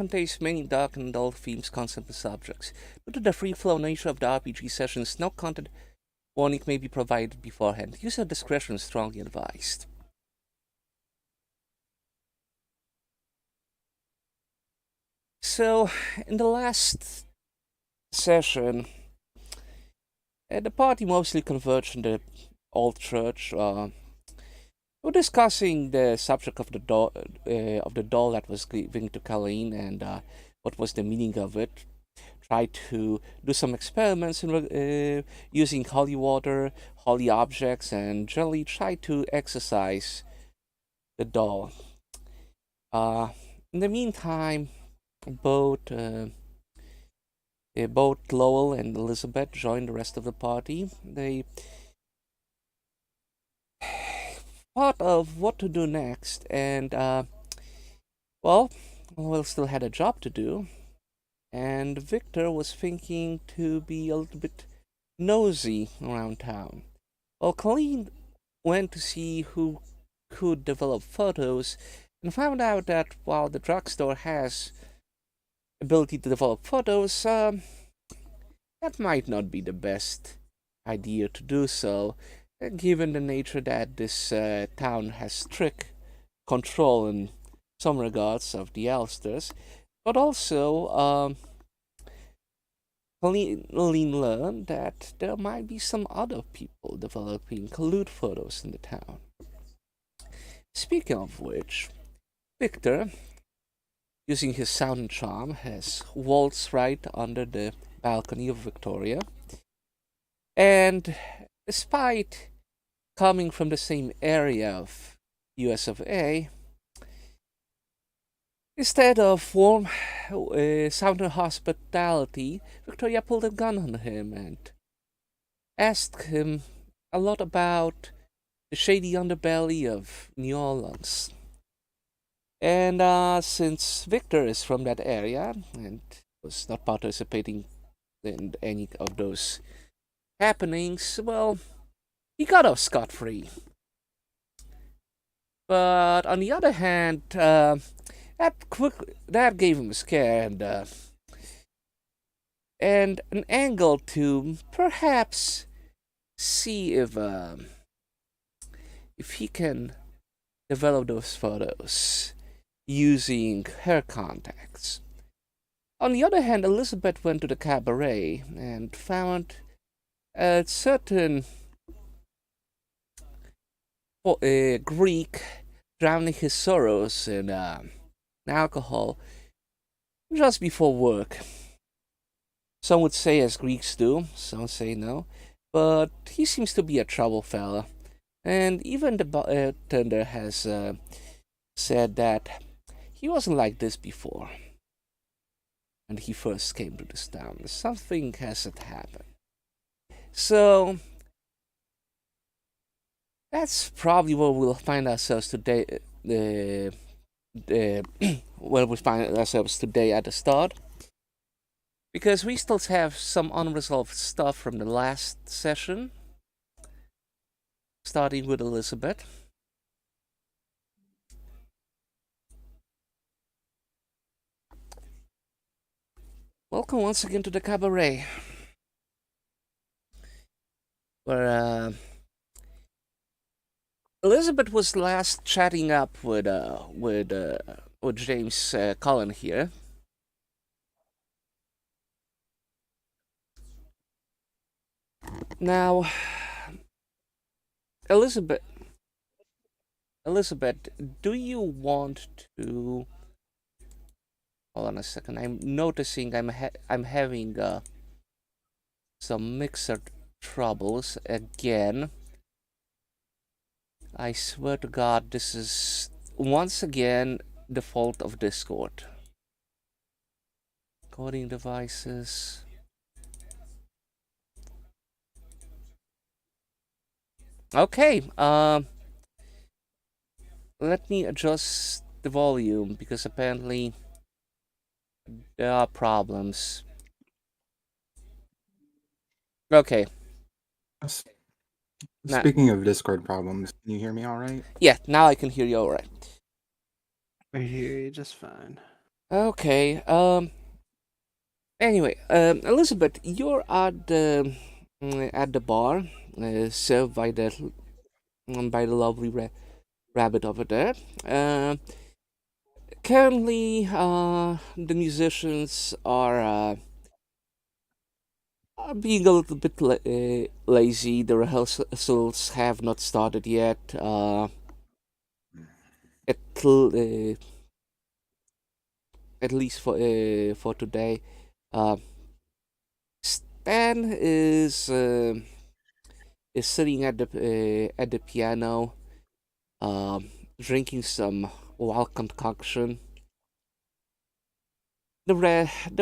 contains many dark and dull themes, concepts, and subjects. Due to the free flow nature of the RPG sessions, no content warning may be provided beforehand. User discretion is strongly advised. So, in the last session, the party mostly converged in the old church. We're discussing the subject of the doll that was given to Colleen and what was the meaning of it. Try to do some experiments using holy water, holy objects, and generally try to exercise the doll. Uh, in the meantime, both both Lowell and Elizabeth joined the rest of the party. They thought of what to do next, and well, Lowell still had a job to do, and Victor was thinking to be a little bit nosy around town. Well, Colleen went to see who could develop photos and found out that while the drugstore has ability to develop photos, that might not be the best idea to do so, given the nature that this town has strict control in some regards of the Elsters, but also Colleen learned that there might be some other people developing collude photos in the town. Speaking of which, Victor, using his sound and charm, has waltzed right under the balcony of Victoria, and despite coming from the same area of US of A, instead of warm sound and hospitality, Victoria pulled a gun on him and asked him a lot about the shady underbelly of New Orleans. And since Victor is from that area and was not participating in any of those happenings, well, he got off scot free. But on the other hand, that gave him a scare and an angle to perhaps see if he can develop those photos using her contacts. On the other hand, Elizabeth went to the cabaret and found a certain Greek drowning his sorrows in alcohol just before work. Some would say as Greeks do, some say no, but he seems to be a trouble fella. And even the bartender has said that he wasn't like this before when he first came to this town. Something hasn't happened. So that's probably where we'll find ourselves today. Where we find ourselves today at the start, because we still have some unresolved stuff from the last session, starting with Elizabeth. Welcome once again to the cabaret, where Elizabeth was last chatting up with James Cullen here. Now, Elizabeth, Elizabeth, do you want to? Hold on a second. I'm noticing I'm having some mixer troubles again. I swear to God, this is once again the fault of Discord. Coding devices. Okay, let me adjust the volume because apparently there are problems. Okay, S- now, Speaking of Discord problems, can you hear me all right? yeah, now I can hear you alright. I hear you just fine. Okay. Anyway, Elizabeth, you're at the bar, served by the lovely rabbit over there. Uh, Currently, the musicians are being a little bit lazy. The rehearsals have not started yet. At at least for today. Uh, Stan is sitting at the piano, drinking some wild concoction. The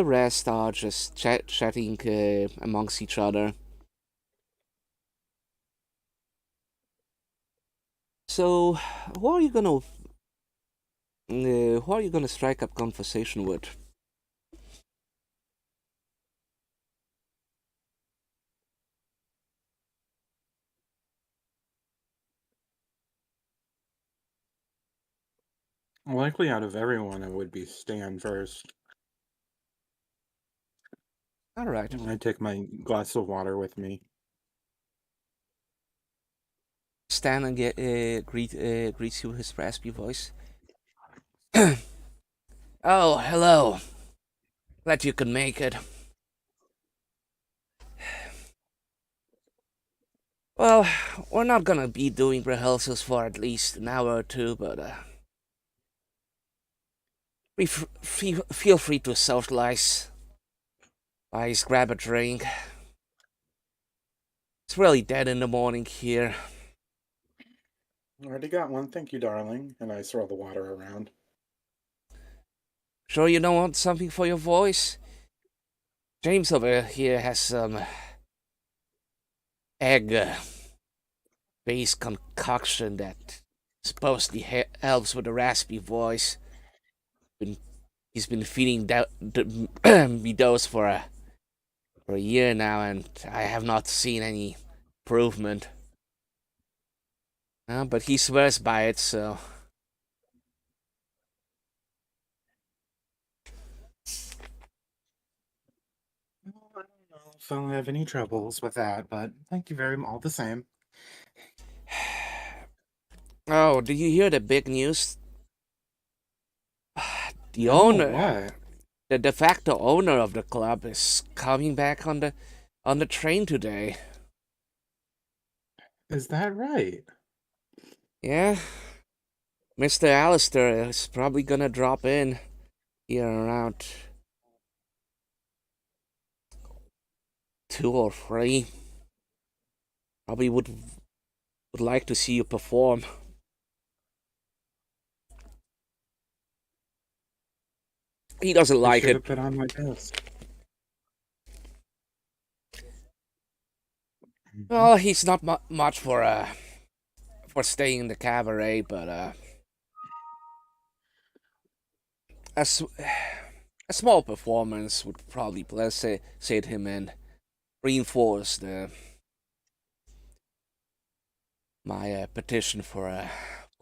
rest are just chatting amongst each other. So, who are you gonna who are you gonna strike up conversation with? Likely out of everyone, it would be Stan first. All right, I take my glass of water with me. Stan and greets you with his raspy voice. Oh, hello. Glad you could make it. Well, we're not gonna be doing rehearsals for at least an hour or two, but feel free to socialize. Guys, grab a drink. It's really dead in the morning here. Already got one, thank you, darling. And I swirl the water around. Sure you don't want something for your voice? James over here has some egg based concoction that supposedly helps with a raspy voice. Been, he's been feeding me those for a year now, and I have not seen any improvement. But he swears by it, so. Well, I don't know if I'll have any troubles with that, but thank you very much all the same. Oh, do you hear the big news? The No, owner, what? the de facto owner of the club, is coming back on the train today. Is that right? Yeah, Mr. Allister is probably gonna drop in here around 2 or 3. Probably would like to see you perform. He doesn't Be like sure to it. put on my best. Mhm. Well, he's not much for staying in the cabaret, but a, s- a small performance would probably sate him and reinforce my petition for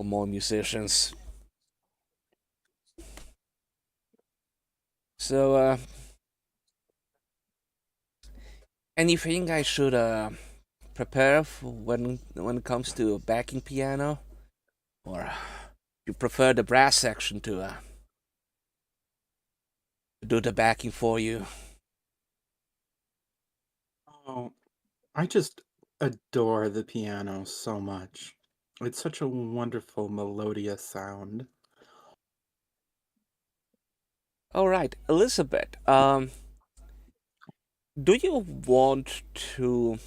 more musicians. So, anything I should prepare for when it comes to backing piano, or you prefer the brass section to do the backing for you? Oh, I just adore the piano so much. It's such a wonderful melodious sound. All right, Elizabeth. Do you want to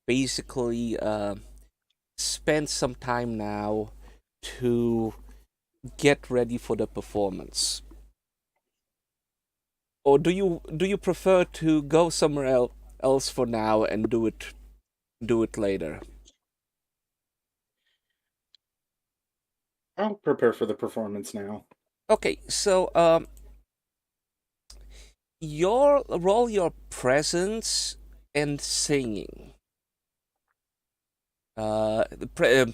basically spend some time now to get ready for the performance, or do you prefer to go somewhere else for now and do it later? I'll prepare for the performance now. Okay, so your presence and singing. The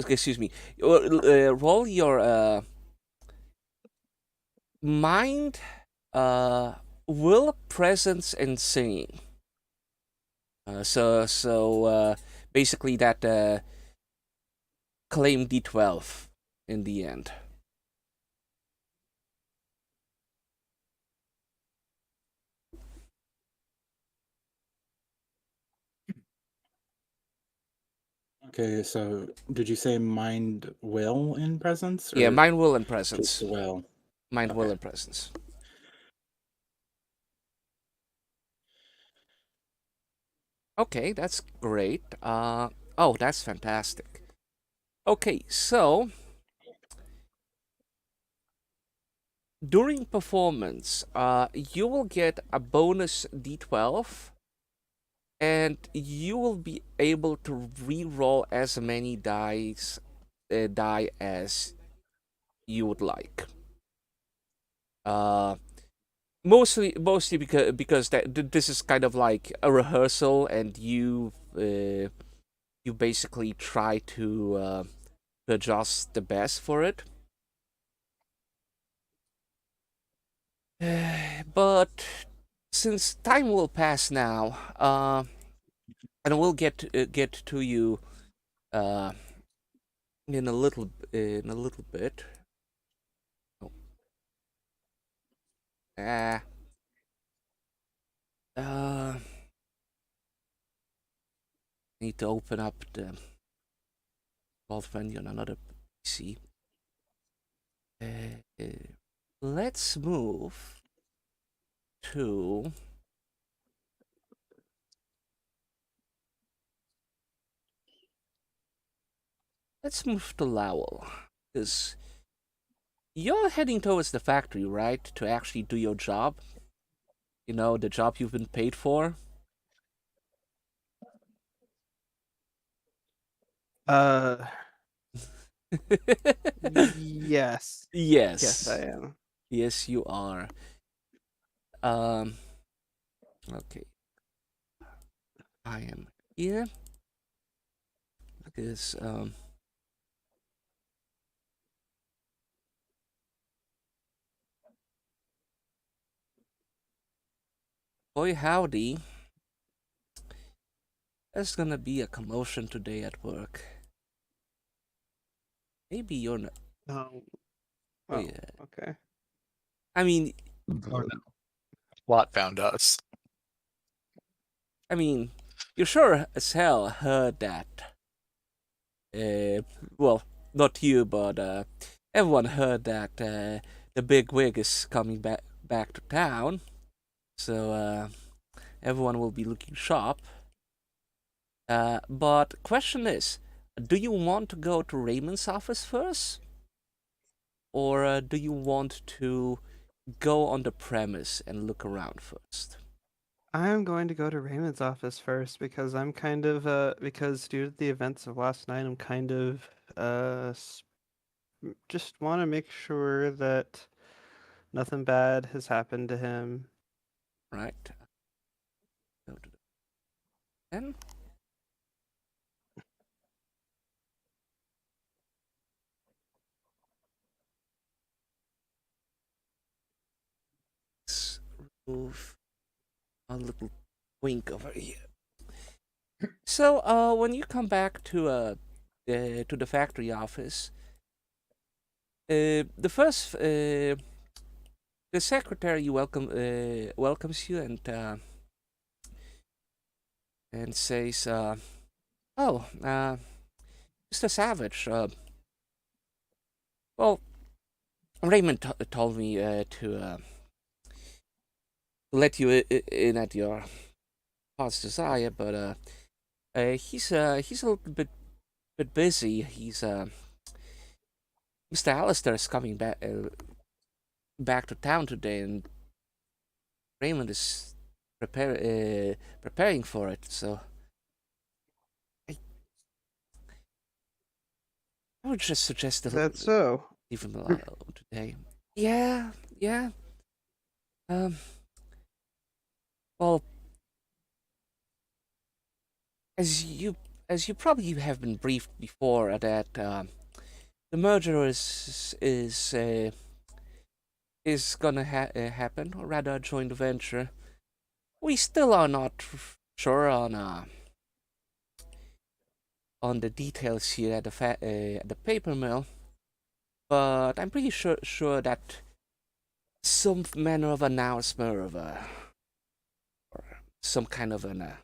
excuse me. Roll your mind, uh, will, presence, and singing. Basically that claim D12 in the end. Okay, so did you say mind, will, in presence, Yeah, or mind, will, and just presence. will? Mind, will, Okay. and presence. Okay, that's great. Oh, that's fantastic. Okay, so during performance, you will get a bonus D12, and you will be able to re-roll as many die as you would like. Uh, mostly because this is kind of like a rehearsal, and you basically try to adjust the best for it. But since time will pass now, and we'll get to you uh, in a little bit. Oh, ah, uh, need to open up the Vault menu on another PC. Uh, let's move to let's move to Lowell, because you're heading towards the factory, right? To actually do your job. You know, the job you've been paid for. Uh, yes. Yes, I Yes. am. Yes, you are. Um, okay. I am here because, boy howdy, there's gonna be a commotion today at work. Maybe you're not. Oh, Oh, oh, yeah. okay. I mean, Oh no. Plot found us. I mean, you sure as hell heard that. Uh, well, not you, but everyone heard that the big wig is coming back to town. So everyone will be looking sharp. But question is, do you want to go to Raymond's office first, or do you want to go on the premise and look around first? I'm going to go to Raymond's office first because I'm kind of because due to the events of last night, I'm kind of just want to make sure that nothing bad has happened to him. Right. Go to the pen. Let's remove a little wink over here. So, when you come back to the factory office, the first the secretary welcomes you and says, "Oh, Mr. Savage. Well, Raymond told me to let you in at your heart's desire, but he's a little bit busy. He's Mr. Alistair is coming back to town today, and Raymond is preparing for it. So I, I would just suggest Is to that so? leave him alone today." Yeah, yeah. Um. Well, as you as you probably have been briefed before, that the merger is is gonna happen, or rather a joint venture. We still are not sure on the details here at the paper mill, but I'm pretty sure that some manner of announcement or some kind of an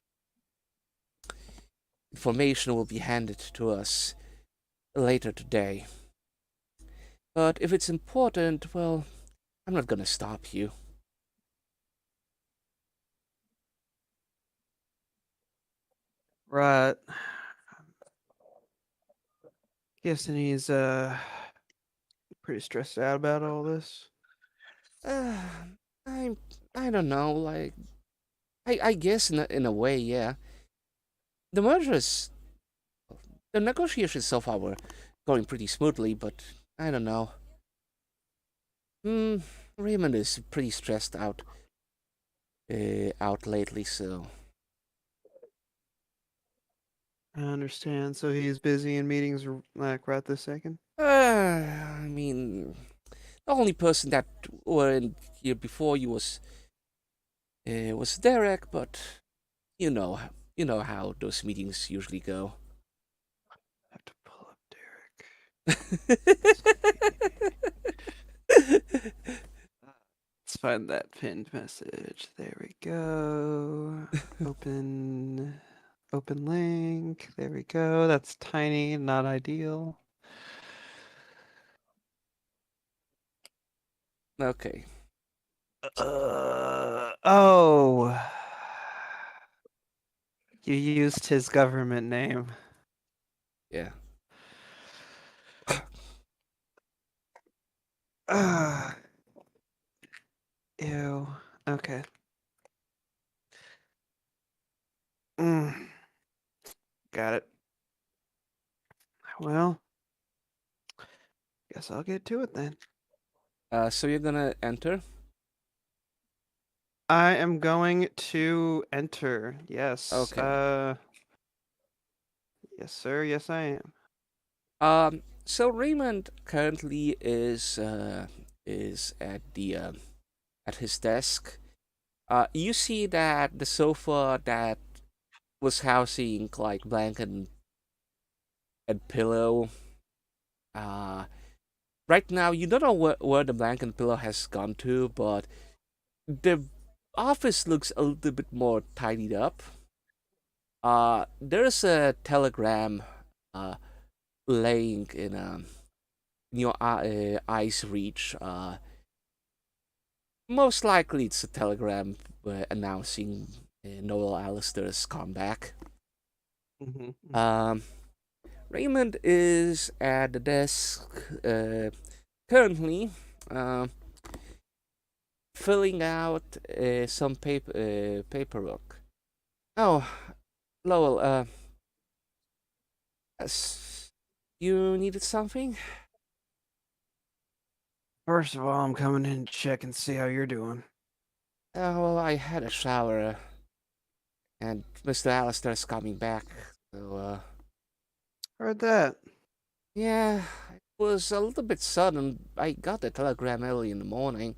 information will be handed to us later today. But if it's important, well, I'm not gonna stop you. Right. Guessing he's pretty stressed out about all this. Uh, I I don't know. Like I guess in a way, yeah. The mergers, the negotiations so far were going pretty smoothly, but I don't know. Raymond is pretty stressed out lately, so I understand. So he's busy in meetings like right this second. I mean, the only person that were in here before you was Derek, but you know you know how those meetings usually go. Have to pull up Derek. Let's find that pinned message. There we go. Open link. There we go. That's tiny, not ideal. Okay. Oh. You used his government name. Yeah. Ew. Okay. Got it. Well, guess I'll get to it then. So you're gonna enter. I am going to enter. Yes. Okay. Yes, sir. Yes, I am. So Raymond currently is at the at his desk. You see that the sofa that was housing like blanket and pillow. Right now you don't know where the blanket and pillow has gone to, but the office looks a little bit more tidied up. There's a telegram laying in your eyes reach. Most likely it's a telegram announcing Noel Alistair's comeback. Raymond is at the desk currently filling out some paperwork. Oh, Lowell, you needed something? First of all, I'm coming in to check and see how you're doing. Well, I had a shower, and Mr. Alistair's coming back, so, Heard that. yeah, it was a little bit sudden. I got the telegram early in the morning.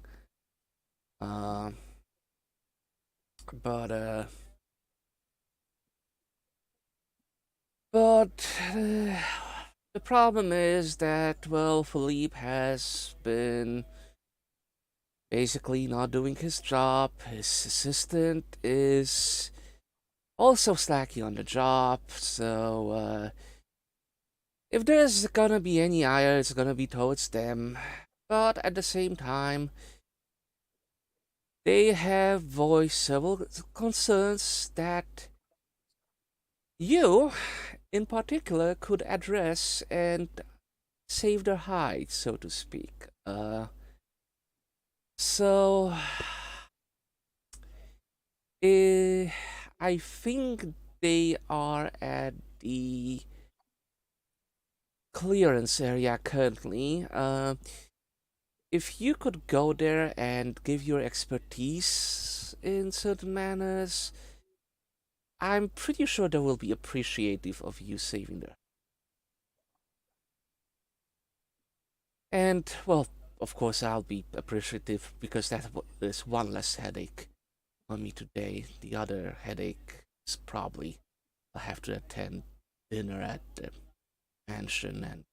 But the problem is that, well, Philippe has been basically not doing his job. His assistant is also slacking on the job, so, if there's gonna be any ire, it's gonna be towards them. But at the same time, they have voiced several concerns that you, in particular, could address and save their hide, so to speak. So, I think they are at the clearance area currently. If you could go there and give your expertise in certain manners, I'm pretty sure they will be appreciative of you saving them. And, well, of course, I'll be appreciative because is one less headache on me today. The other headache is probably I'll have to attend dinner at the mansion and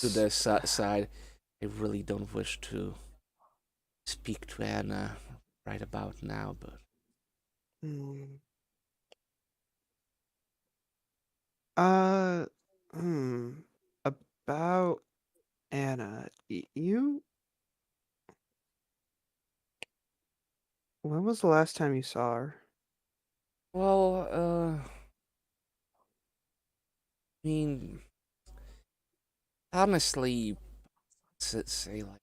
to Rats. the side. I really don't wish to speak to Anna right about now, but Hmm. Uh, hmm. About Anna, you. When was the last time you saw her? well, I mean, honestly, say like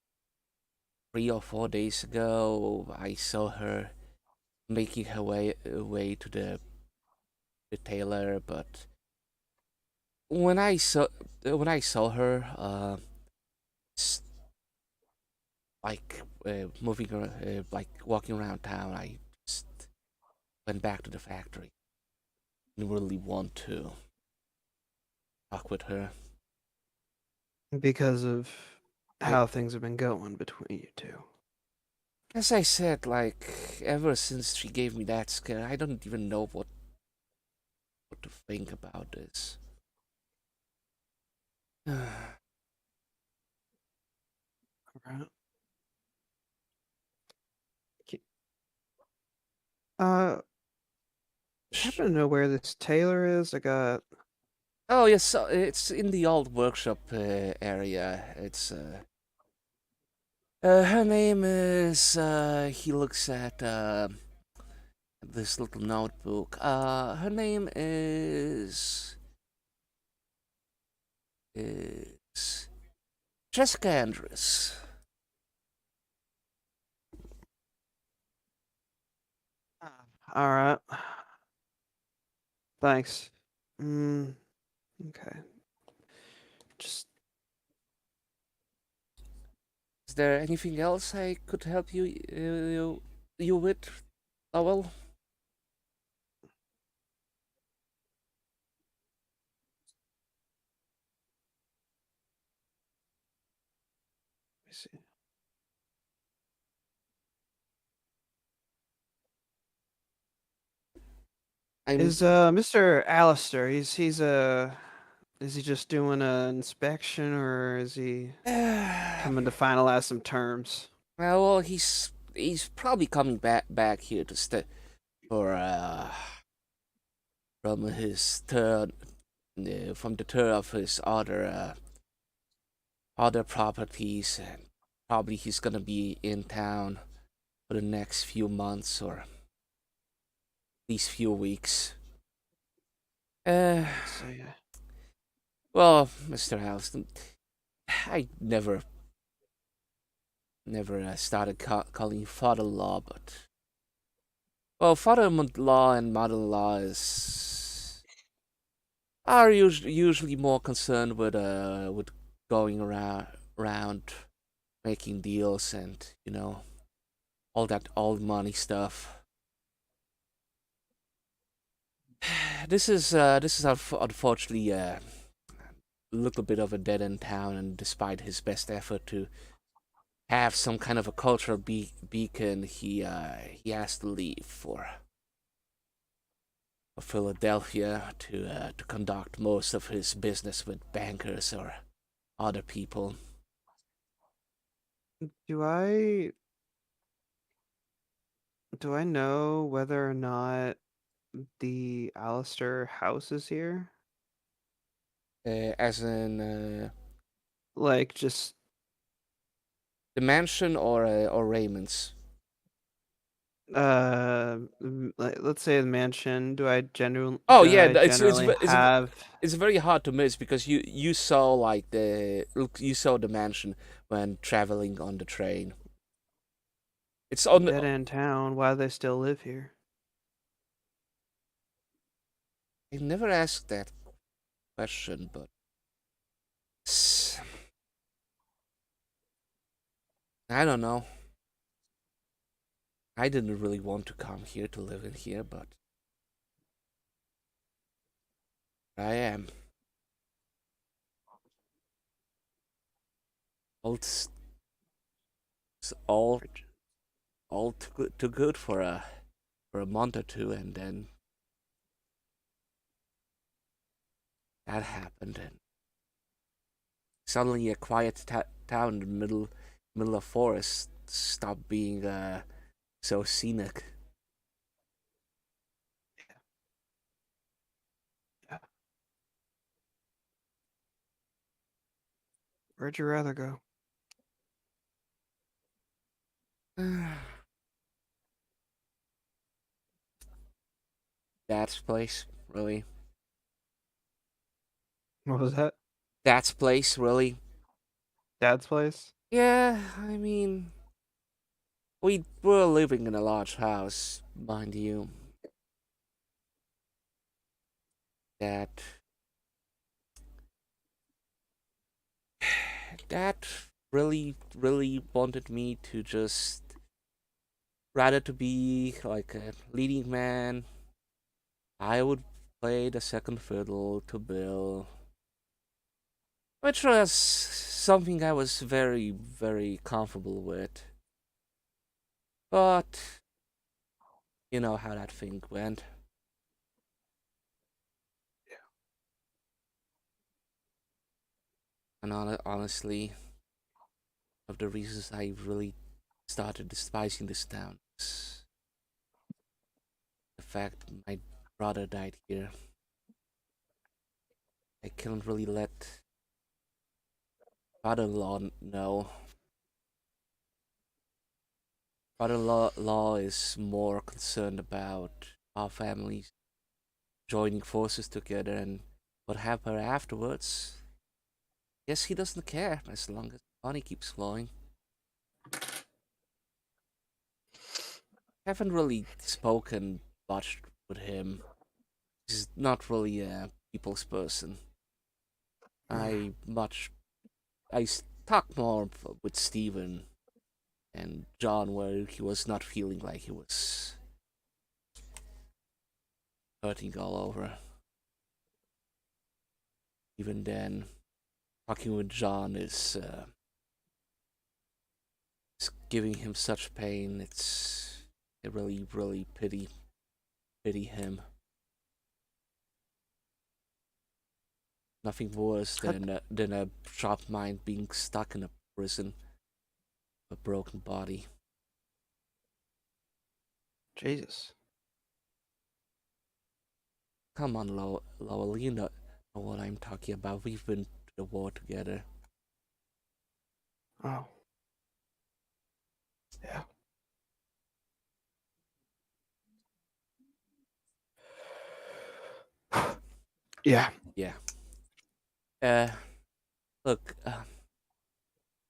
3 or 4 days ago, I saw her making her way to the retailer, but when I saw her, s- like moving like walking around town, I just went back to the factory. Didn't really want to talk with her. Because of I, how things have been going between you two. as I said, like ever since she gave me that scare, I don't even know what to think about this. Alright. Uh, happen to know where this tailor is? I got. Oh yes, so it's in the old workshop area. It's her name is he looks at this little notebook. Her name is Jessica Andrews. All right. Thanks. Okay. Just Is there anything else I could help you with, Lowell? let me see. I'm Is Mr. Allister? Is he just doing an inspection or is he coming to finalize some terms? well, he's probably coming back here to stay for from his turn from the tour of his other properties, and probably he's gonna be in town for the next few months or at least few weeks. So yeah. Well, Mr. Halston, I never started calling you father-in-law, but well, father-in-law and mother-in-law is are usually more concerned with going around making deals and all that old money stuff. This is unfortunately a little bit of a dead end town, and despite his best effort to have some kind of a cultural beacon, he has to leave for Philadelphia to conduct most of his business with bankers or other people. Do I do I know whether or not the Allister house is here? As in Like just the mansion or Raymond's. let's say the mansion. Oh Do yeah, I generally have it's very hard to miss because you saw like you saw the mansion when traveling on the train. It's on. dead end town? Why do they still live here? I never asked that question, but I don't know. I didn't really want to come here to live in here, but I am. all all too good for a month or two, and then that happened, and suddenly a quiet town in the middle of forest stopped being so scenic. Yeah. Where'd you rather go? Dad's place, really. What was that? Dad's place, really. Dad's place? Yeah, I mean, we were living in a large house, mind you. Dad, Dad really wanted me to just rather to be like a leading man. I would play the second fiddle to Bill, which was something I was very comfortable with. But you know how that thing went. And honestly, of the reasons I really started despising this town is the fact my brother died here. I couldn't really let father-in-law know. Father-in-law is more concerned about our families joining forces together and what happened afterwards. Yes, he doesn't care as long as money keeps flowing. Haven't really spoken much with him. He's not really a people's person. I much I talk more with Steven and John where he was not feeling like he was hurting all over. Even then, talking with John is giving him such pain. I really pity him. Nothing worse than a sharp mind being stuck in a prison, a broken body. Jesus. Come on, Lowell, you know what I'm talking about. We've been to the war together. Oh. Yeah. Yeah. Yeah. Look,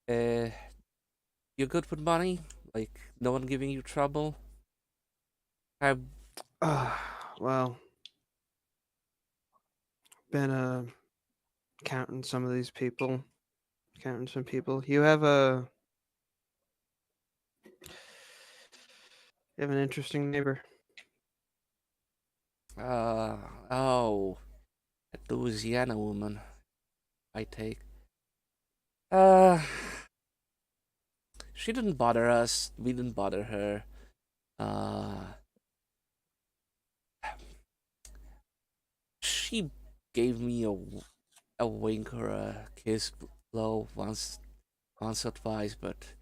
you're good with money? Like, no one giving you trouble? I Well, been counting some of these people. Counting some people. You have an interesting neighbor. Oh, that Louisiana woman, I take. Uh, she didn't bother us. We didn't bother her. Uh, she gave me a wink or a kiss blow once or twice, but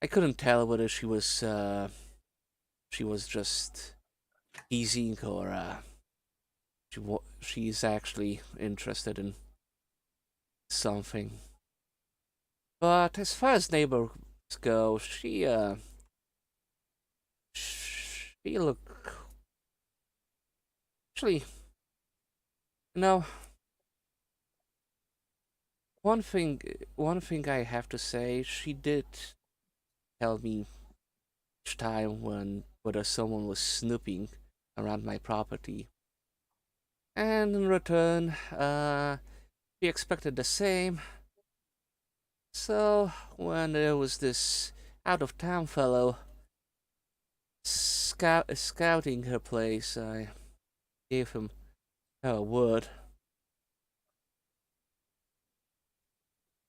I couldn't tell whether she was just teasing or she's actually interested in something. But as far as neighbors go, she look actually, you know, one thing I have to say, she did tell me each time when whether someone was snooping around my property, and in return, she expected the same. So when there was this out of town fellow scouting her place, I gave him her word.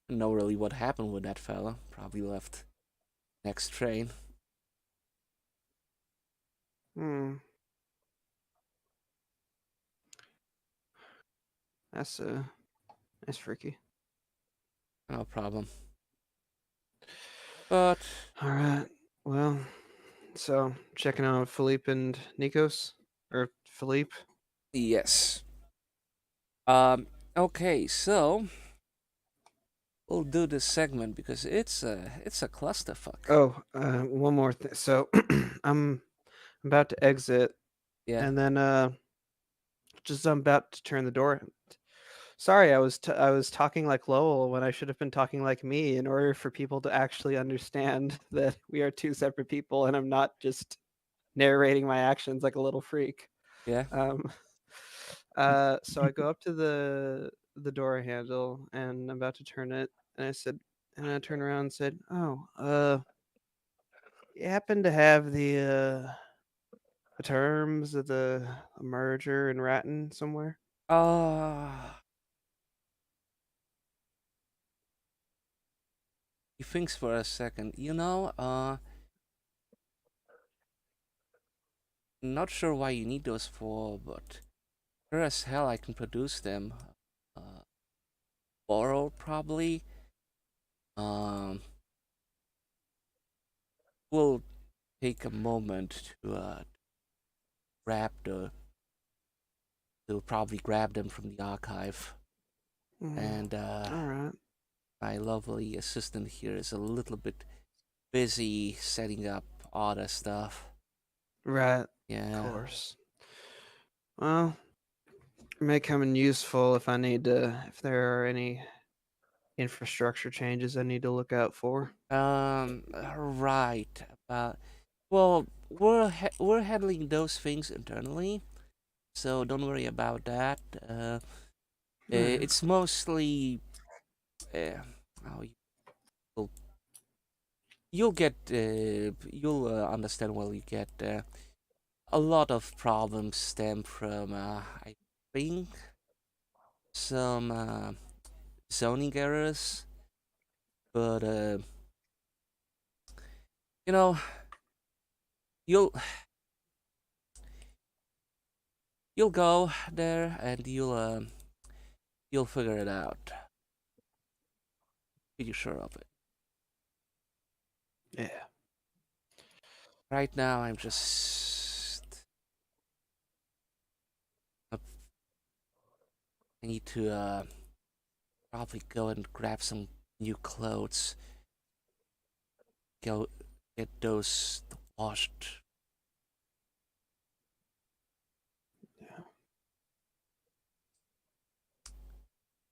know really what happened with that fella. Probably left next train. Hmm. That's freaky. No problem. But All right. Well, so checking out Philippe and Nikos, or Philippe. yes. Okay, so we'll do this segment because it's a clusterfuck. Oh, one more thing. So I'm about to exit, Yeah. and then just I'm about to turn the door. Sorry, I was talking like Lowell when I should have been talking like me in order for people to actually understand that we are two separate people, and I'm not just narrating my actions like a little freak. Yeah. Um, so I go up to the door handle and I'm about to turn it, and I turned around and said, "Oh, you happen to have the terms of the merger in Ratton somewhere?" Ah. He thinks for a second. Not sure why you need those for, but sure as hell I can produce them. Uh, Borrow probably. Um, we'll take a moment to grab the. We'll probably grab them from the archive, and All right. my lovely assistant here is a little bit busy setting up other stuff. Right. Of Yeah. course. Well, it may come in useful if if there are any infrastructure changes I need to look out for. Right. Well, we're handling those things internally, so don't worry about that. Alright. It's mostly, uh, oh, you'll understand when you get a lot of problems stem from I think some zoning errors, but you know you'll you'll go there and you'll figure it out. Pretty sure of it. Yeah. Right now, I'm just I need to probably go and grab some new clothes. Go get those washed. Yeah.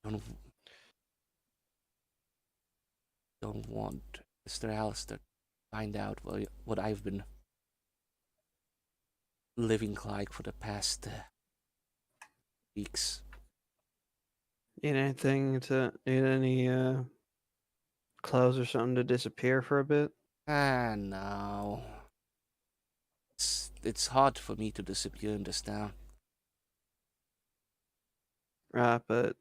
Don't don't want Mr. Alistair to find out what I've been living like for the past weeks. Need any clothes or something to disappear for a bit? Ah, no. It's hard for me to disappear in this town. Right, but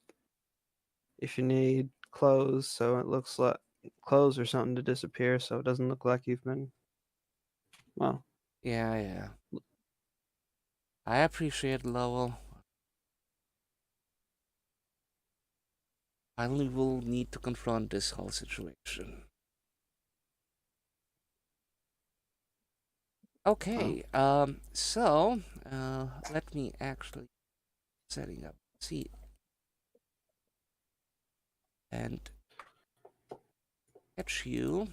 if you need clothes so it looks like clothes or something to disappear so it doesn't look like you've been well, Yeah, yeah. I appreciate Lowell. Finally, we'll need to confront this whole situation. well, Okay, so, let me actually setting up seat and catch you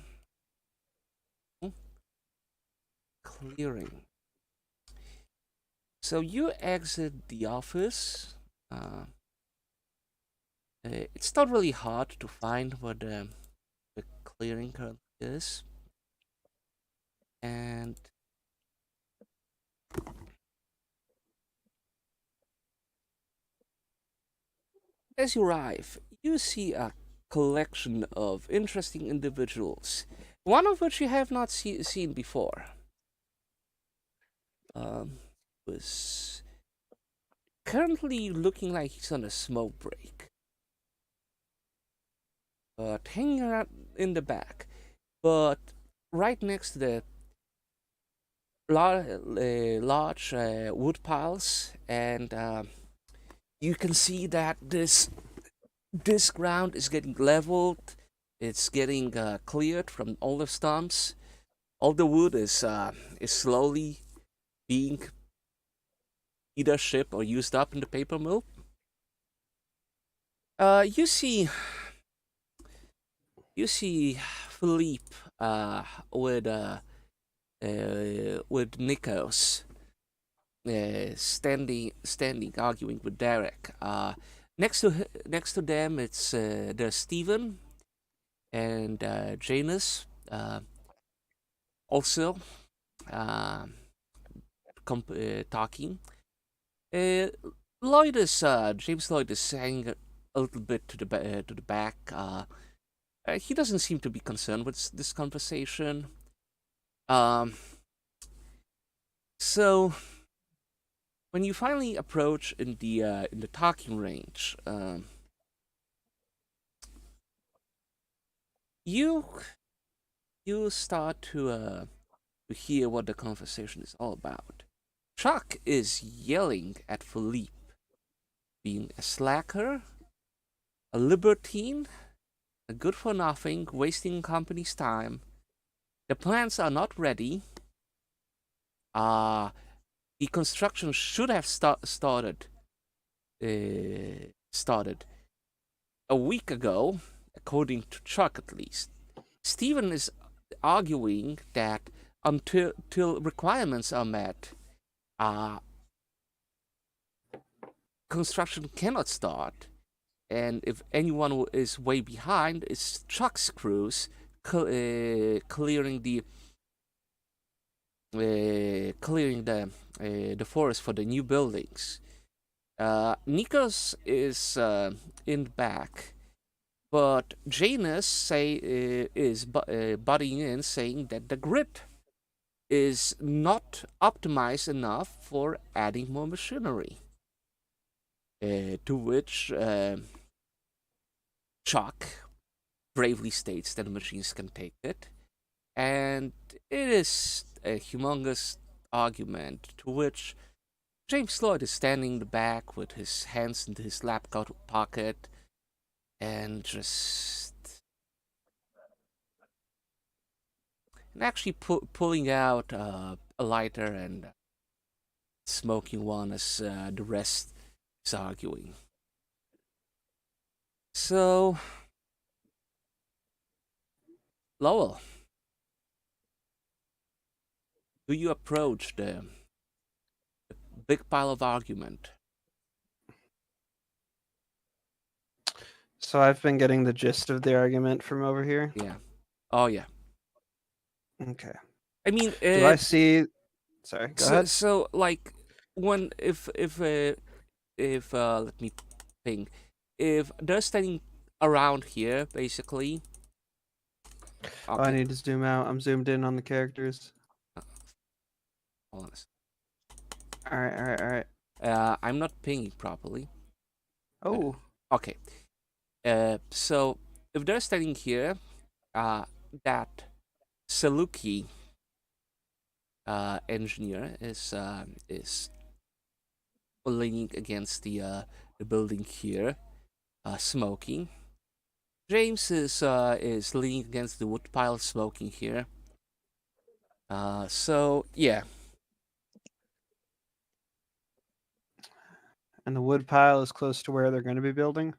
clearing. So you exit the office. It's not really hard to find where the clearing currently is. And as you arrive, you see a collection of interesting individuals, one of which you have not seen before. Was currently looking like he's on a smoke break. but hanging out in the back. But right next to the large wood piles, and you can see that this ground is getting leveled. It's getting cleared from all the stumps. All the wood is slowly being either shipped or used up in the paper mill. You see Philippe with Nikos standing arguing with Derek. Next to them, it's there's Steven and Janus also talking. Lloyd is James Lloyd is hanging a little bit to the back. He doesn't seem to be concerned with this conversation. So when you finally approach in the talking range, you start to hear what the conversation is all about. Chuck is yelling at Philippe, being a slacker, a libertine, a good for nothing, wasting company's time. The plans are not ready. The construction should have started a week ago, according to Chuck at least. Steven is arguing that until requirements are met, construction cannot start. And if anyone is way behind, it's Chuck's crews clearing the forest for the new buildings. Nikos is in the back, but Janus is butting in, saying that the grid is not optimized enough for adding more machinery. To which Chuck bravely states that the machines can take it, and it is a humongous argument to which James Lloyd is standing in the back with his hands in his laptop pocket and actually pulling out a lighter and smoking one as the rest is arguing. So, Lowell, do you approach the big pile of argument? So I've been getting the gist of the argument from over here. Yeah. Oh, yeah. Okay. I mean, Do I see? Sorry, go ahead. So, like, when if let me think, if they're standing around here, basically. Oh, I need to zoom out. I'm zoomed in on the characters. Hold on a second. All right. I'm not pinging properly. Oh. Okay. So if they're standing here, that Saluki engineer is leaning against the building here, smoking. James is leaning against the wood pile, smoking here. So yeah. And the wood pile is close to where they're going to be building?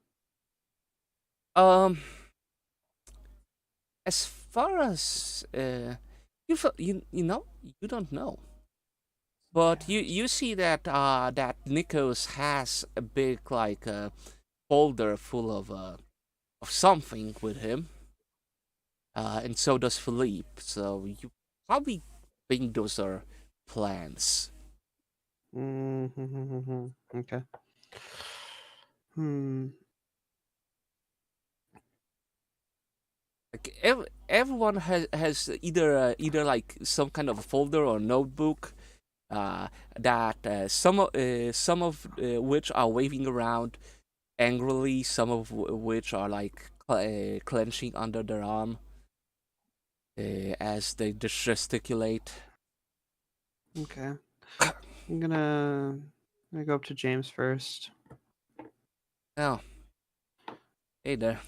As far as you don't know, but you see that that Nikos has a big folder full of something with him, and so does Philippe. So you probably think those are plans. Okay. Like everyone has either like some kind of a folder or notebook that some of which are waving around angrily, some of which are like clenching under their arm as they gesticulate. Okay. I'm gonna go up to James first. Oh, hey there.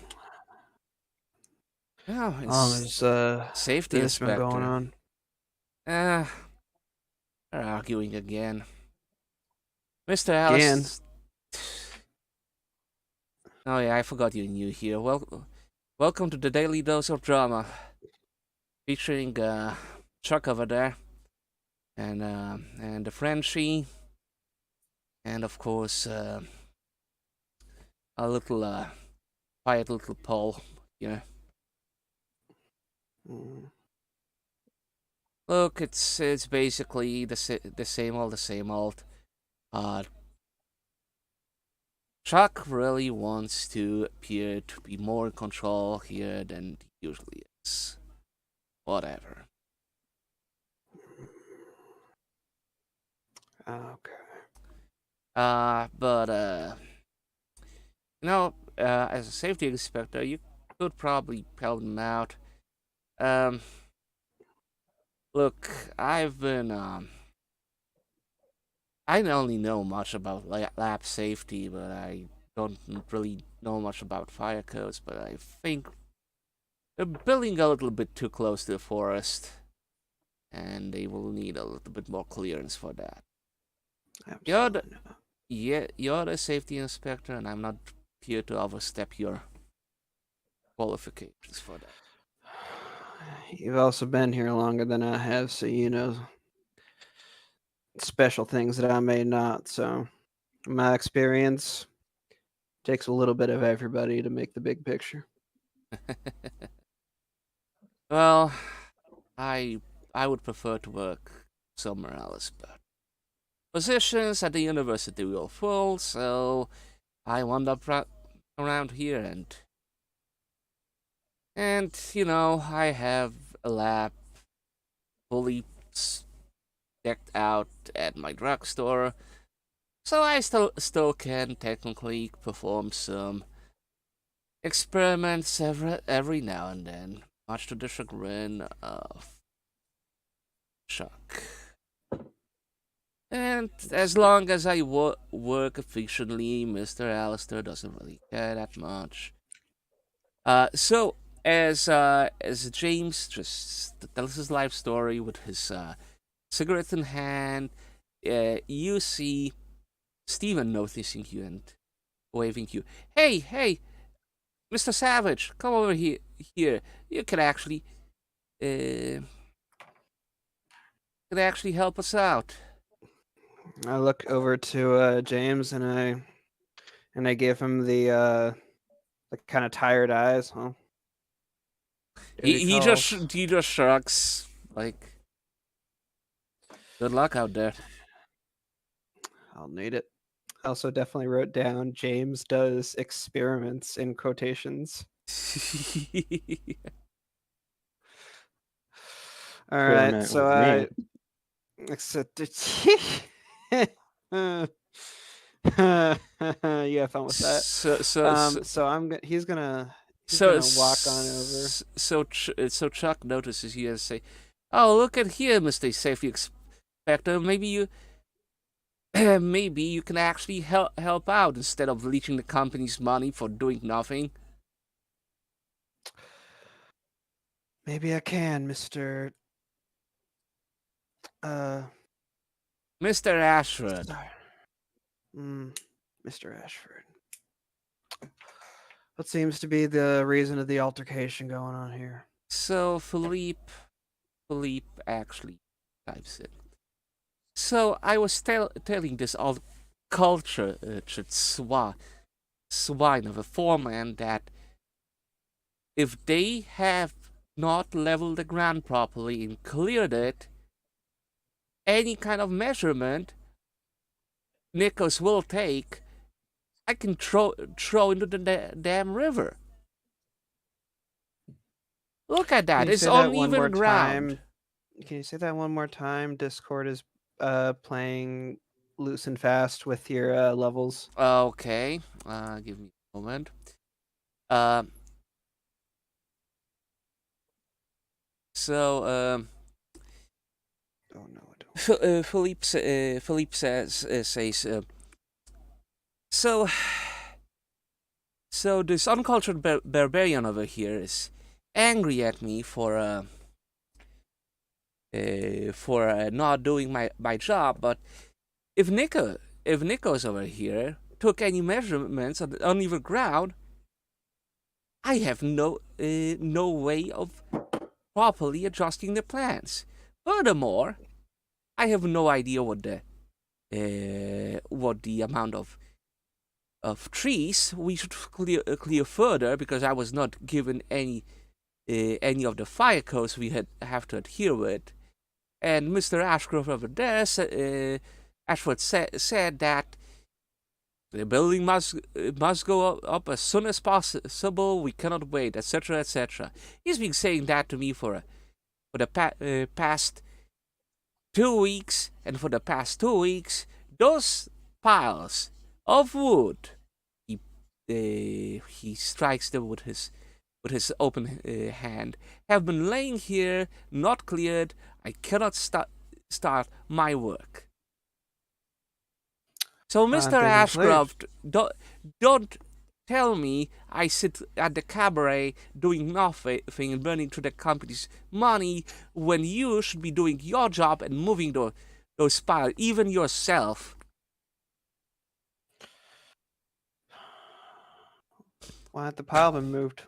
Oh, How long it's has safety this been going inspector. on? Ah, they're arguing again. Mr. Again? Alice. Oh yeah, I forgot you knew here. Welcome to the Daily Dose of Drama, featuring Chuck over there, and the Frenchie, and of course a little quiet little Paul here. Mm. Look, it's basically the same old. Chuck really wants to appear to be more in control here than he usually is. Whatever. Okay. But as a safety inspector, you could probably help him out. Look, I've been I don't only know much about lab safety, but I don't really know much about fire codes. But I think they're building a little bit too close to the forest, and they will need a little bit more clearance for that. You're the, Absolutely not. you're the safety inspector, and I'm not here to overstep your qualifications for that. You've also been here longer than I have, so you know special things that I may not. So, my experience takes a little bit of everybody to make the big picture. Well, I would prefer to work somewhere else, but positions at the university will full, so I wound up around here, and I have a lab fully decked out at my drugstore, so I still can technically perform some experiments every now and then, much to the chagrin of Chuck. And as long as I work efficiently, Mr. Alistair doesn't really care that much. So as James just tells his life story with his cigarette in hand, you see Stephen noticing you and waving you. Hey, Mr. Savage, come over here. Here, you uh, could actually help us out. I look over to James and I give him the kind of tired eyes. Huh? He Duty he calls. just shrugs like, good luck out there. I'll need it. I also definitely wrote down James does experiments in quotations. All right, Experiment so with me. except you have fun with that. He's gonna walk on over. So Chuck notices you and say, "Oh, look at here, Mr. Safety Inspector. Maybe you can actually help out instead of leeching the company's money for doing nothing." Maybe I can, Mr. Mr. Ashford. Sorry. Mr. Ashford. What seems to be the reason of the altercation going on here? So Philippe actually types it. So I was telling this old cultured swine of a foreman that if they have not leveled the ground properly and cleared it, any kind of measurement Nikos will take, I can throw into the damn river. Look at that. It's uneven ground. Can you say that one more time? Discord is playing loose and fast with your levels. Okay. Give me a moment. So Oh no, I don't. Philippe says, so so this uncultured barbarian over here is angry at me for not doing my job. But if Nico's over here took any measurements on the uneven ground, I have no way of properly adjusting the plans. Furthermore, I have no idea what the amount of trees we should clear further, because I was not given any of the fire codes we have to adhere with. And Mr. Ashgrove over there Ashford said that the building must go up as soon as possible. We cannot wait, etc., etc. He's been saying that to me for the past 2 weeks, and for the past 2 weeks, those piles of wood, he strikes them with his open hand, have been laying here, not cleared. I cannot start my work. So, Mr. Ashcroft, don't tell me I sit at the cabaret doing nothing and burning through the company's money, when you should be doing your job and moving those piles, even yourself. Why had the pile been moved?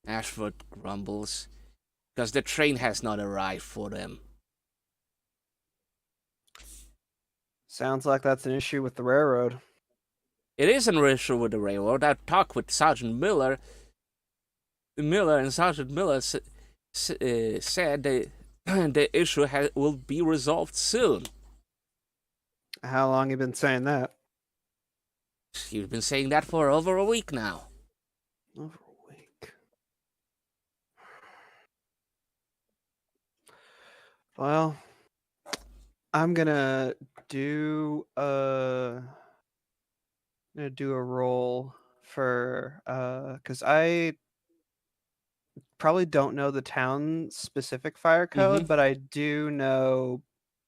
Ashford grumbles, because the train has not arrived for them. Sounds like that's an issue with the railroad. It is an issue with the railroad. I talked with Sergeant Miller. And Sergeant Miller said the issue will be resolved soon. How long you been saying that? You've been saying that for over a week now. Over a week. Well, I'm gonna do a roll for because I probably don't know the town specific fire code, but I do know,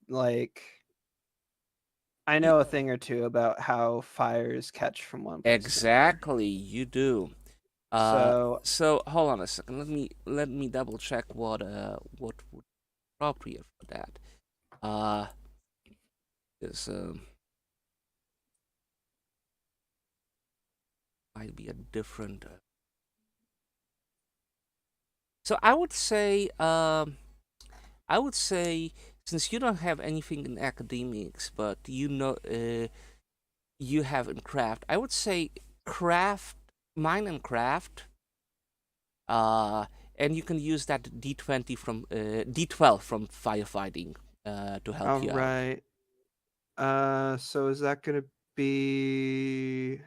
like, I know a thing or two about how fires catch from one place. Exactly, you do. So hold on a second. Let me double check what would be appropriate for that. This might be a different. So I would say since you don't have anything in academics, but you have in craft, I would say mine and craft. And you can use that D20 from D12 from firefighting to help you out. Right. So is that gonna be?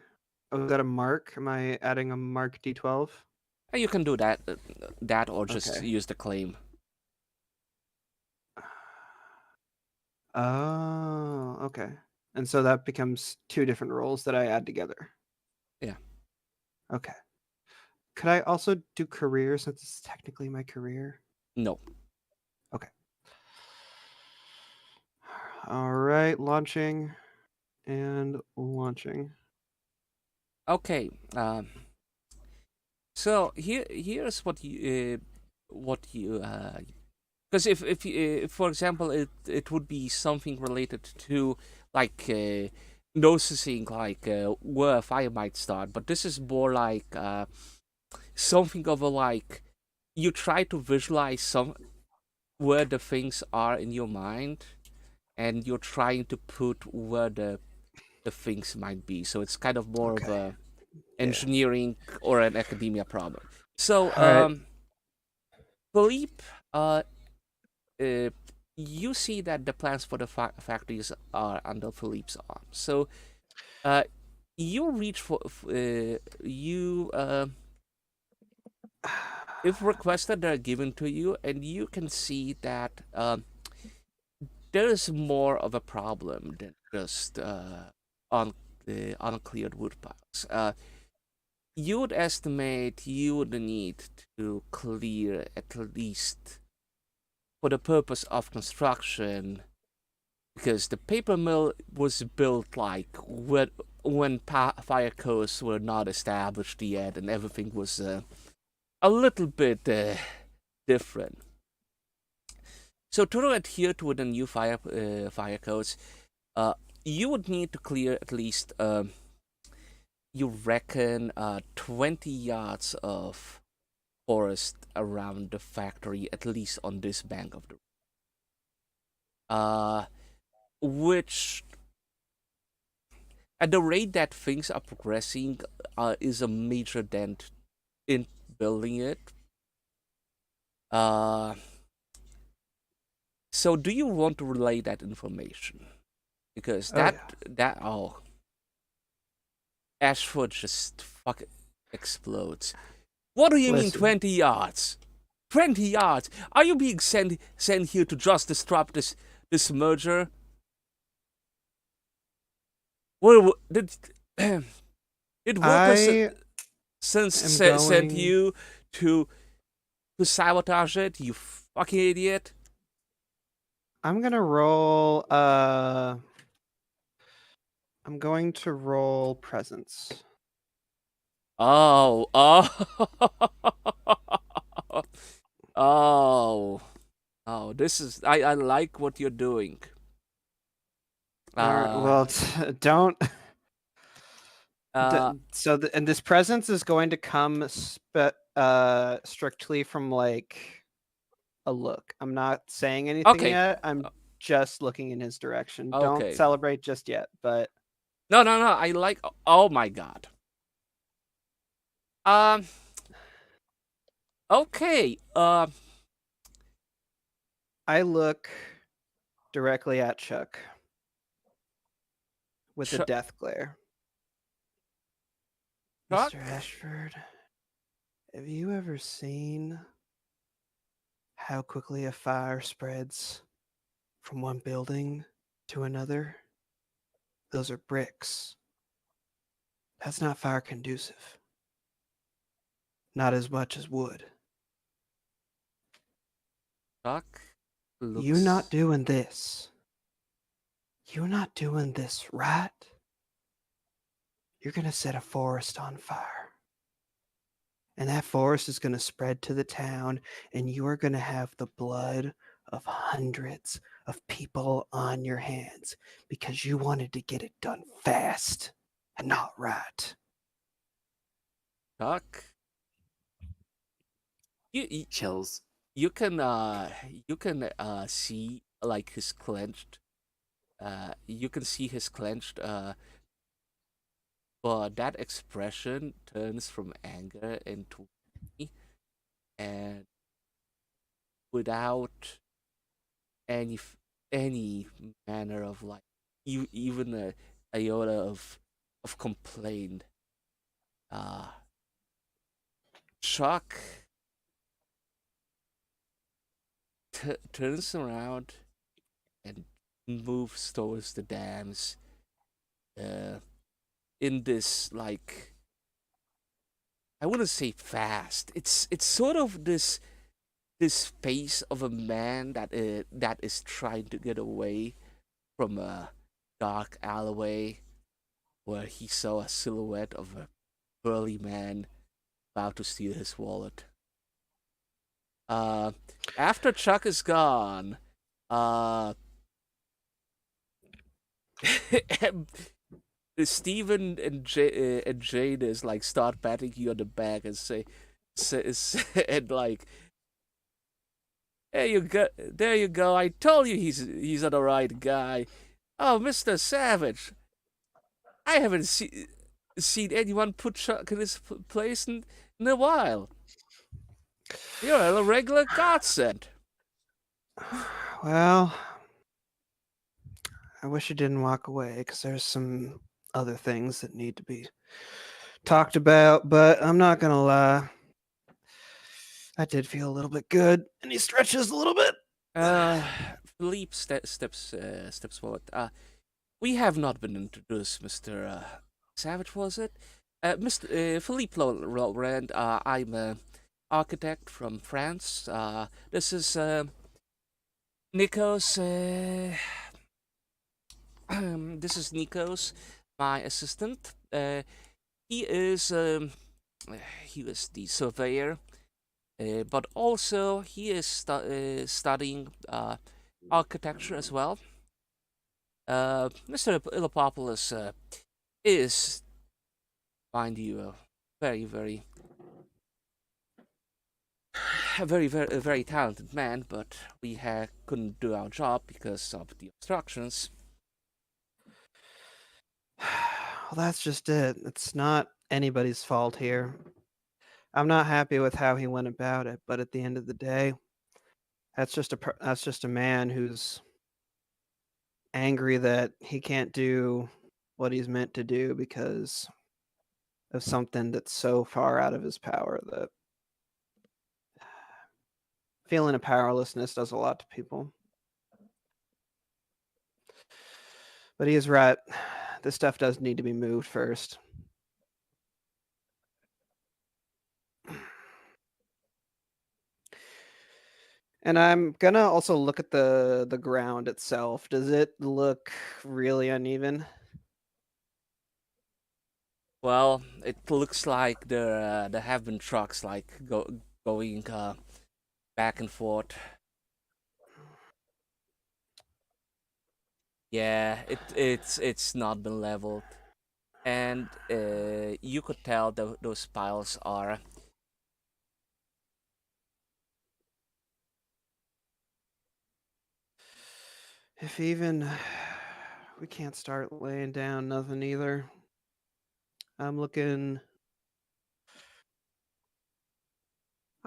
Oh, is that a mark? Am I adding a mark D12? You can do that, or just use the claim. Oh, okay. And so that becomes 2 different rolls that I add together. Yeah. Okay. Could I also do career, since it's technically my career? No. Okay. All right, launching and launching. Okay. So here's what you because if for example it would be something related to like noticing like where a fire might start, but this is more like something of a like you try to visualize where the things are in your mind, and you're trying to put where the things might be. So it's kind of more of a engineering or an academia problem. So Philippe, you see that the plans for the factories are under Philippe's arm. So you reach for if requested, they're given to you, and you can see that there is more of a problem than just uncleared wood piles. you would estimate you would need to clear at least, for the purpose of construction, because the paper mill was built like when fire codes were not established yet and everything was a little bit different. So to adhere to the new fire codes, you would need to clear at least you reckon 20 yards of forest around the factory, at least on this bank of the which at the rate that things are progressing is a major dent in building it. So do you want to relay that information? Because Ashford just fucking explodes. What do you mean Listen. 20 yards? 20 yards? Are you being sent here to just disrupt this merger? Well, did Wilker send you to sabotage it? You fucking idiot! I'm gonna roll. I'm going to roll presence. Oh, oh! This is I like what you're doing. Well, don't. So and this presence is going to come strictly from like a look. I'm not saying anything yet. I'm just looking in his direction. Okay. Don't celebrate just yet, but no. I like. Oh my god. Okay. I look directly at Chuck with a death glare. Chuck? Mr. Ashford, have you ever seen how quickly a fire spreads from one building to another? Those are bricks. That's not fire conducive. Not as much as wood. Chuck looks... You're not doing this. You're not doing this, right? You're going to set a forest on fire. And that forest is going to spread to the town, and you are going to have the blood of hundreds of people on your hands because you wanted to get it done fast and not right. Chuck? You Chills. You can see like his clenched you can see his clenched but that expression turns from anger into and without any manner of like even a iota of complaint. Chuck turns around and moves towards the dams in this like I wouldn't say fast. It's sort of this pace of a man that is trying to get away from a dark alleyway where he saw a silhouette of a burly man about to steal his wallet. After Chuck is gone, Steven and Jane is like start patting you on the back and say and like, there you go. I told you he's the right guy. Oh, Mr. Savage, I haven't seen anyone put Chuck in his place in a while. You're a regular godsend. Well, I wish you didn't walk away because there's some other things that need to be talked about, but I'm not gonna lie. I did feel a little bit good, and he stretches a little bit. Philippe steps forward. We have not been introduced, Mr. Savage, was it? Mr. Philippe Laurent, I'm an architect from France. This is Nikos. This is Nikos, my assistant. He is he was the surveyor, but also he is studying architecture as well. Mr. Ilopopoulos is, mind you, a very, very, a very talented man, but we couldn't do our job because of the obstructions. Well, that's just it. It's not anybody's fault here. I'm not happy with how he went about it, but at the end of the day, that's just a man who's angry that he can't do what he's meant to do because of something that's so far out of his power that feeling of powerlessness does a lot to people. But he is right. This stuff does need to be moved first. And I'm gonna also look at the ground itself. Does it look really uneven? Well, it looks like there have been trucks like going back and forth. Yeah, it's not been leveled, and you could tell those piles are. If even we can't start laying down nothing either. I'm looking.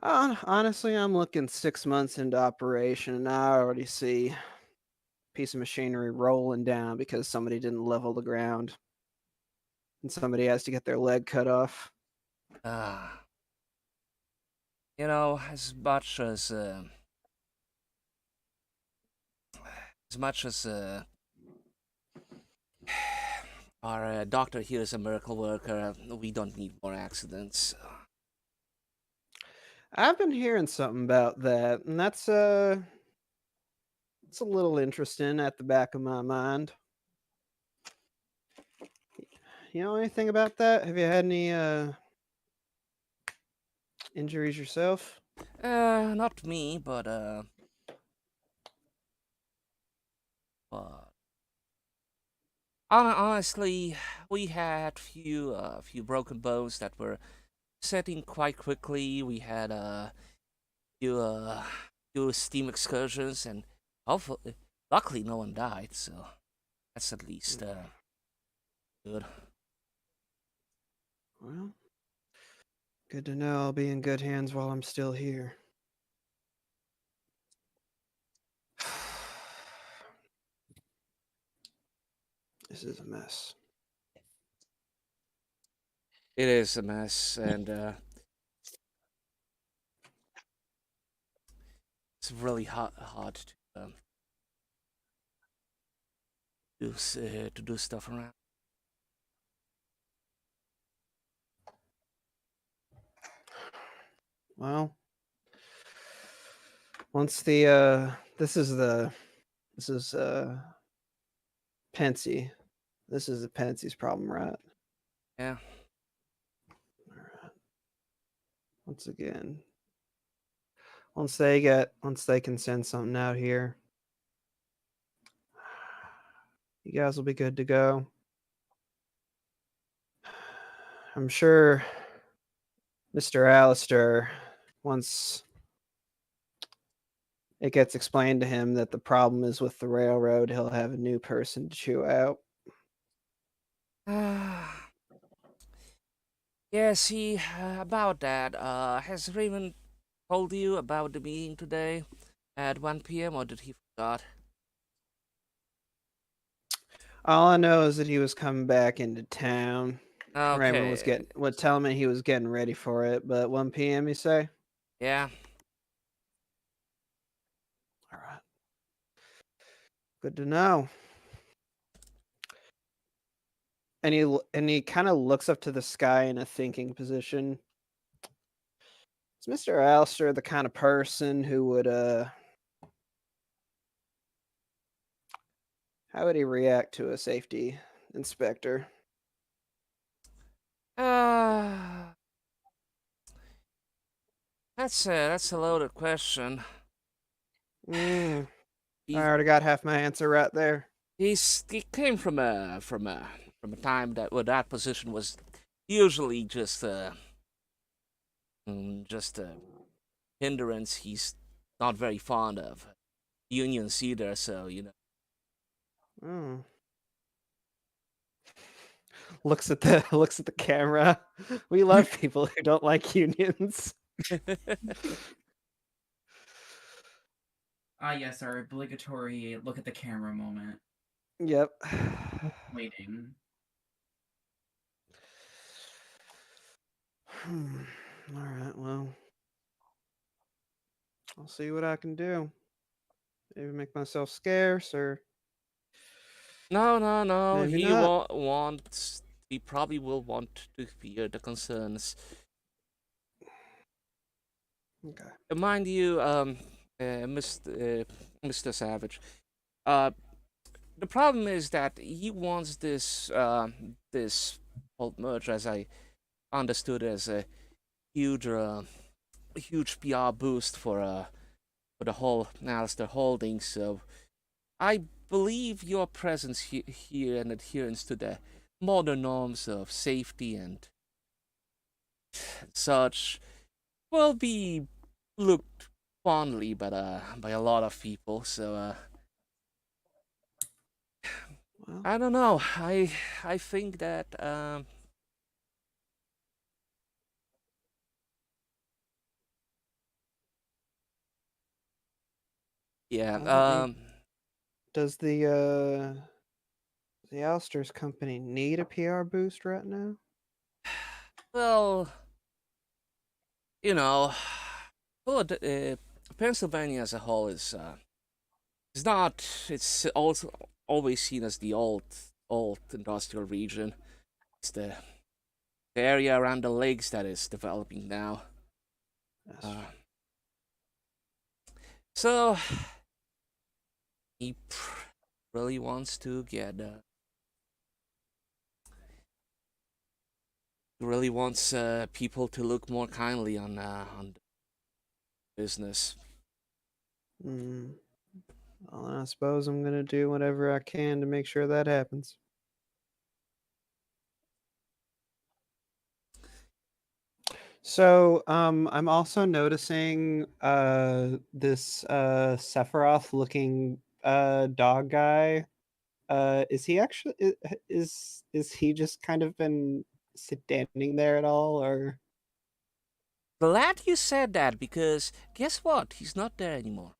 Honestly, I'm looking 6 months into operation, and I already see a piece of machinery rolling down because somebody didn't level the ground, and somebody has to get their leg cut off. You know, as much as our doctor here is a miracle worker, we don't need more accidents. I've been hearing something about that, and that's it's a little interesting at the back of my mind. You know anything about that? Have you had any injuries yourself? Not me, but honestly, we had few broken bones that were setting quite quickly. We had few few steam excursions, and hopefully, luckily, no one died. So that's at least good. Well, good to know I'll be in good hands while I'm still here. This is a mess. It is a mess, and it's really hard to do stuff around. Well, once the this is Pensy. This is the Pensy's problem, right? Yeah. All right. Once again, once they can send something out here, you guys will be good to go. I'm sure Mr. Allister, once it gets explained to him that the problem is with the railroad, he'll have a new person to chew out. Yeah, see, about that, has Raymond told you about the meeting today at 1 p.m., or did he forgot? All I know is that he was coming back into town. Raymond was Okay, telling me he was getting ready for it, but 1 p.m. you say? yeah. All right. Good to know. and he kind of looks up to the sky in a thinking position. Is Mr. Alistair the kind of person who would how would he react to a safety inspector? Uh, that's a loaded question. I He already got half my answer right there. he came from a time that where that position was usually just a hindrance. He's not very fond of unions either, so Oh. Looks at the camera. We love people who don't like unions. Ah, yes, our obligatory look at the camera moment. Yep. Waiting. All right, well, I'll see what I can do. Maybe make myself scarce, or No. maybe He not. wants. He probably will want to hear the concerns. Okay. Mind you, Mr. Savage. The problem is that he wants this whole merge, as I understood, as a huge PR boost for the whole Alistair Holdings. So I believe your presence here and adherence to the modern norms of safety and such will be looked fondly by a lot of people. So Well, I don't know. I think that yeah. well, does the Alistair's company need a PR boost right now? Well, you know, Pennsylvania as a whole is not. It's also always seen as the old industrial region. It's the area around the lakes that is developing now. That's So he really wants to get. Really wants people to look more kindly on the business. Well, I suppose I'm gonna do whatever I can to make sure that happens. So, I'm also noticing this Sephiroth looking dog guy. Is he actually is he just kind of been standing there at all, or? Glad you said that because guess what? He's not there anymore.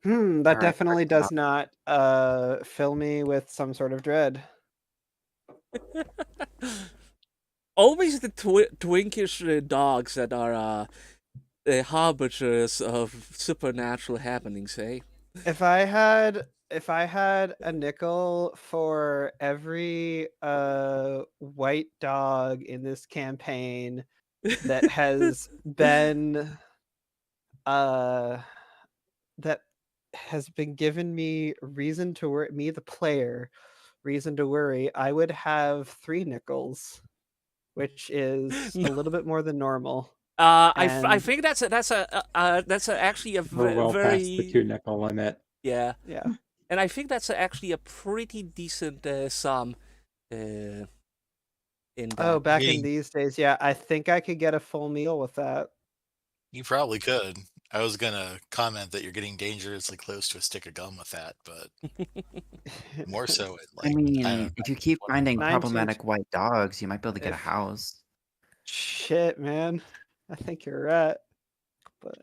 That All right, definitely check it does out. not fill me with some sort of dread. Always the twinkish dogs that are harbingers of supernatural happenings, eh? If I had a nickel for every white dog in this campaign that has been that has been given me reason to worry, me the player reason to worry, I would have 3 nickels, which is a No. little bit more than normal. I And think that's actually a We're well past the very 2 nickel limit. yeah, yeah. and I think that's actually a pretty decent sum in that. Oh, back in Meaning- these days, yeah, I think I could get a full meal with that. You probably could. I was gonna comment that you're getting dangerously close to a stick of gum with that, but more so at I like mean, don't know, if you keep finding 19 problematic white dogs, you might be able to get a If- house. Shit, man. I think you're right. But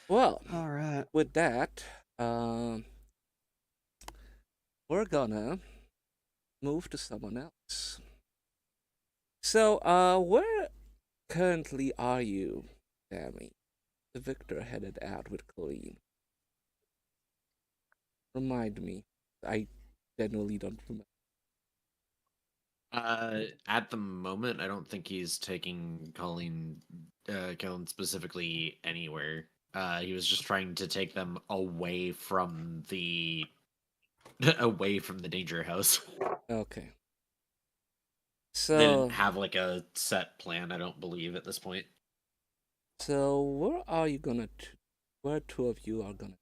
Well, all right. with that, we're gonna move to someone else. So, where currently are you, Tammy? Victor headed out with Colleen? Remind me. I genuinely don't remember. At the moment, I don't think he's taking Kellen specifically anywhere. He was just trying to take them away from the away from the danger house. Okay. They didn't So, have like a set plan, I don't believe, at this point. so where are you gonna? Where two of you are gonna?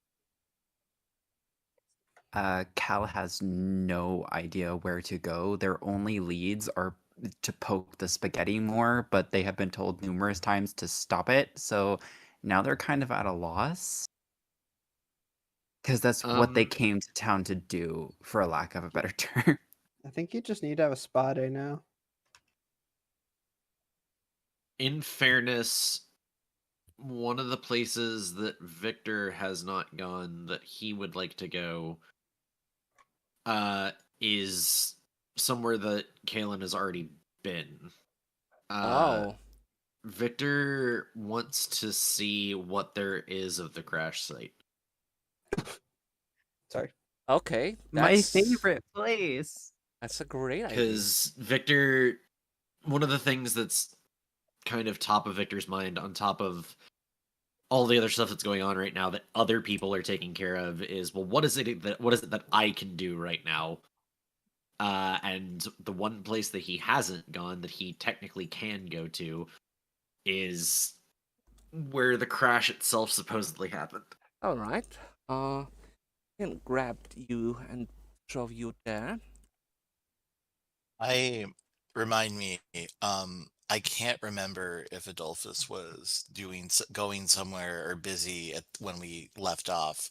Cal has no idea where to go. Their only leads are to poke the spaghetti more, but they have been told numerous times to stop it. So now they're kind of at a loss. Because that's what they came to town to do, for a lack of a better term. I think you just need to have a spa day now. In fairness, one of the places that Victor has not gone that he would like to go is somewhere that Kalen has already been. Oh, Victor wants to see what there is of the crash site. Sorry. okay. My favorite place. That's a great idea. Because Victor, one of the things that's kind of top of Victor's mind, on top of all the other stuff that's going on right now that other people are taking care of, is, well, what is it that I can do right now? And the one place that he hasn't gone that he technically can go to is where the crash itself supposedly happened. All right. Can grab you and shove you there. Remind me, I can't remember if Adolphus was going somewhere or busy when we left off,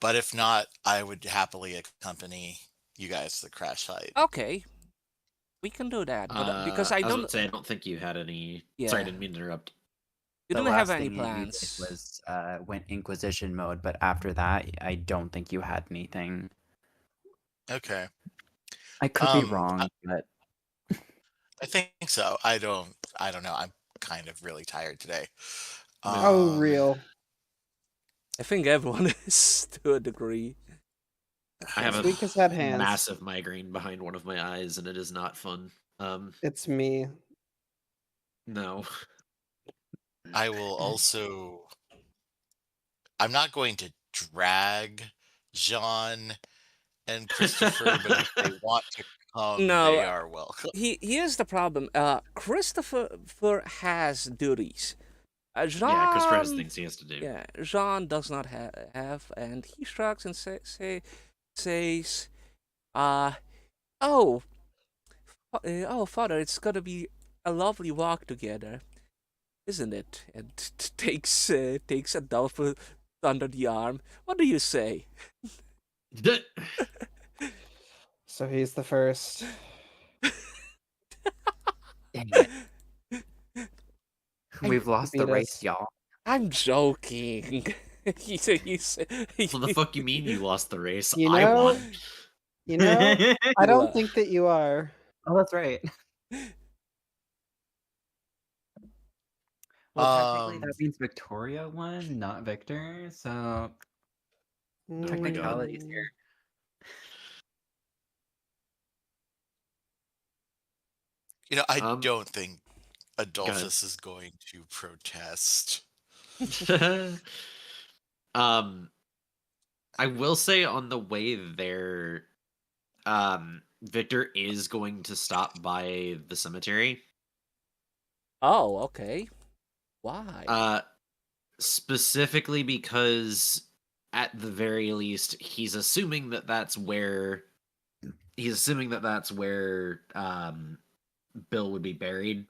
but if not, I would happily accompany you guys to the crash site. Okay, we can do that. But because I was about don't, to say, I don't think you had any. Yeah. Sorry, I didn't mean to interrupt. you The didn't have last any thing you did plans. was went Inquisition mode, but after that, I don't think you had anything. Okay, I could be wrong, but I think so. I don't know. I'm kind of really tired today. Oh, real. I think everyone is to a degree. I have This week has had hands. massive migraine behind one of my eyes, and it is not fun. It's me. No. I will also. I'm not going to drag Jean and Christopher, but if they want to come, No, they are welcome. Here's the problem. Christopher has duties. Jean, Yeah, Christopher has things he has to do. Yeah, Jean does not have, and he shrugs and says, oh, Father, it's gonna be a lovely walk together, isn't it? And takes Adolfo under the arm. What do you say? So he's the first. dang it. We've lost the beat race, us. y'all. I'm joking. he's What the fuck you mean you lost the race? You I know- won. You know, I You don't are. think that you are. Oh, that's right. Well, technically, that means Victoria won, not Victor. So technicalities here. You know, I Um, don't think Adolphus is going to protest. I will say on the way there, Victor is going to stop by the cemetery. Oh, okay. Why? Specifically because at the very least he's assuming that that's where Bill would be buried.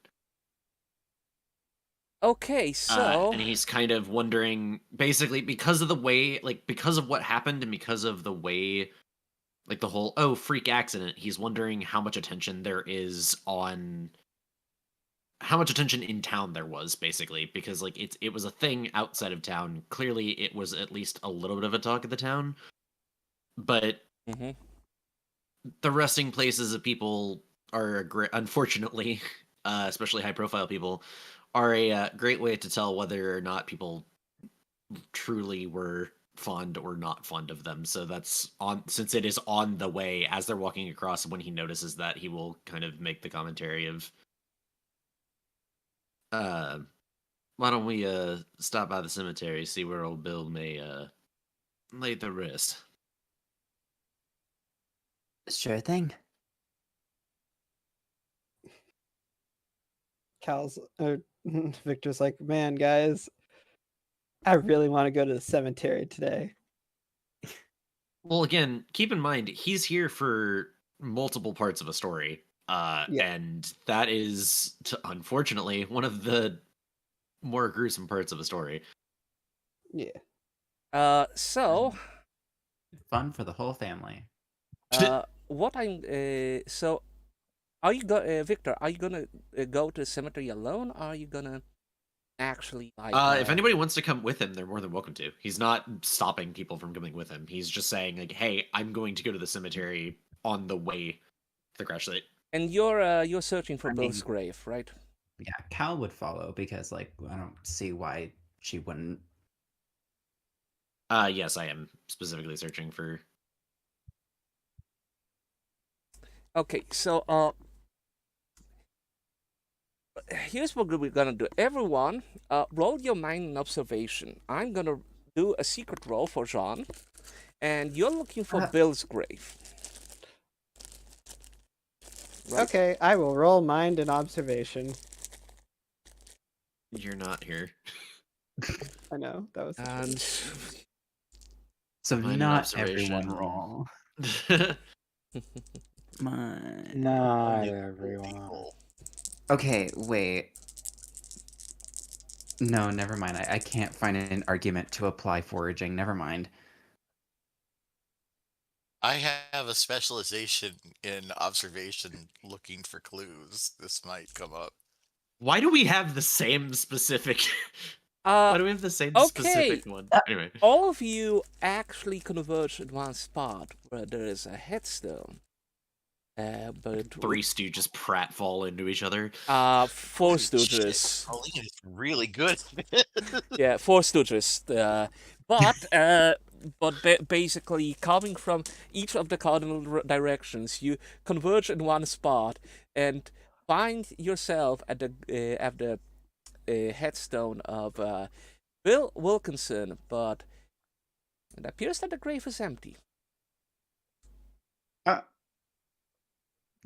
Okay, so And he's kind of wondering, basically, because of the way, because of what happened and because of the way, the whole, freak accident, he's wondering how much attention there is on, how much attention in town there was, basically, because, it was a thing outside of town. Clearly, it was at least a little bit of a talk of the town, but Mhm. the resting places of people are, unfortunately, especially high-profile people, are a great way to tell whether or not people truly were fond or not fond of them. So that's on, since it is on the way as they're walking across, when he notices that, he will kind of make the commentary of why don't we stop by the cemetery, see where old Bill may lay the rest. Sure thing. Cal's Victor's like, man, guys, I really want to go to the cemetery today. Well, again, keep in mind he's here for multiple parts of a story, Yeah. and that is, unfortunately, one of the more gruesome parts of a story. Yeah. So, Fun for the whole family. what I'm so, are you Victor? Are you gonna go to the cemetery alone? Or are you gonna actually like? If anybody wants to come with him, they're more than welcome to. He's not stopping people from coming with him. He's just saying, like, "Hey, I'm going to go to the cemetery on the way to the crash site." And you're searching for I Bill's mean- grave, right? Yeah, Cal would follow because, like, I don't see why she wouldn't. Yes, I am specifically searching for. Okay, so here's what we're gonna do. Everyone, roll your mind and observation. I'm gonna do a secret roll for Jean, and you're looking for Bill's grave. Right? Okay, I will roll mind and observation. You're not here. I know that was. And So Mind and not everyone observation. wrong. Mine. Not Only everyone. people. Okay, wait. No, never mind. I can't find an argument to apply foraging. Never mind. I have a specialization in observation looking for clues. This might come up. Why do we have the same specific? Why do we have the same specific one? Anyway, all of you actually converge in one spot where there is a headstone. But three stooges pratfall into each other. four Holy shit, stooges. Pauline is really good at it. Yeah, four stooges. But basically, coming from each of the cardinal directions, you converge in one spot and find yourself at the headstone of Bill Wilkinson. But it appears that the grave is empty.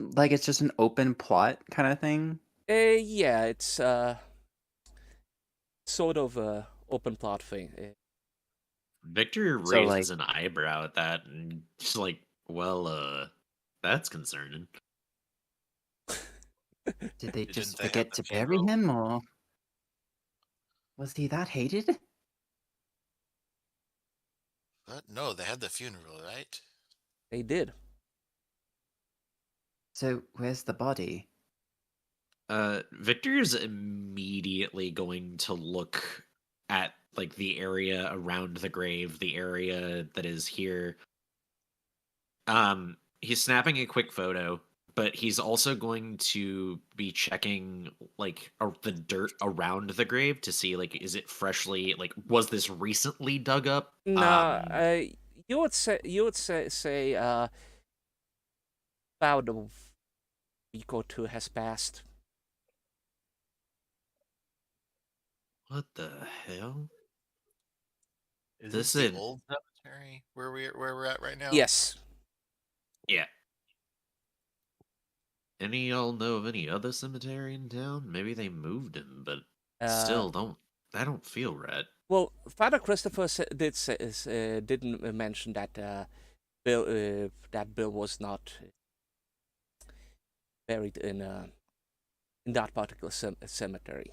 Like it's just an open plot kind of thing. Yeah, it's sort of a open plot thing. Victor So, raises an eyebrow at that and just like, well, that's concerning. Did they Didn't just they have forget the to bury funeral? him, or was he that hated? What? No, they had the funeral, right? They did. So where's the body? Victor's immediately going to look at like the area around the grave, the area that is here. He's snapping a quick photo, but he's also going to be checking like the dirt around the grave to see like, is it freshly, like, was this recently dug up? No, you would say about a week or two has passed. What the hell? Is This this in- the old cemetery where we're at right now? Yes. Yeah. Any y'all know of any other cemetery in town? Maybe they moved him, but still that don't feel right. Well, Father Christopher didn't mention that Bill was not buried in that particular cemetery.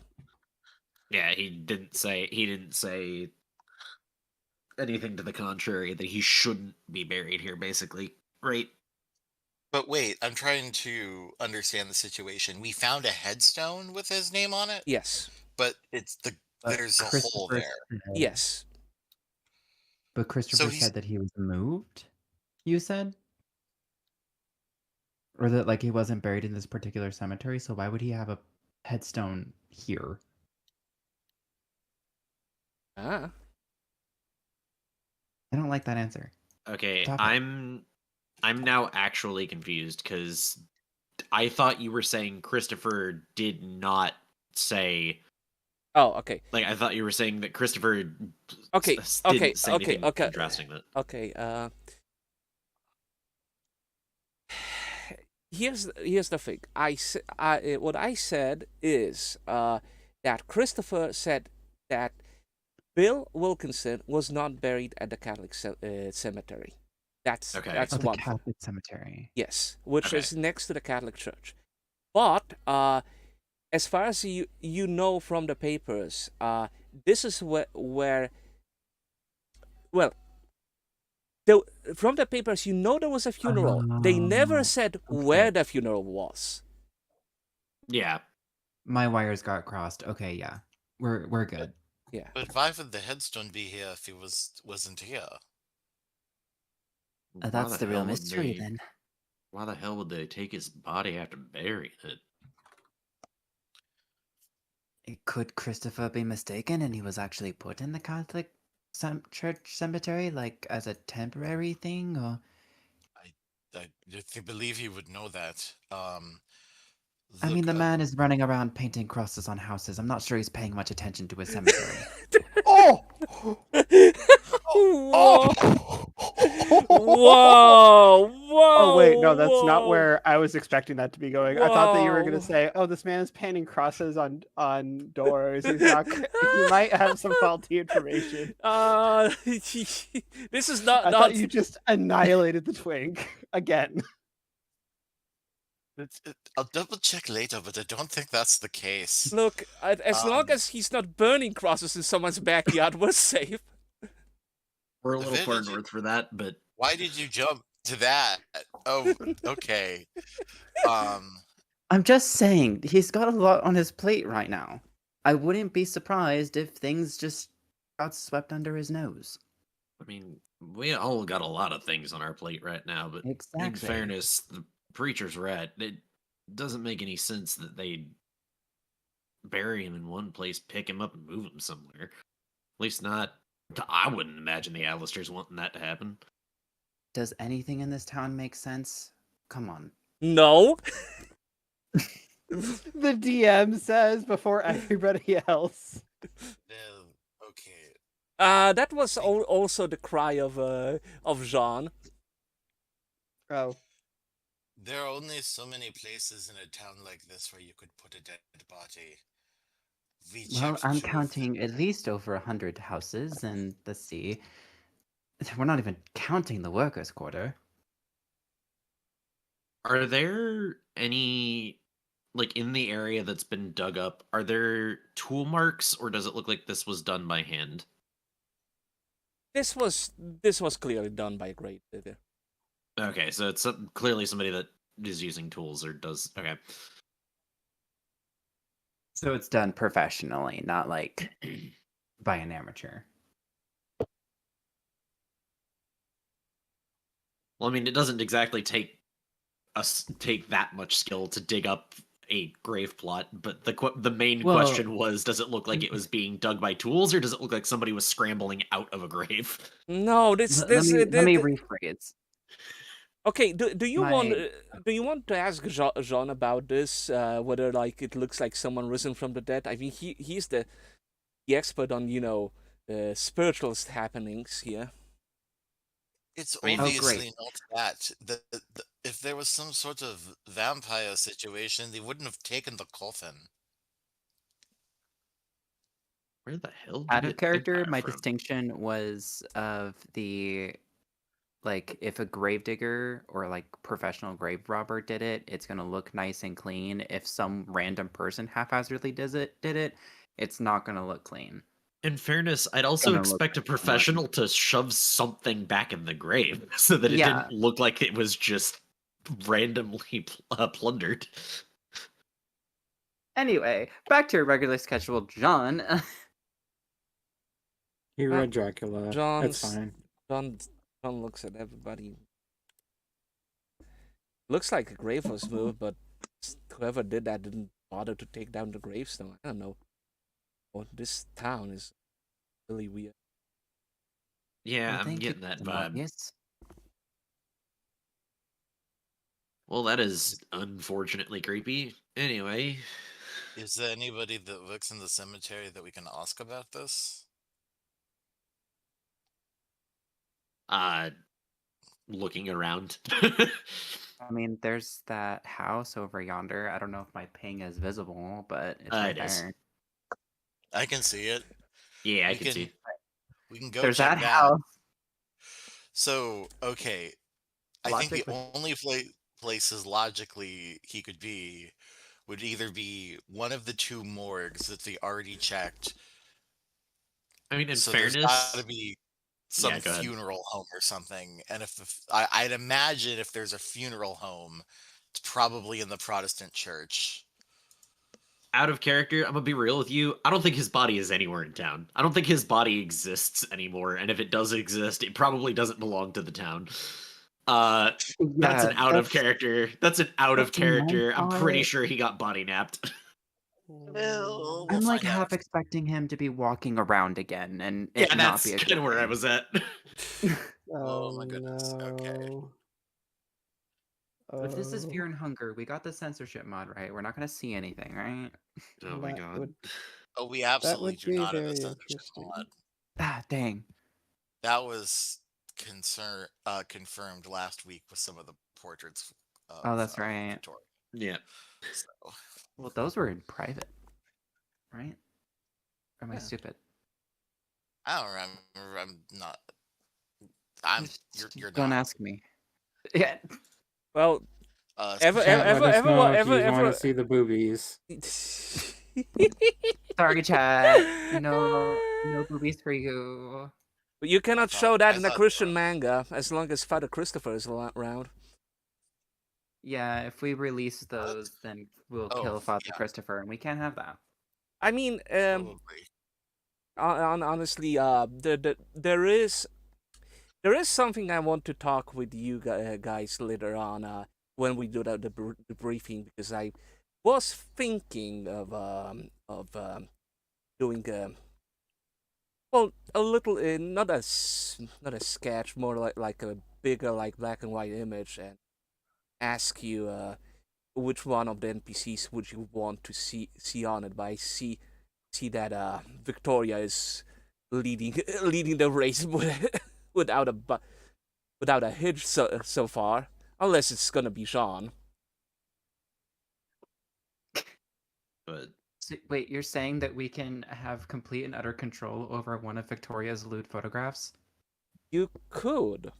Yeah, he didn't say anything to the contrary, that he shouldn't be buried here, basically. Right? But wait, I'm trying to understand the situation. We found a headstone with his name on it, Yes. but there's a hole Christopher there. said- Yes. But Christopher he's- said that he was moved. You said, or that like he wasn't buried in this particular cemetery. So why would he have a headstone here? Ah. I don't like that answer. Okay, Stop it. I'm now actually confused because I thought you were saying Christopher did not say. Oh, okay. Like, I thought you were saying that Christopher Okay, didn't say anything okay. contrasting that. Okay, here's the thing. What I said is that Christopher said that Bill Wilkinson was not buried at the Catholic cemetery. That's Okay. that's Oh, the one thing. Catholic cemetery. Yes, which Okay. is next to the Catholic Church. But as far as you know from the papers, this is where well, from the papers you know there was a funeral. They never Oh, said okay. where the funeral was. Yeah. My wires got crossed. Okay, yeah. We're good. Yeah. But why would the headstone be here if he wasn't here? Why That's the real hell would mystery they- then. Why the hell would they take his body after burying it? Could Christopher be mistaken and he was actually put in the Catholic church cemetery, like as a temporary thing, or? I believe he would know that. I mean, the look, man is running around painting crosses on houses. I'm not sure he's paying much attention to his cemetery. Oh! Whoa! Whoa! Whoa! Oh wait, no, that's not whoa. where I was expecting that to be going. I thought that you were Whoa. gonna say, "Oh, this man is painting crosses on doors. He's not. He might have some faulty information." This is not. I thought you just annihilated the twink again. I'll double check later, but I don't think that's the case. Look, as long Um, as he's not burning crosses in someone's backyard, we're safe. We're a The little far village- north for that, but Why did you jump to that? Oh, okay. I'm just saying, he's got a lot on his plate right now. I wouldn't be surprised if things just got swept under his nose. I mean, we all got a lot of things on our plate right now, but in Exactly. fairness, the preacher's right. It doesn't make any sense that they'd bury him in one place, pick him up, and move him somewhere. At least not. I wouldn't imagine the Alistairs wanting that to happen. Does anything in this town make sense? Come on. No. The DM says before everybody else. Well, okay. That was also the cry of Jean. Oh, There are only so many places in a town like this where you could put a dead body. We Well, checked I'm two of counting at least over 100 houses, and let's see. We're not even counting the workers' quarter. Are there any, like, in the area that's been dug up, are there tool marks, or does it look like this was done by hand? This was clearly done by a grave digger. Okay, so it's clearly somebody that is using tools or does. Okay. So it's done professionally, not like by an amateur. Well, I mean, it doesn't exactly take that much skill to dig up a grave plot, but the main Well- question was: does it look like it was being dug by tools, or does it look like somebody was scrambling out of a grave? No, this Let this me, let me the- rephrase. Okay, do you want My- to ask Jean about this? Whether like it looks like someone risen from the dead? I mean, he's the expert on spiritual happenings here. It's I mean- Oh, obviously great. not that. If there was some sort of vampire situation, they wouldn't have taken the coffin. Where the hell? Did Out you of get character, vampire my from? distinction was of the like if a gravedigger or like professional grave robber did it, it's gonna look nice and clean. If some random person haphazardly did it, it's not gonna look clean. In fairness, I'd also Gonna look expect a like someone- professional to shove something back in the grave so that it Yeah. didn't look like it was just randomly plundered. Anyway, back to your regular schedule, John. He read Dracula. John's- It's fine. John looks at everybody. Looks like a grave was moved, but whoever did that didn't bother to take down the gravestone. I don't know. Well, this town is really weird. Yeah, Well, I'm thank you, getting that Mr. vibe. Morpheus. Well, that is unfortunately creepy. Anyway, Is there anybody that works in the cemetery that we can ask about this? looking around. I mean, there's that house over yonder. I don't know if my ping is visible, but it's It right is. there. I can see it. Yeah, I We can see. We can go There's check that that. house. So, okay. I think the Logically. only places logically he could be would either be one of the two morgues that they already checked. I mean, in So there's got to fairness, be yeah, some go ahead. funeral home or something. And if I'd imagine if there's a funeral home, it's probably in the Protestant church. Out of character, I'm gonna be real with you. I don't think his body is anywhere in town. I don't think his body exists anymore, and if it does exist, it probably doesn't belong to the town. That's Yeah, an out of character. That's an out of that's my character. I'm pretty thought. sure he got body napped. Well, we'll I'm like find out. half expecting him to be walking around again and Yeah, it not that's be a kind good of where I thing. was at. Oh my goodness. Okay. no. If this is Oh, Fear and Hunger, we got the censorship mod, right? We're not gonna see anything, right? Oh my that god. would Oh, we that absolutely would do be not have a very censorship interesting. mod. Ah, dang. That was confirmed last week with some of the portraits of Oh, that's right. Victoria. Yeah. So, Well, those were in private, right? Or am I Yeah. stupid? I don't remember. I'm not. You're Don't not. ask me. Yeah. Well, Chat, let us know if you want ever. to see the boobies. Sorry, Chad. No boobies for you. But you cannot thought- show that I in a thought- Christian manga as long as Father Christopher is around. Yeah, if we release those, then we'll Oh, kill Father yeah. Christopher, and we can't have that. I mean, Probably. honestly, there is something I want to talk with you guys later on when we do the briefing, because I was thinking of doing well, a little not a sketch, more like a bigger like black and white image, and ask you which one of the NPCs would you want to see on it. But I see that Victoria is leading the race without a hitch so far, unless it's gonna be Sean. But So, wait, you're saying that we can have complete and utter control over one of Victoria's lewd photographs? You could,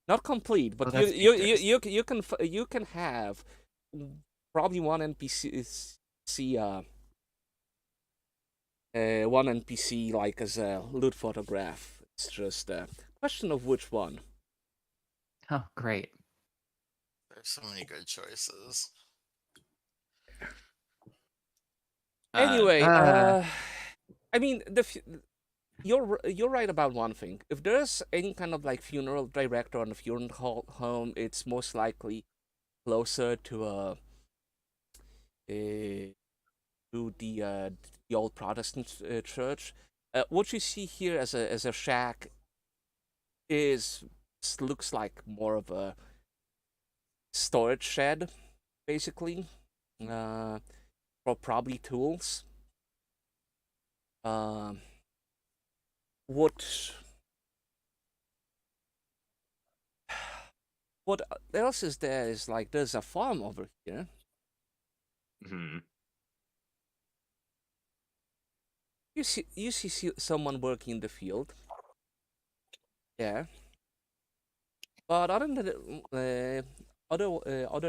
not complete, but Oh, that's you can have probably one NPC one NPC like as a lewd photograph. It's just a question of which one. Oh, great. There's so many good choices. Anyway, uh, I mean, you're right about one thing. If there's any kind of like funeral director on a funeral home, it's most likely closer to the old Protestant church. What you see here as a shack looks like more of a storage shed, basically, for probably tools. What else is there is like there's a farm over here. You see someone working in the field. Yeah. But other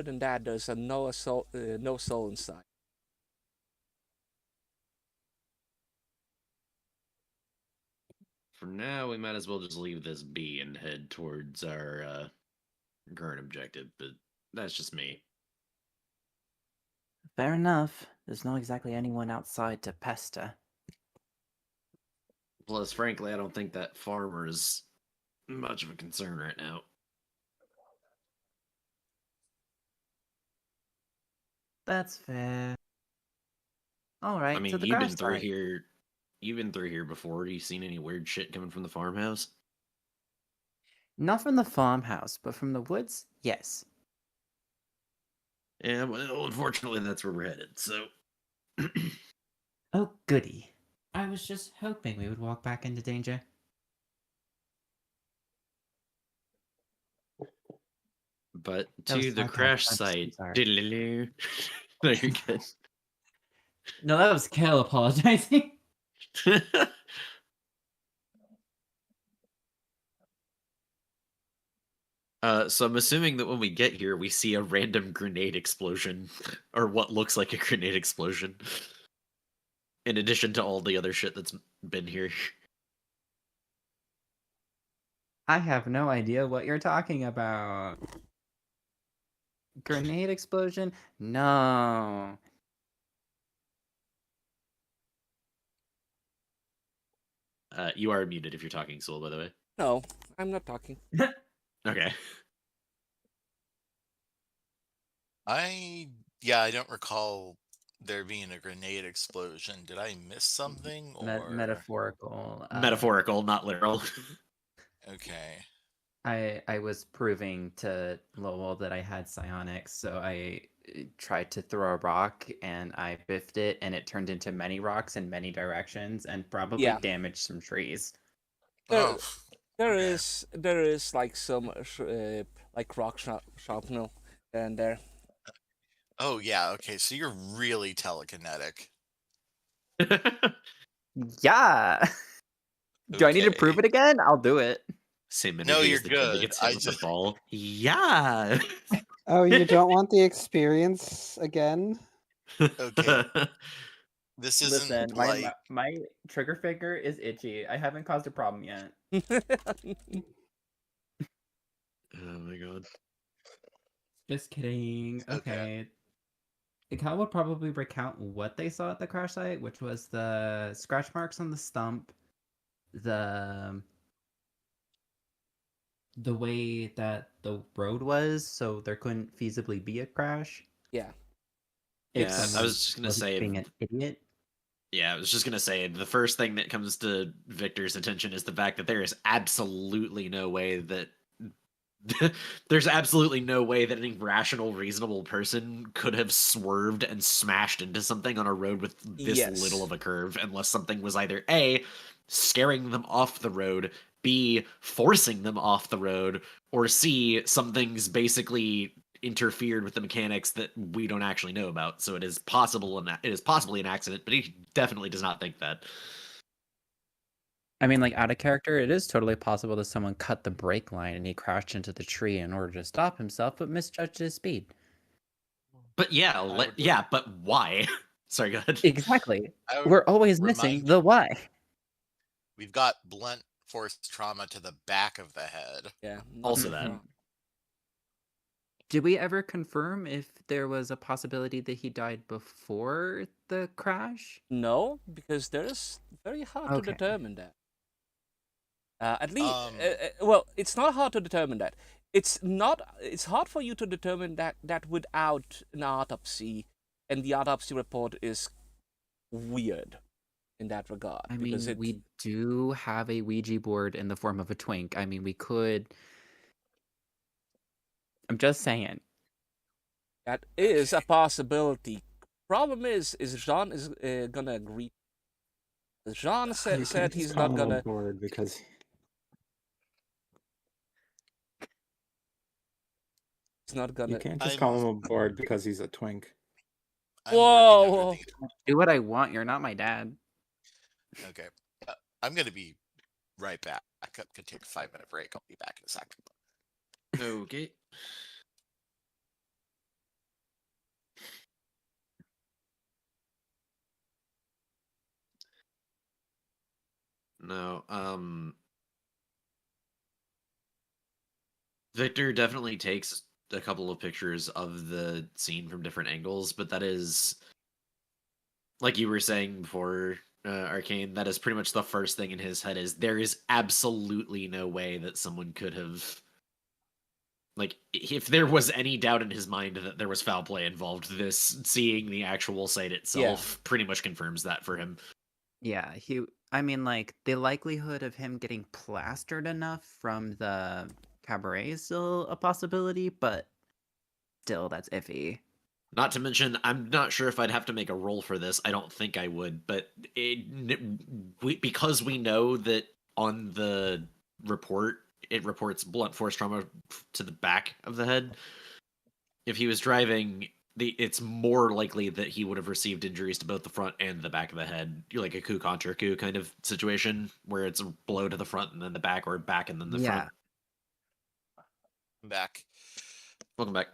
than that, there's no soul inside. for now, we might as well just leave this be and head towards our current objective. But that's just me. Fair enough. There's not exactly anyone outside to pester. Plus, frankly, I don't think that farmer is much of a concern right now. That's fair. All right. I mean, to the you've been grass through site. here. You've been through here before. You seen any weird shit coming from the farmhouse? Not from the farmhouse, but from the woods, yes. Yeah, well, unfortunately, that's where we're headed. So, Oh, goody. I was just hoping we would walk back into danger. but That was to the sarcasm, crash I'm so site. sorry. Diddle-loo. No, you're good. No, that was Kel apologizing. So I'm assuming that when we get here, we see a random grenade explosion, or what looks like a grenade explosion, in addition to all the other shit that's been here. I have no idea what you're talking about. Grenade explosion? No. You are muted if you're talking, Soul, by the way. No, I'm not talking. Okay. I don't recall there being a grenade explosion. Did I miss something or Metaphorical. Metaphorical, not literal. Okay. I was proving to Lowell that I had psionics, so I tried to throw a rock and I biffed it, and it turned into many rocks in many directions and probably Yeah. damaged some trees. There, Oh, there okay. is like some like rock sharpener and there. Oh yeah, okay. So you're really telekinetic. Yeah. Do I need to prove it again? I'll do it. Same energy No, as you're the kid that good. gets hit I with the just ball. Yeah. Oh, you don't want the experience again? okay. This isn't Listen, like my trigger finger is itchy. I haven't caused a problem yet. Oh my god. Just kidding. okay. Okay. Cal would probably recount what they saw at the crash site, which was the scratch marks on the stump, the way that the road was, so there couldn't feasibly be a crash. Yeah. Yeah, If I someone was just gonna wasn't say. being an idiot. Yeah, I was just gonna say the first thing that comes to Victor's attention is the fact that there is absolutely no way that there's absolutely no way that any rational, reasonable person could have swerved and smashed into something on a road with this Yes. little of a curve unless something was either A, scaring them off the road, B, forcing them off the road, or C, something's basically interfered with the mechanics that we don't actually know about. So it is possible, and it is possibly an accident, but he definitely does not think that. I mean, like, out of character, it is totally possible that someone cut the brake line and he crashed into the tree in order to stop himself, but misjudged his speed. But yeah, yeah, but why? Sorry, go ahead. Exactly. I would We're always missing remind the why. we've got blunt force trauma to the back of the head. Yeah. Also that. Did we ever confirm if there was a possibility that he died before the crash? No, because there's very hard to Okay. determine that. At least, well, it's not hard to determine that. It's not. It's hard for you to determine that without an autopsy, and the autopsy report is weird in that regard. I because mean, we do have a Ouija board in the form of a twink. I mean, we could. I'm just saying. that is a possibility. Problem is Jean is gonna agree. Jean You said can't he's just call not him gonna. on board because He's not you gonna. can't just call him on board because he's a twink. I'm working under Whoa! the Do what I want. You're not my dad. Okay. I'm gonna be right back. I could take a 5-minute break. I'll be back in a second. Okay. No, Victor definitely takes a couple of pictures of the scene from different angles, but that is, like you were saying before, Arcane, that is pretty much the first thing in his head is there is absolutely no way that someone could have, like, if there was any doubt in his mind that there was foul play involved, this seeing the actual site itself pretty much confirms that for him. Yeah, I mean, like, the likelihood of him getting plastered enough from the Cabaret is still a possibility, but still, that's iffy. Not to mention, I'm not sure if I'd have to make a roll for this. I don't think I would, but because we know that on the report it reports blunt force trauma to the back of the head. If he was driving, it's more likely that he would have received injuries to both the front and the back of the head, like a coup contra coup kind of situation, where it's a blow to the front and then the back, or back and then the front. I'm back. Welcome back.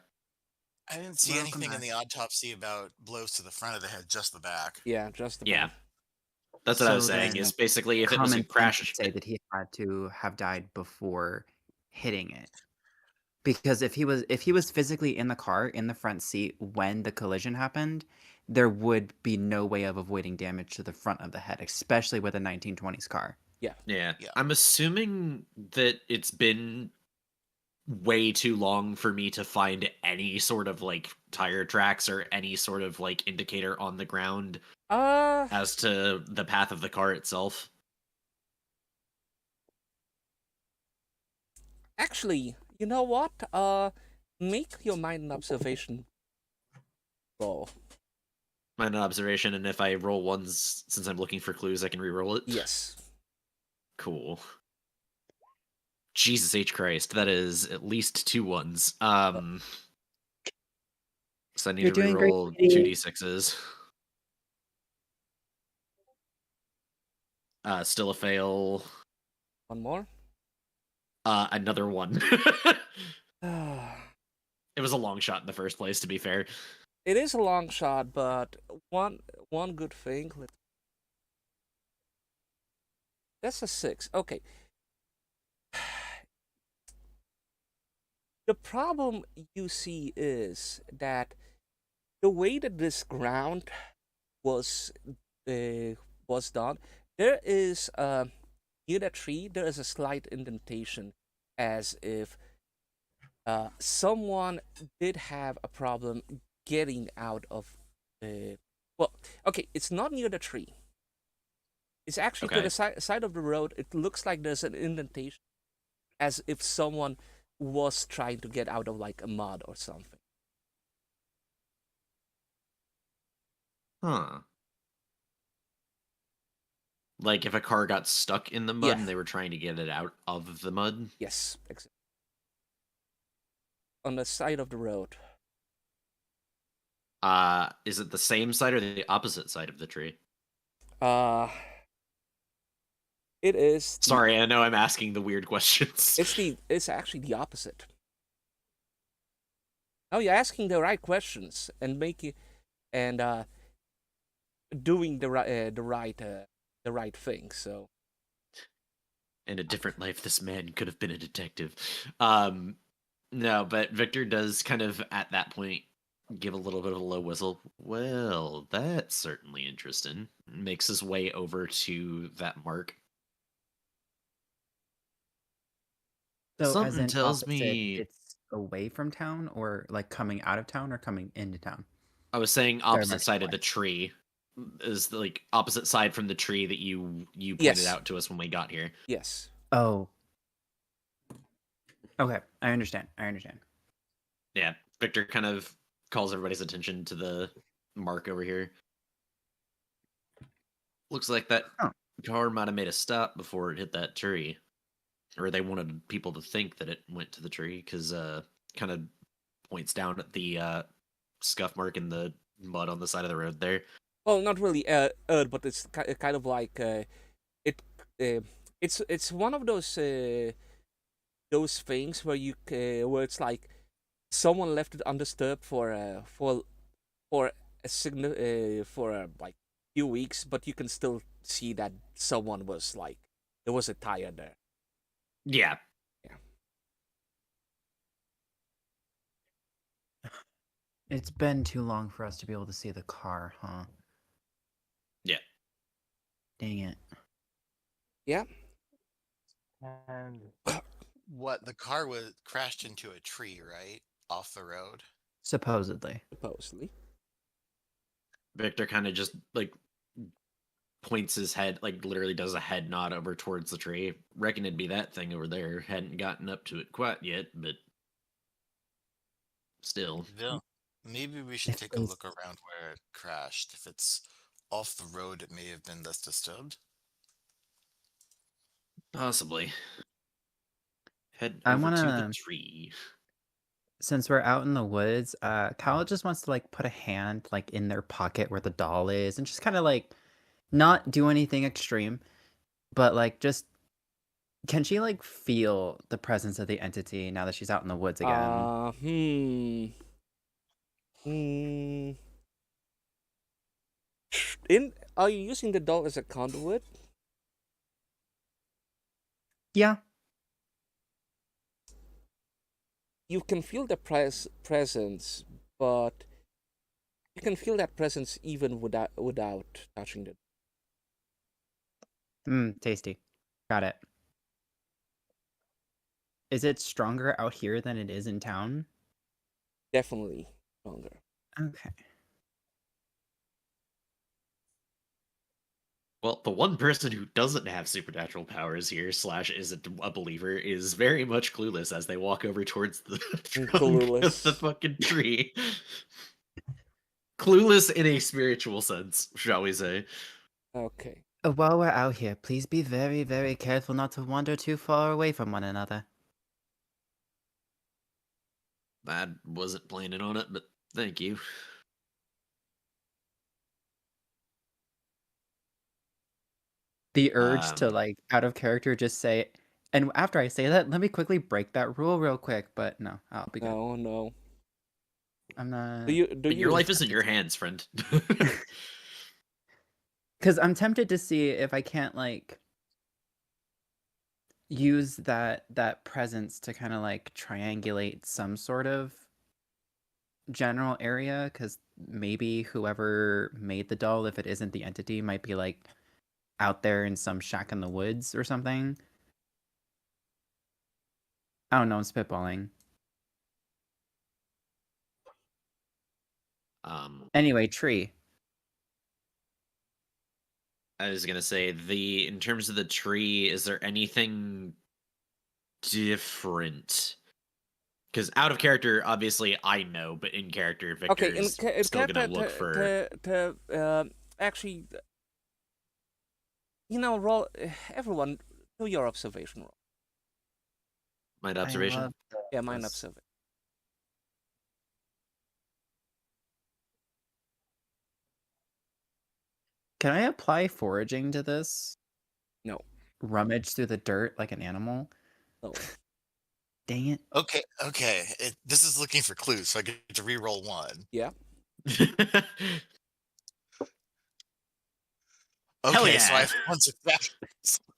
I didn't see Welcome anything in back. the autopsy about blows to the front of the head, just the back. Yeah, just the Yeah. back. That's what I was So saying, then is basically if it was a Common sense crash. would say that he had to have died before hitting it. Because if he was physically in the car, in the front seat when the collision happened, there would be no way of avoiding damage to the front of the head, especially with a 1920s car. Yeah. Yeah. I'm assuming that it's been way too long for me to find any sort of like tire tracks or any sort of like indicator on the ground as to the path of the car itself. Actually, you know what? Make your mind an observation roll. Mind an observation, and if I roll ones, since I'm looking for clues, I can re-roll it? Yes. Cool. Jesus H. Christ, that is at least 2 ones. So I need You're to doing great, re-roll Katie. 2d6s. Still a fail. One more. Another one. It It was a long shot in the first place, to be fair. is a long shot, but one good thing. That's a 6. Okay. The problem you see is that the way that this ground was done, there is near the tree there is a slight indentation, as if someone did have a problem getting out of the. Well, okay, it's not near the tree. It's actually to Okay. the side of the road. It looks like there's an indentation, as if someone was trying to get out of like a mud or something. Huh. Like if a car got stuck in the mud Yeah. and they were trying to get it out of the mud? Yes, exactly. On the side of the road. Is it the same side or the opposite side of the tree? It is. Sorry, I know I'm asking the weird questions. It's actually the opposite. Now you're asking the right questions and doing the right thing. So. In a different life, this man could have been a detective. No, but Victor does kind of at that point give a little bit of a low whistle. Well, that's certainly interesting. Makes his way over to that mark. So as Something in tells opposite, me it's away from town, or like coming out of town, or coming into town. I was saying opposite Direction side of the wise. tree is like opposite side from the tree that you pointed Yes. out to us when we got here. Yes. Oh. Okay, I understand. Yeah, Victor kind of calls everybody's attention to the mark over here. Looks like that car might have made a stop before it hit that tree. Or they wanted people to think that it went to the tree, because kind of points down at the scuff mark in the mud on the side of the road there. Well, not really but it's kind of like it's one of those things where where it's like someone left it undisturbed for like few weeks, but you can still see that someone was like there was a tire there. Yeah. It's been too long for us to be able to see the car, huh? Yeah. Dang it. Yeah. What, the car was crashed into a tree, right? Off the road? Supposedly. Supposedly. Victor kind of just like points his head, like literally does a head nod over towards the tree. Reckon it'd be that thing over there. Hadn't gotten up to it quite yet, but still. Bill, maybe we should If take a those- look around where it crashed. If it's off the road, it may have been less disturbed. Possibly. Head I over to the wanna- tree. Since we're out in the woods, Kyle just wants to like put a hand like in their pocket where the doll is and just kind of like not do anything extreme, but like just can she like feel the presence of the entity now that she's out in the woods again? Are you using the doll as a conduit? Yeah. You can feel the presence, but you can feel that presence even without touching it. Tasty. Got it. Is it stronger out here than it is in town? Definitely stronger. Okay. Well, the one person who doesn't have supernatural powers here, / isn't a believer, is very much clueless as they walk over towards the trunk of Clueless. the fucking tree. Clueless in a spiritual sense, shall we say. Okay. While we're out here, please be very, very careful not to wander too far away from one another. I wasn't planning on it, but thank you. The urge to Um, like out of character just say, and after I say that, let me quickly break that rule real quick. But no, I'll be good. No. I'm not. But your life is in your hands, friend. Because I'm tempted to see if I can't like use that presence to kind of like triangulate some sort of general area. Because maybe whoever made the doll, if it isn't the entity, might be like out there in some shack in the woods or something. I don't know. I'm spitballing. Anyway, tree. I was gonna say in terms of the tree, is there anything different? Because out of character, obviously I know, but in character, Victor Okay. is still gonna look for. Actually, roll. Everyone, do your observation roll. Mind observation. Yeah, mind observation. Can I apply foraging to this? No. Rummage through the dirt like an animal? No. Dang it. Okay. This is looking for clues, so I get to re-roll one. Yeah. Hell Okay, yeah. so I have one success.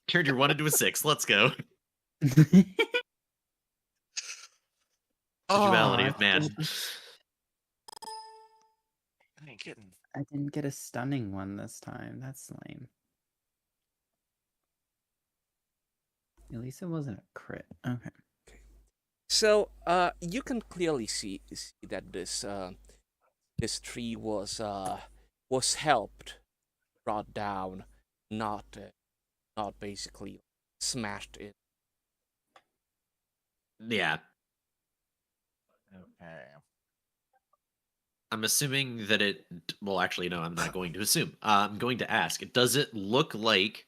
Turned your 1 into a 6. Let's go. Oh, Duality of man. I ain't kidding. I didn't get a stunning one this time. That's lame. At least it wasn't a crit. Okay. So, you can clearly see that this tree was helped, brought down, not basically smashed in. Yeah. Okay. I'm assuming that it. Well, actually, no, I'm not going to assume. I'm going to ask. Does it look like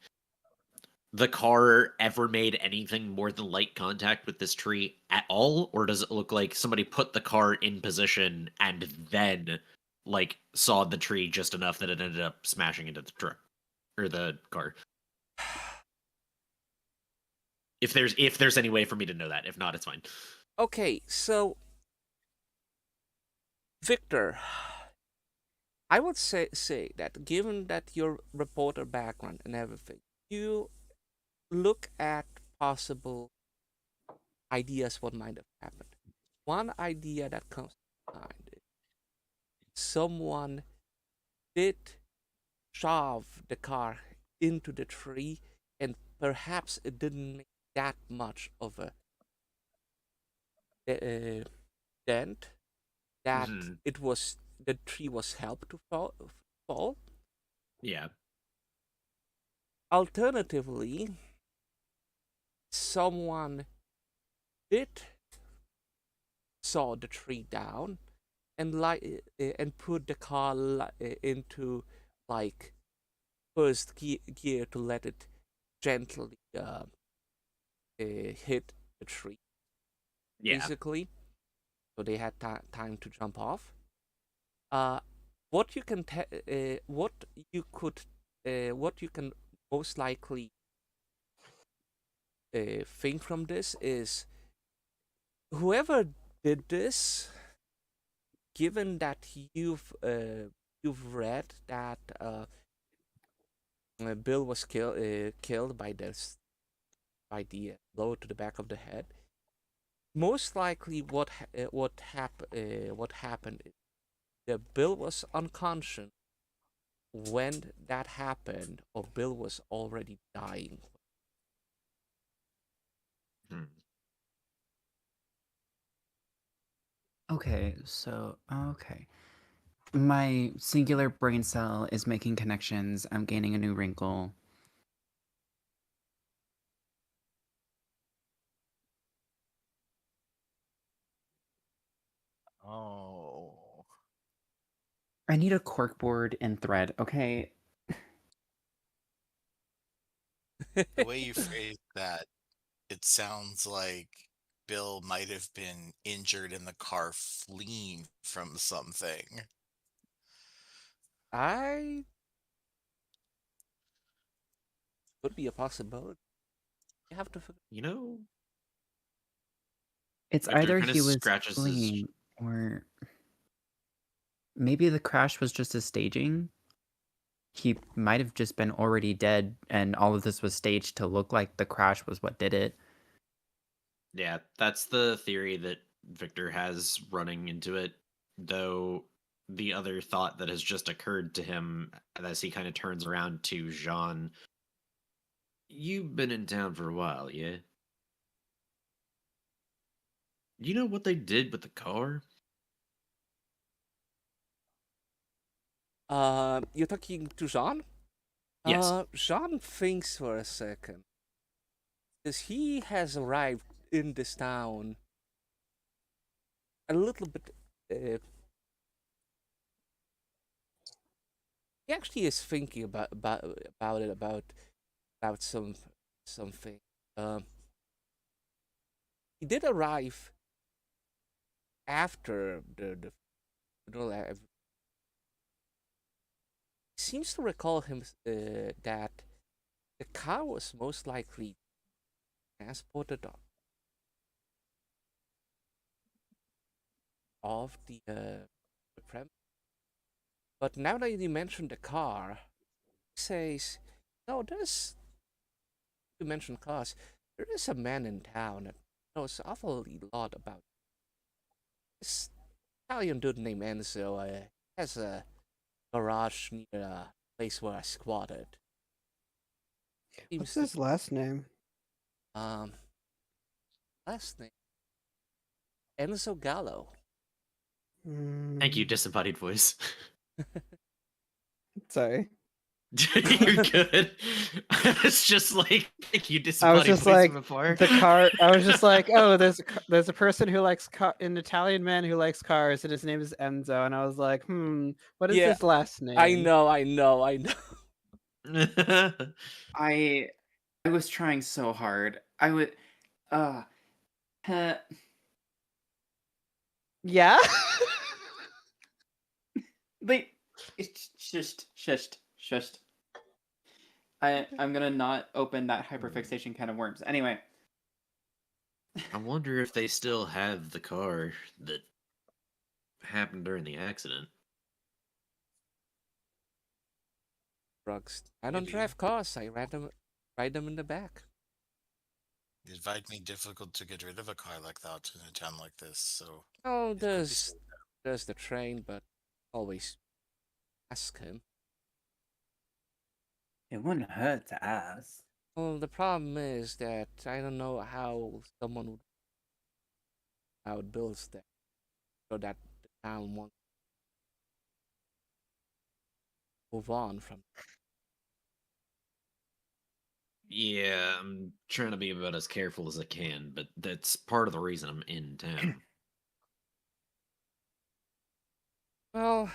the car ever made anything more than light contact with this tree at all? Or does it look like somebody put the car in position and then, like, sawed the tree just enough that it ended up smashing into the truck? Or the car? If there's any way for me to know that. If not, it's fine. Okay, so Victor, I would say that given that your reporter background and everything, you look at possible ideas what might have happened. One idea that comes to mind is someone did shove the car into the tree, and perhaps it didn't make that much of a dent that Mhm. the tree was helped to fall. Yeah. Alternatively, someone did saw the tree down and and put the car into like first gear to let it gently hit the tree, Yeah. basically. So they had time to jump off. What you can what you can most likely think from this is whoever did this, given that you've read that Bill was killed by the blow to the back of the head. Most likely, what happened is that Bill was unconscious when that happened, or Bill was already dying. Hmm. Okay, so okay. My singular brain cell is making connections. I'm gaining a new wrinkle. Oh. I need a corkboard and thread, okay? The way you phrased that, it sounds like Bill might have been injured in the car fleeing from something. I could be a possibility. You have to. You know, It's Victor either kind of he was scratches his. fleeing or maybe the crash was just a staging. He might have just been already dead and all of this was staged to look like the crash was what did it. Yeah, that's the theory that Victor has running into it, though the other thought that has just occurred to him as he kind of turns around to Jean. You've been in town for a while, yeah? You know what they did with the car? You're talking to Jean? Yes. Jean thinks for a second. Because he has arrived in this town a little bit. He actually is thinking about something. Um, he did arrive after the funeral. He seems to recall that the car was most likely transported off the premise. But now that you mentioned the car, he says, "No, there's." You mentioned cars. There is a man in town that knows awfully lot about this Italian dude named Enzo. Has a garage near a place where I squatted. What's Seems to his last name? um last name Enzo Gallo. Thank you, Mm, disembodied voice. sorry. You're good. It's just like, thank you, I was disembodied just voice like before. the car. I was just like, oh, there's a person who likes an Italian man who likes cars, and his name is Enzo. And I was like, what is Yeah, his last name? I know. I was trying so hard. I would uh Yeah. Wait, it's shushed. I'm gonna not open that hyperfixation can of worms. Anyway. I wonder if they still have the car that happened during the accident. Drugs. I don't Maybe. drive cars. I ride them in the back. It might be difficult to get rid of a car like that in a town like this, so Oh, it could be there's the train, but always ask him. It wouldn't hurt to ask. Well, the problem is that I don't know how someone would how it builds that so that the town wants to move on from. Yeah, I'm trying to be about as careful as I can, but that's part of the reason I'm in town. Well,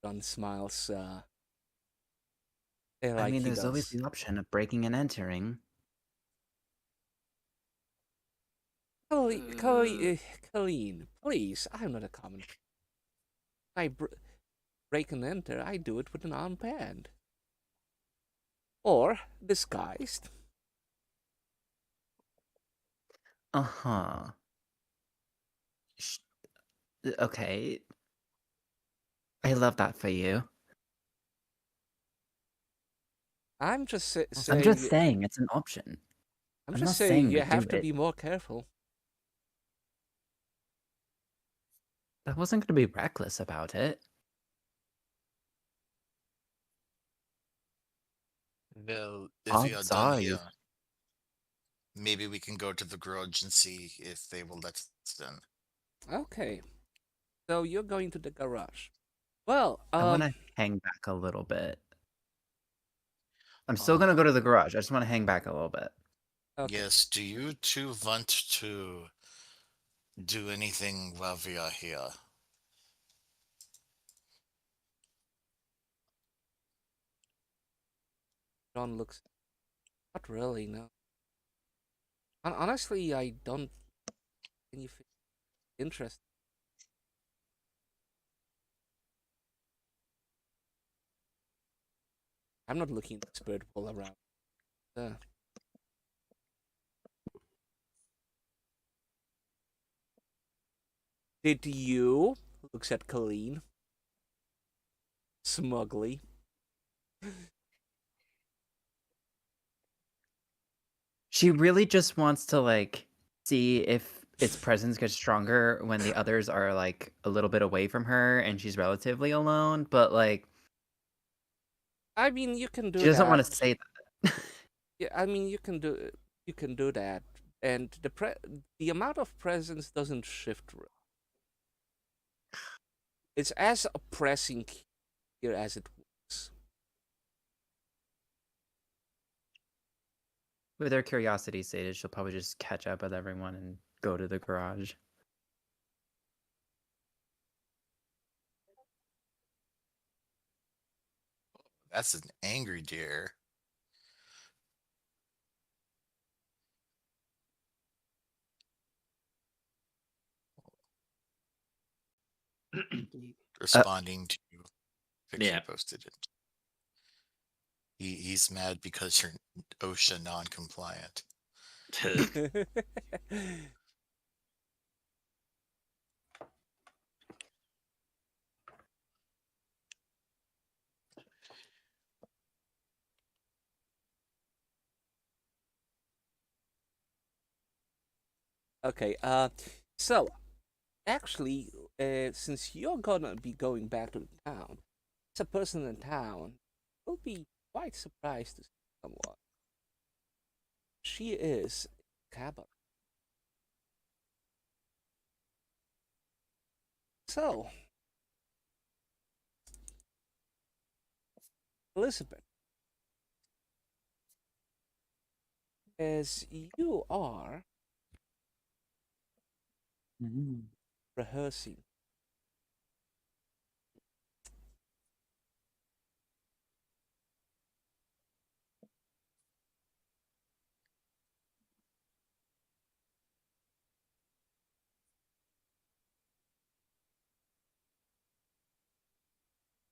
John smiles, I like mean, he there's always does. the option of breaking and entering. Colleen, please, I'm not a common. I break and enter, I do it with an armband. Or disguised. Uh-huh. Okay. I love that for you. I'm just saying. I'm just saying it's an option. I'm I'm just not saying saying you to have do to it. be more careful. I wasn't going to be reckless about it. Well, if we are Odds done are here, you. maybe we can go to the garage and see if they will let us in. Okay. So you're going to the garage. Well, I want to hang back a little bit. I'm still going to go to the garage. I just want to hang back a little bit. Okay. Yes, do you two want to do anything while we are here? John looks. Not really, no. Honestly, I don't. Any interest. I'm not looking at the spirit ball around. Did you? Looks at Colleen. Smugly. She really just wants to, like, see if its presence gets stronger when the others are, like, a little bit away from her and she's relatively alone, but, like... I mean, you can do that. She doesn't want to say that. Yeah, I mean, you can do that, and the amount of presence doesn't shift. It's as oppressing here as it was. With her curiosity sated, she'll probably just catch up with everyone and go to the garage. That's an angry deer. Responding to picture Yeah. posted it. He's mad because you're OSHA non-compliant. Okay, so actually, since you're gonna be going back to the town, as a person in town, will be quite surprised to see someone. She is Cabot. So, Elizabeth, as you are rehearsing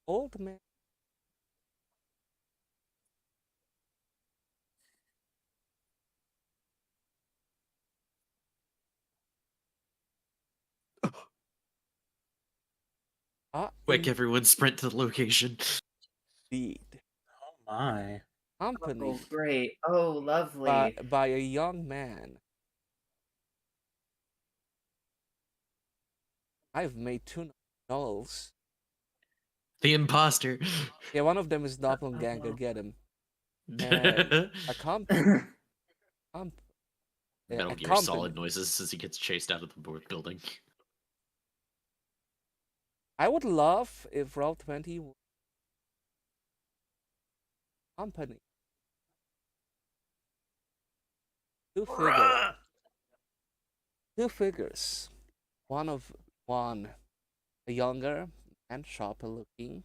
old man Quick, everyone sprint to the location. indeed Oh my. accompanied Oh, great. Oh, lovely. by a young man. I've made 2 novels. The imposter. Yeah, one of them is Doppelganger. Get him. Metal Gear Solid noises as he gets chased out of the building. I would love if Roll20 company. Two figures. Two figures. One, a younger and sharper looking,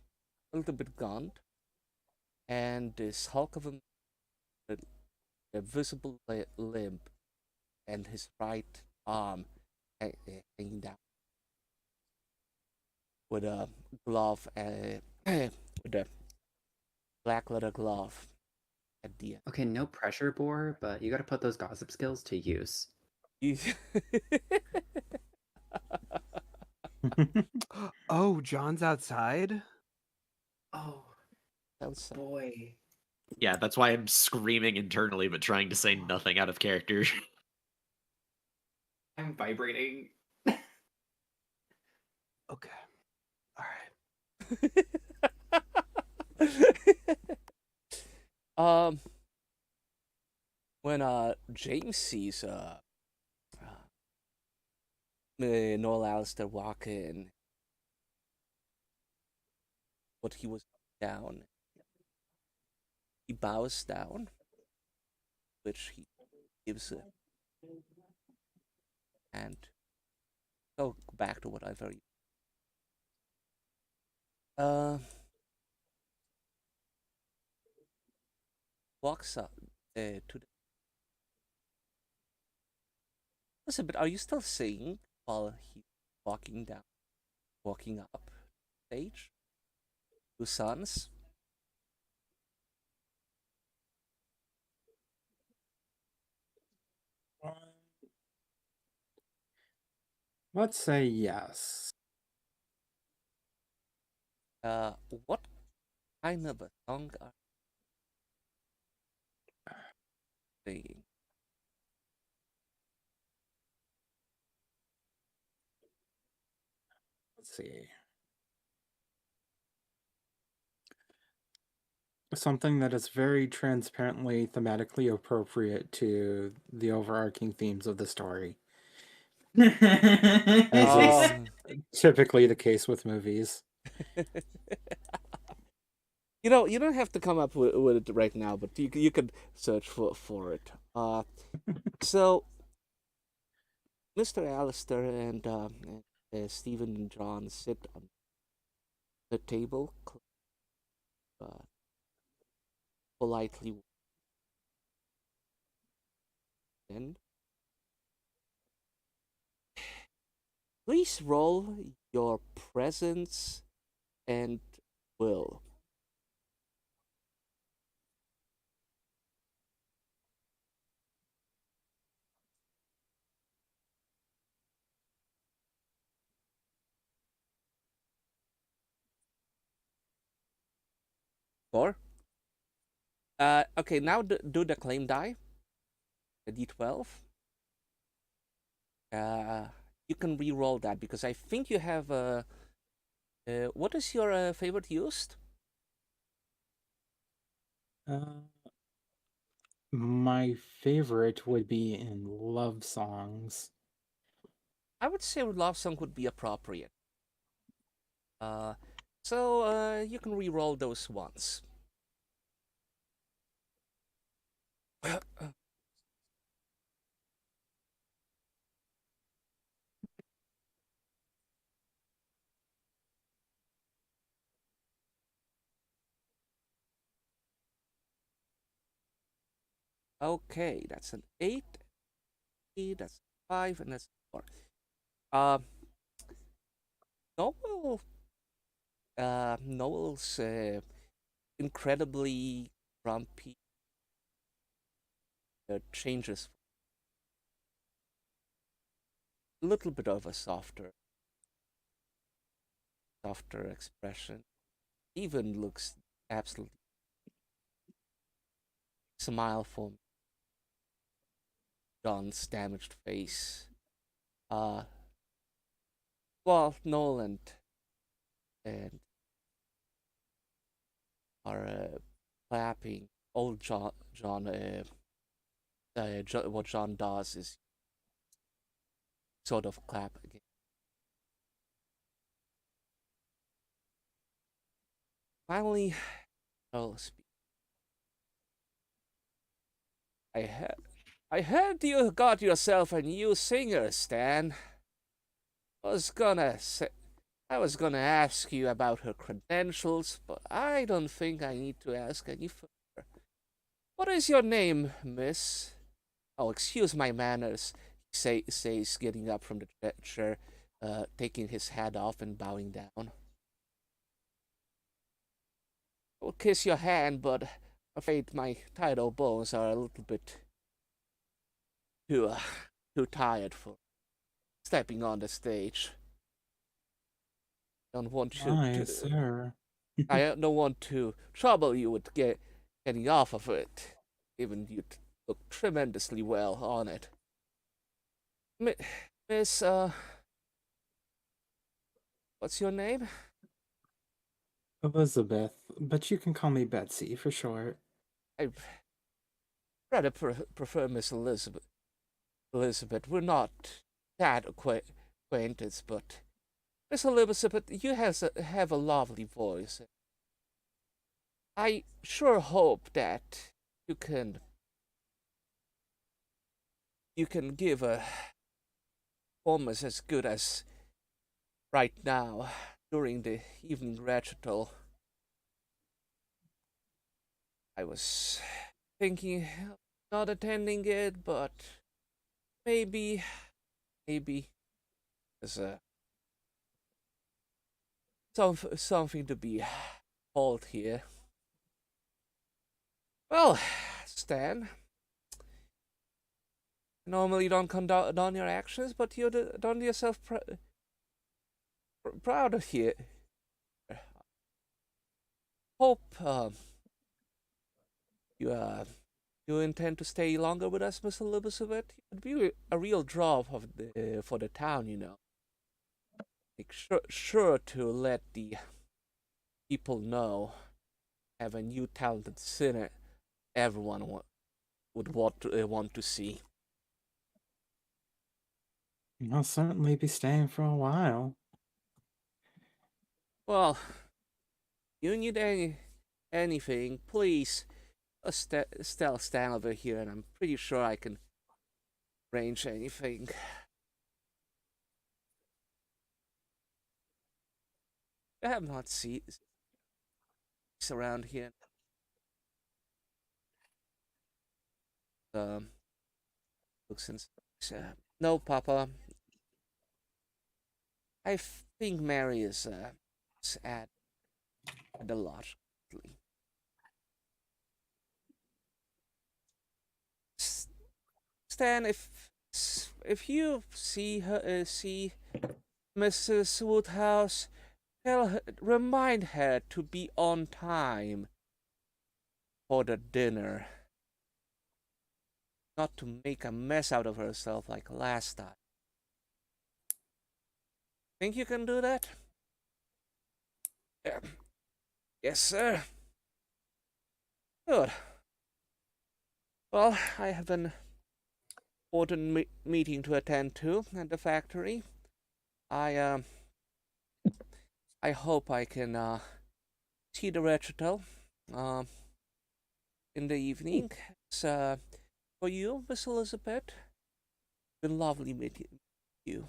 a little bit gaunt, and this hulk of a visible limb, and his right arm hanging down with a glove, with a black leather glove at the end. Okay, no pressure, Boar, but you gotta put those gossip skills to use. Oh, John's outside? Oh, That's boy. Yeah, that's why I'm screaming internally but trying to say nothing out of character. I'm vibrating. Okay. Alright. When James sees Noel Alistair walk in, what he was down, he bows down, which he gives a hand. Go back to whatever. Walks up to the. Listen, but are you still singing while he's walking up stage? Two sons. Let's say yes. What kind of a song are you singing? Let's see. Something that is very transparently thematically appropriate to the overarching themes of the story. As is typically the case with movies. You don't have to come up with it right now, but you could search for it. So Mr. Alistair and Stephen and John sit on the table, politely. And please roll your presence and will. Four. Okay, now do the claim die. The D12. You can re-roll that because I think you have what is your favorite used? My favorite would be in love songs. I would say love song would be appropriate. So you can re-roll those ones. Okay, that's an 8. That's 5, and that's 4. Noel. Noel's incredibly grumpy. Changes a little bit of a softer expression. Even looks absolutely smile for John's damaged face. Well, Nolan and are clapping. Old John, what John does is sort of clap again. Finally, I'll speak. I heard you got yourself a new singer, Stan. I was gonna ask you about her credentials, but I don't think I need to ask any further. What is your name, miss? Oh, excuse my manners, says, getting up from the chair, taking his hat off and bowing down. I will kiss your hand, but I'm afraid my tidal bones are a little bit too tired for stepping on the stage. Don't want you My, to. sir. I don't want to trouble you with getting off of it. Even you look tremendously well on it. Miss, what's your name? Elizabeth, but you can call me Betsy for short. I rather prefer Miss Elizabeth. Elizabeth, we're not that acquainted, but Miss Elizabeth, you have a lovely voice. I sure hope that you can give a performance as good as right now during the evening recital. I was thinking of not attending it, but maybe there's something to be told here. Well, Stan, normally you don't condone your actions, but you done yourself proud of here. Hope you intend to stay longer with us, Miss Elizabeth. It would be a real draw for the town, you know. Make sure to let the people know. Have a new talented singer everyone would want to see. I'll certainly be staying for a while. Well, you need anything, please. Stell Stan over here, and I'm pretty sure I can arrange anything. I have not seen around here. Looks and no, Papa. I think Mary is at the lodge. Stan, if you see Mrs. Woodhouse, remind her to be on time for the dinner. Not to make a mess out of herself like last time. Think you can do that? Yes, sir. Good. Well, I have an important meeting to attend to at the factory. I hope I can see the recital in the evening. It's for you, Miss Elizabeth. Been lovely meeting you.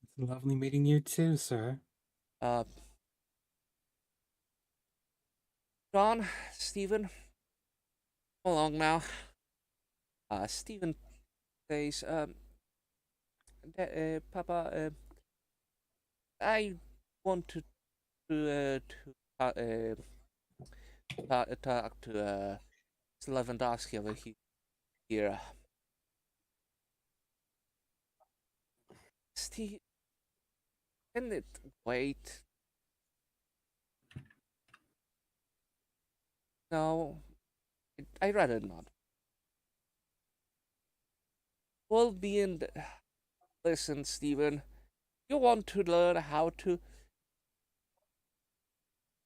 It's lovely meeting you too, sir. John, Stephen, come along now. Stephen says, Papa, I want to talk to Lewandowski over here. Steve, can it wait? No, I'd rather not. Well, listen, Stephen. You want to learn how to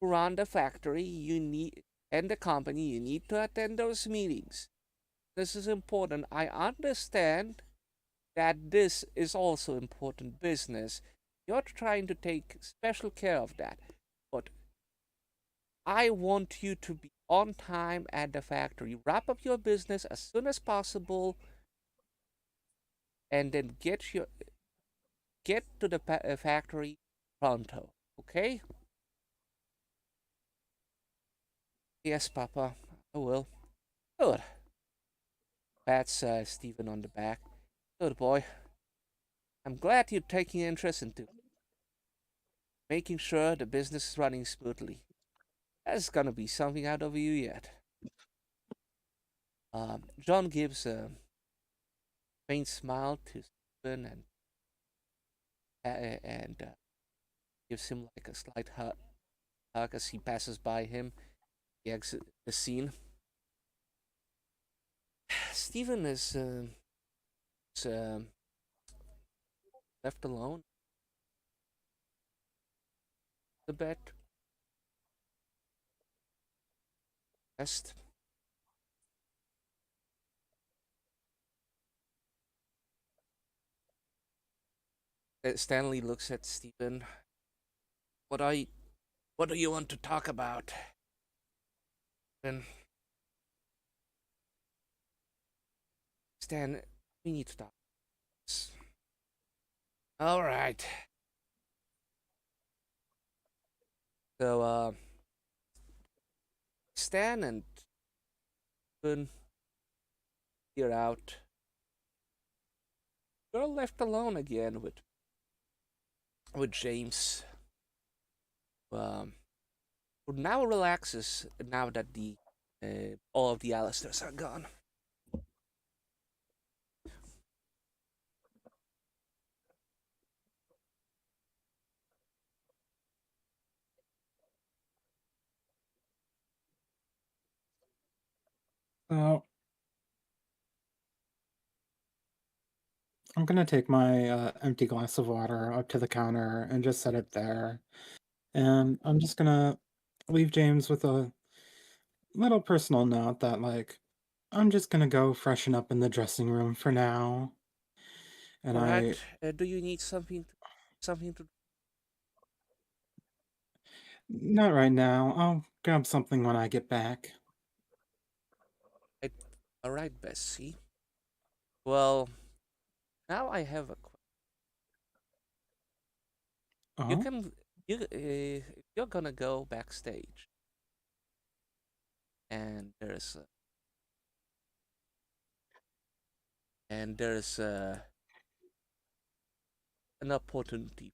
run the factory, and the company, you need to attend those meetings. This is important. I understand that this is also important business. You're trying to take special care of that. But I want you to be on time at the factory. Wrap up your business as soon as possible, and then get to the factory pronto. Okay? Yes, Papa. I will. Good. Pats Stephen on the back. Good boy. I'm glad you're taking interest into making sure the business is running smoothly. There's gonna be something out of you yet. John gives a faint smile to Stephen and gives him like a slight hug as he passes by him. He exits the scene. Stephen is left alone. The bed. Rest. Stanley looks at Stephen. What do you want to talk about? Then Stan, we need to talk. All right. So Stan and Stephen clear out. Girl left alone again with James. Who now relaxes now that the all of the Alistairs are gone. So I'm gonna take my empty glass of water up to the counter and just set it there. And I'm just gonna leave James with a little personal note that, like, I'm just gonna go freshen up in the dressing room for now. And All right. Do you need something to? Not right now. I'll grab something when I get back. All right, Bessie. Well, now I have a question. You Oh, can you're gonna go backstage, and there's an opportunity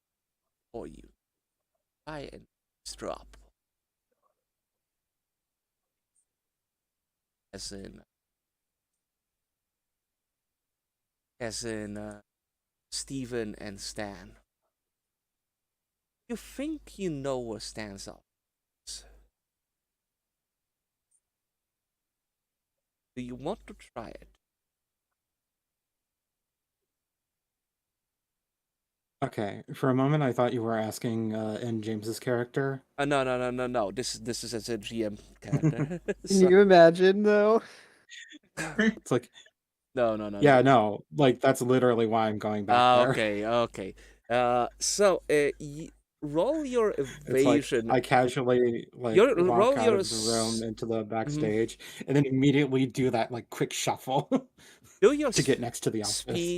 for you. Try and drop, as in Steven and Stan. You think you know where Stan's office? Do you want to try it? okay. For a moment, I thought you were asking in James's character. No. This is as a GM character. Can you imagine though? It's like, No. yeah, no, like that's literally why I'm going back there. Okay. So roll your It's like evasion. I casually like Roll walk out your of the room into the Mhm. backstage, and then immediately do that like quick shuffle Do your to get next to the office.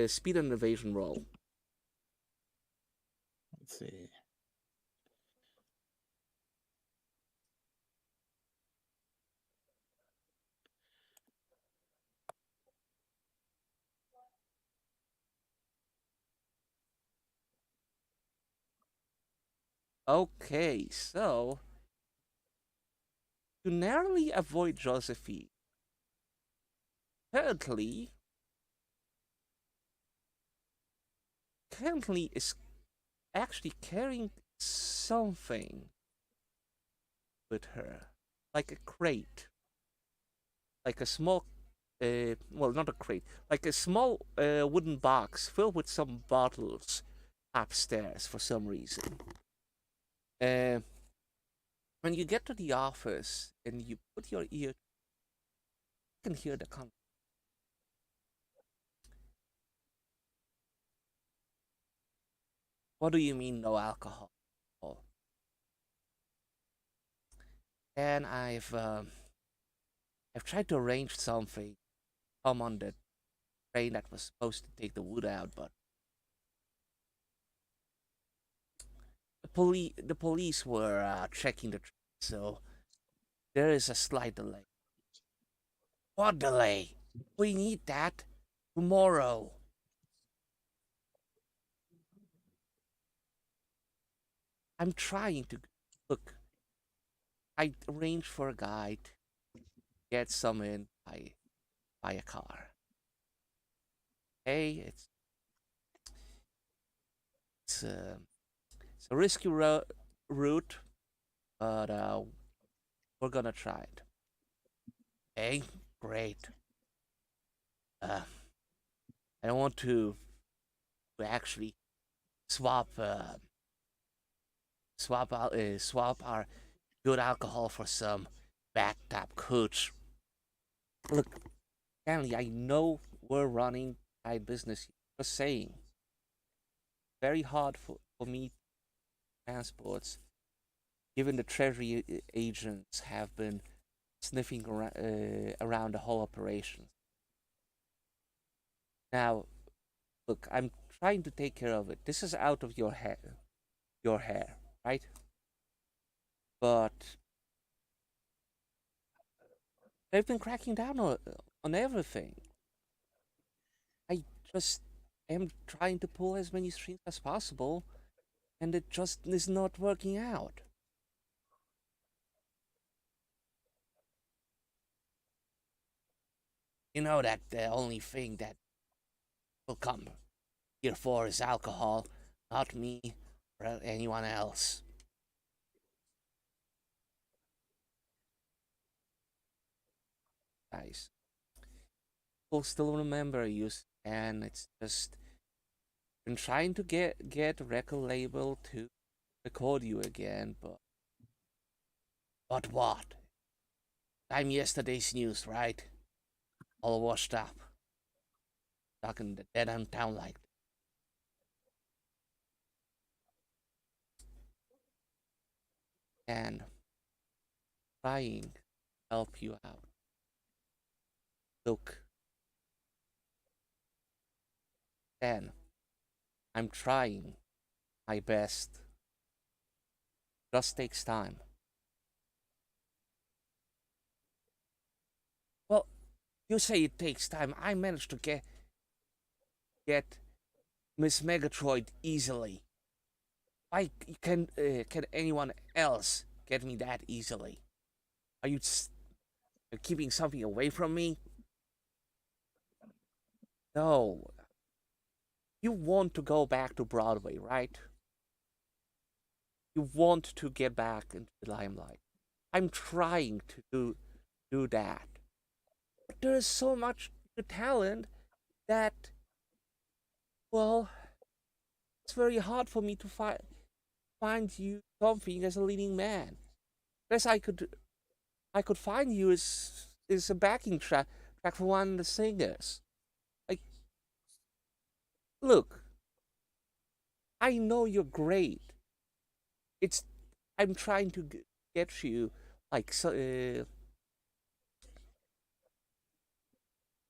speed and evasion roll. Let's see. Okay, so to narrowly avoid Josephine, currently is actually carrying something with her, like a crate, like a small, well, not a crate, like a small wooden box filled with some bottles upstairs for some reason. When you get to the office and you put your ear, you can hear the conversation. What do you mean no alcohol? then I've tried to arrange something. Come on the train that was supposed to take the wood out, but the police were checking the train, so there is a slight delay. What delay? We need that tomorrow. I'm trying to look. I arranged for a guy to get some in by a car. Hey, it's a risky route, but we're gonna try it. Hey, great. Uh, I don't want to actually swap swap our good alcohol for some bad tap coach. Look, Stanley, I know we're running tight business here. Just saying, very hard for me transports, given the treasury agents have been sniffing around the whole operation. Now, look, I'm trying to take care of it. This is out of your hair, right? But they've been cracking down on everything. I just am trying to pull as many strings as possible, and it just is not working out. You know that the only thing that will come here for is alcohol, not me or anyone else. Guys, people still remember you, and it's just been trying to get a record label to record you again, but what? I'm yesterday's news, right? All washed up, stuck in the dead end town like that. And trying to help you out. Look, Dan, I'm trying my best. Just takes time. Well, you say it takes time. I managed to get Miss Megatroid easily. Why can anyone else get me that easily? Are you keeping something away from me? No. You want to go back to Broadway, right? You want to get back into the limelight. I'm trying to do that. But there is so much talent that, well, it's very hard for me to find you something as a leading man. Best I could find you is a backing track for one of the singers. Like, look, I know you're great. I'm trying to get you like so.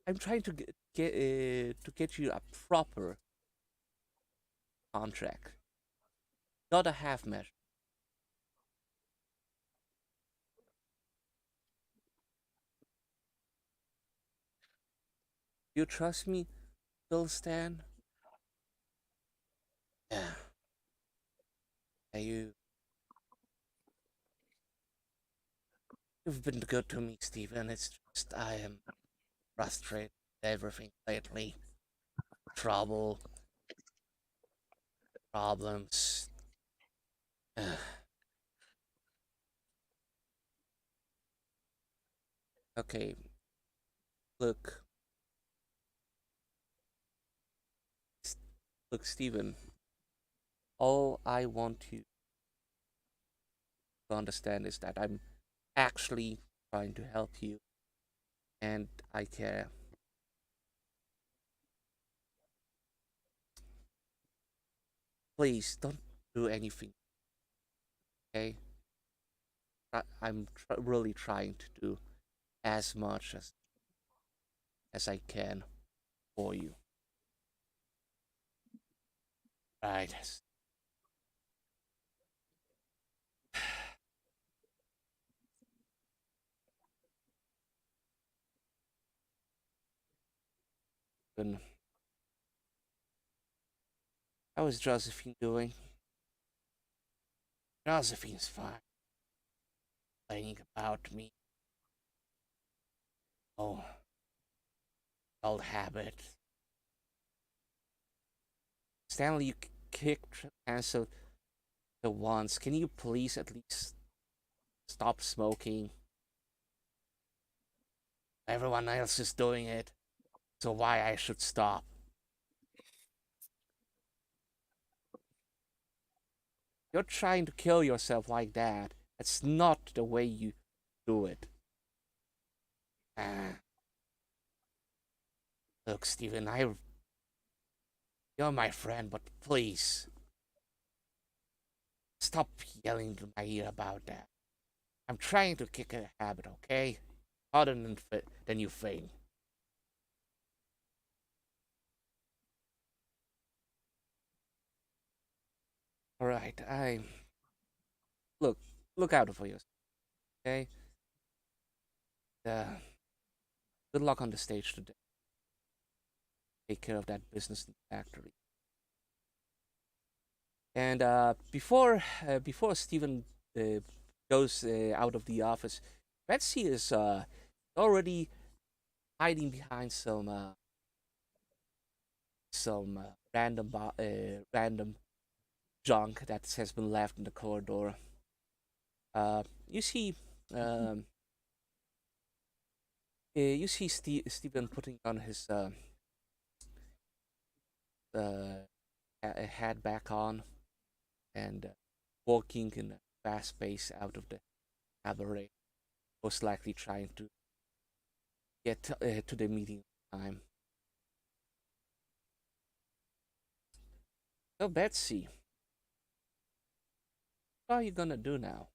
I'm trying to get you a proper contract, not a half measure. You trust me, Bill Stan? Yeah. You've been good to me, Stephen. It's just I am frustrated with everything lately. Trouble, problems. Okay, look. Look, Stephen. All I want you to understand is that I'm actually trying to help you, and I care. Please don't do anything, okay? really trying to do as much as I can for you. Right. Then how is Josephine doing? Josephine's fine. Complaining about me. Oh, old habit. Stanley, you kicked Hansel the once. Can you please at least stop smoking? Everyone else is doing it, so why I should stop? You're trying to kill yourself like that. That's not the way you do it. Ah. Look, Steven, you're my friend, but please stop yelling to my ear about that. I'm trying to kick a habit, okay? Harder than you think. All right, look out for yourself, okay? Good luck on the stage today. Take care of that business in the factory. And before Steven goes out of the office, Betsy is already hiding behind some random junk that has been left in the corridor. You see, Steven putting on his hat back on and walking in a fast pace out of the cabaret, most likely trying to get to the meeting time. So Betsy, what are you gonna do now?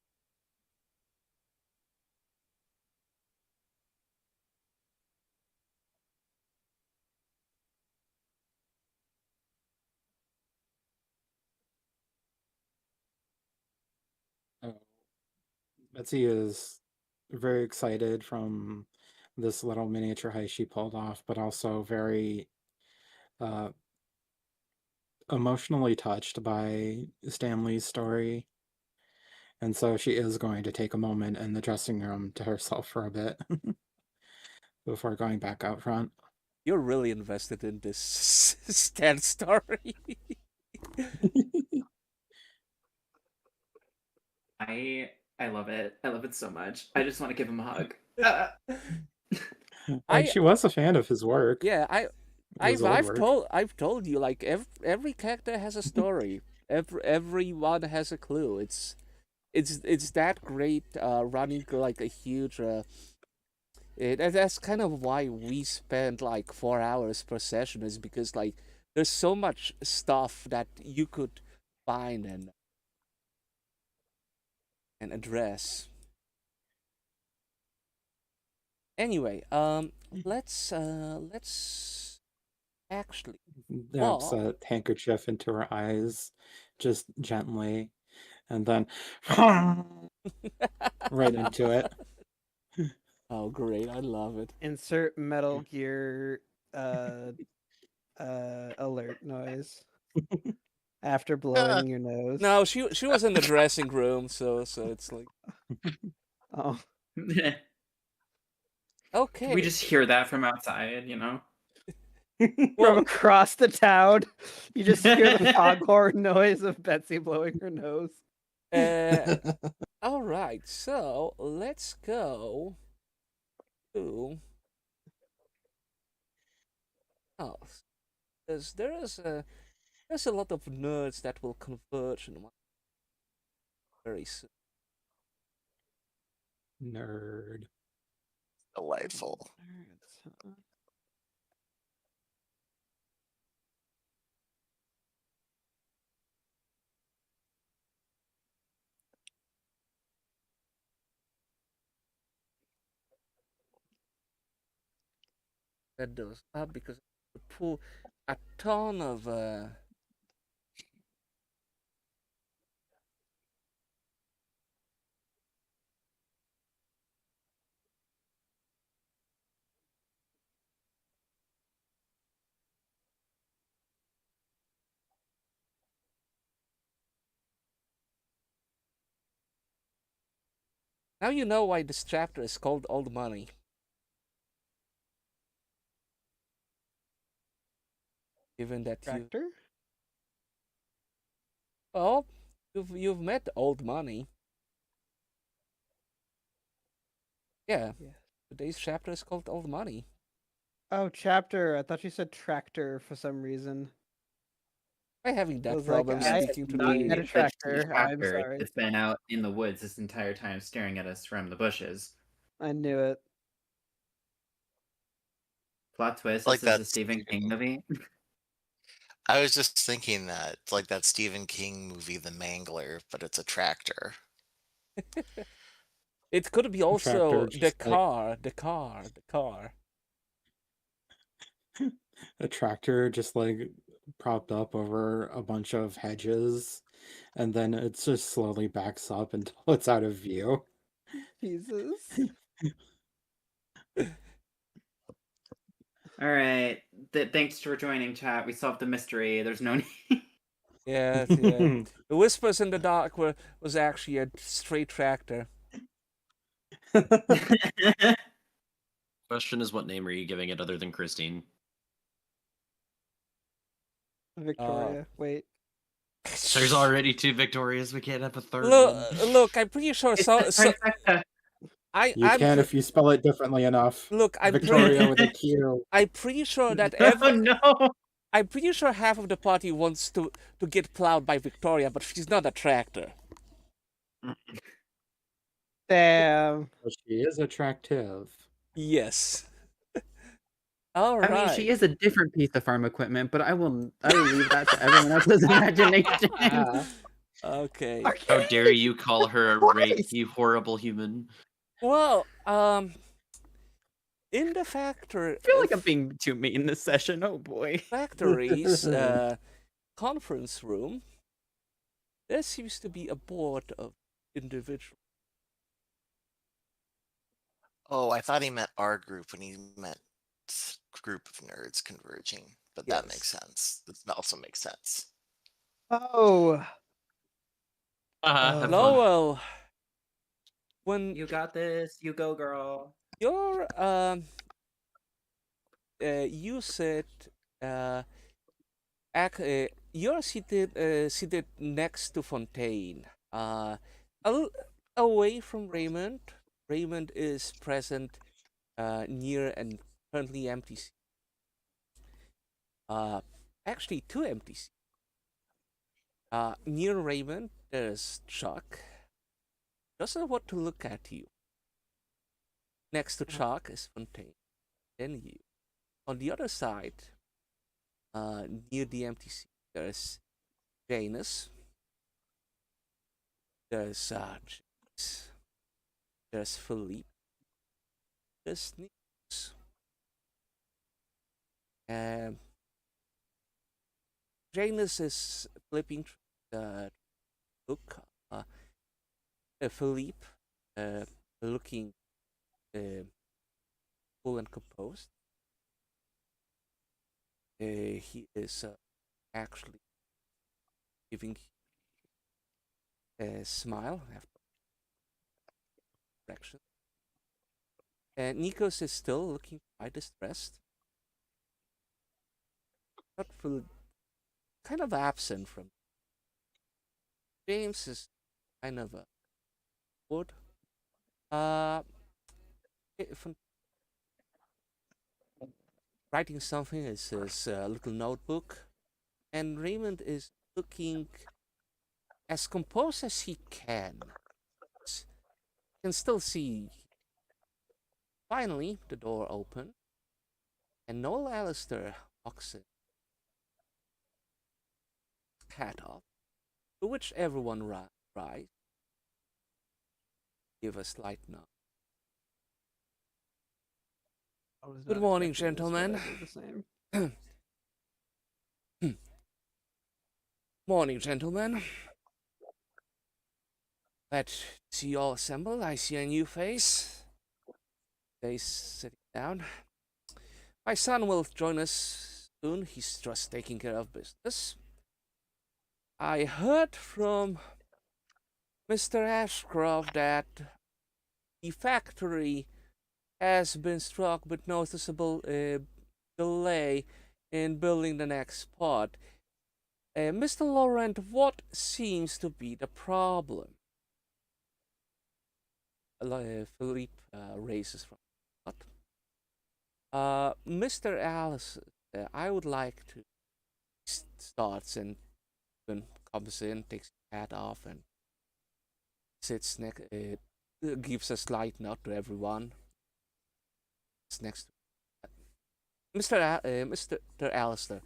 Oh, Betsy is very excited from this little miniature heist she pulled off, but also very uh, emotionally touched by Stanley's story. And so she is going to take a moment in the dressing room to herself for a bit before going back out front. You're really invested in this Stan story. I love it. I love it so much. I just want to give him a hug. And she was a fan of his work. Yeah, His old work. I've told you, like every character has a story. Everyone has a clue. It's that great running like a huge that's kind of why we spend like 4 hours per session, is because like there's so much stuff that you could find and address. Anyway, let's actually Dabs well, a handkerchief into her eyes, just gently, and then right into it. Oh, great! I love it. Insert Metal Gear alert noise after blowing your nose. No, she was in the dressing room, so it's like Oh, okay. We just hear that from outside, you know? from across the town, you just hear the foghorn noise of Betsy blowing her nose. All right, so let's go to oh, because there's a lot of nerds that will converge in one very soon. Nerd. Delightful. set those up because I would pull a ton of Now you know why this chapter is called Old Money. Given that Tractor? well, you've met Old Money. Yeah. Yeah. Today's chapter is called Old Money. Oh, chapter. I thought you said tractor for some reason. Am I having I that was like, problem I speaking not today? met a The tractor. I'm tractor sorry. that's been out in the woods this entire time staring at us from the bushes. I knew it. Plot twist, Like this is a that Stephen King movie. I was just thinking that it's like that Stephen King movie, The Mangler, but it's a tractor. It could be also tractor the just like car, the car. a tractor just like propped up over a bunch of hedges, and then it just slowly backs up until it's out of view. Jesus. All right. Thanks for joining, chat. We solved the mystery. There's no need. Yeah, yeah. The whispers in the dark was actually a straight tractor. Question is, what name are you giving it other than Christine? Victoria. Wait. There's already 2 Victorias. We can't have a third Look, one. look, I'm pretty sure It's so, a so trifecta. You I'm can pre- if you spell it differently enough. look, Victoria with a Q. I'm pretty sure that Oh no! I'm pretty sure half of the party wants to get plowed by Victoria, but she's not a tractor. Damn. But she is attractive. Yes. All right. I mean, she is a different piece of farm equipment, but I will leave that to everyone else's imagination. Okay. How dare you call her a rape, you horrible human. Well, in the factory, I feel like I'm being too mean this session. Oh boy. factory's conference room, there seems to be a board of individuals. Oh, I thought he meant our group when he meant group of nerds converging, but that makes sense. That also makes sense. Oh. Have fun. Lowell, when You got this. You go, girl. you're you sit you're seated next to Fontaine, away from Raymond. Raymond is present near an currently empty seat. Actually 2 empty seats. Near Raymond there's Chuck. Doesn't want to look at you. Next to Chuck is Fontaine. Then you. On the other side, near the empty seat, there's Janus. There's James. There's Philippe. There's Nicholas. Janus is flipping through the book. Philippe, looking cool and composed. He is actually giving a smile after correction. Nikos is still looking quite distressed. Not full, kind of absent from. James is kind of a bored. Writing something in his little notebook, and Raymond is looking as composed as he can. Can still see. Finally, the door opened, and Noel Alistair walks in, hat off, to which everyone rise, give a slight nod. I was Good not morning, expecting this, but I gentlemen. did the same. Morning, gentlemen. Glad to see you all assembled. I see a new face. He's sitting down. My son will join us soon. He's just taking care of business. I heard from Mr. Ashcroft that the factory has been struck with noticeable delay in building the next pod. Mr. Laurent, what seems to be the problem? Philippe raises from what? Mr. Alice, I would like to starts and then comes in, takes his hat off, and sits next. Gives a slight nod to everyone. It's next to Mr. Alistair.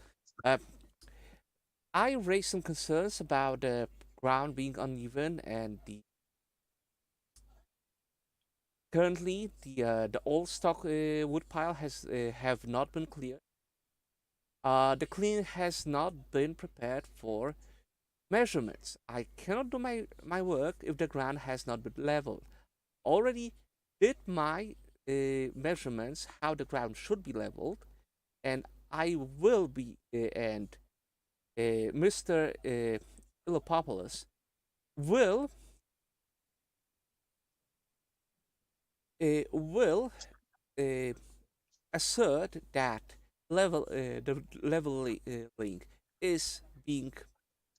I raised some concerns about the ground being uneven and the currently the old stock wood pile has have not been cleared. The clean has not been prepared for measurements. I cannot do my work if the ground has not been leveled. Already did my measurements how the ground should be leveled, and I will be and Mr. Philippopoulos will assert that the leveling is being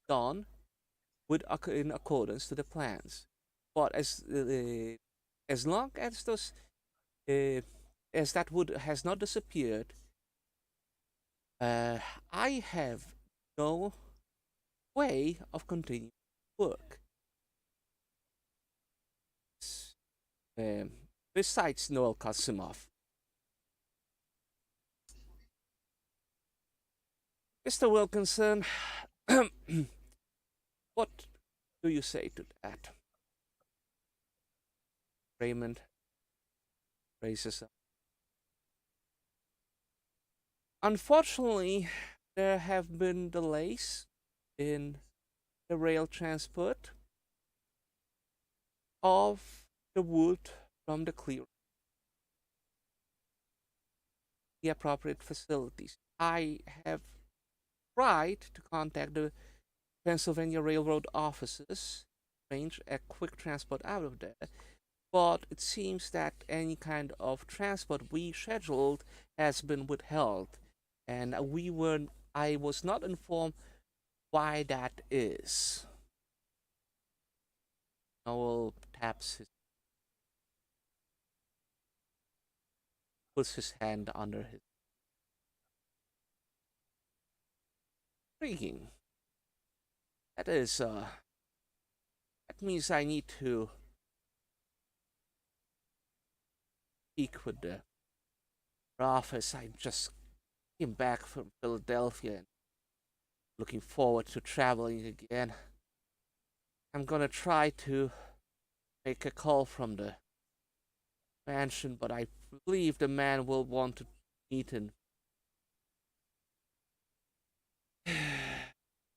done in accordance to the plans. But as long as those as that wood has not disappeared, I have no way of continuing work. Besides Noel Kasimov. Mr. Wilkinson, what do you say to that? Raymond raises up. Unfortunately, there have been delays in the rail transport of the wood from the clearing. The appropriate facilities. I have tried to contact the Pennsylvania Railroad offices, arrange a quick transport out of there, but it seems that any kind of transport we scheduled has been withheld, and I was not informed why that is. Noel puts his hand under his. Intriguing. That means I need to speak with the office. I just came back from Philadelphia and looking forward to traveling again. I'm gonna try to make a call from the mansion, but I believe the man will want to meet and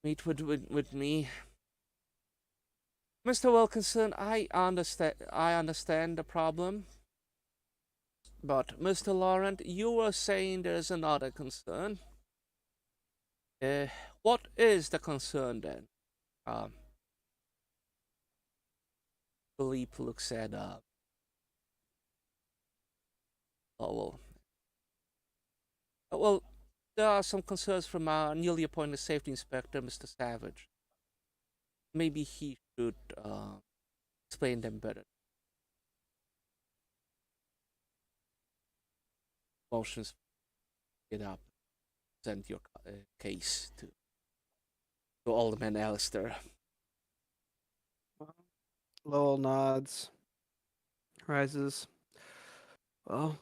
meet with me. Mr. Wilkinson, I understand the problem. But Mr. Laurent, you were saying there's another concern. What is the concern then? Philippe looks at Lowell. Well, there are some concerns from our newly appointed safety inspector, Mr. Savage. Maybe he should explain them better. Motions, get up, present your case to Alderman Alistair. Lowell nods, rises. Well,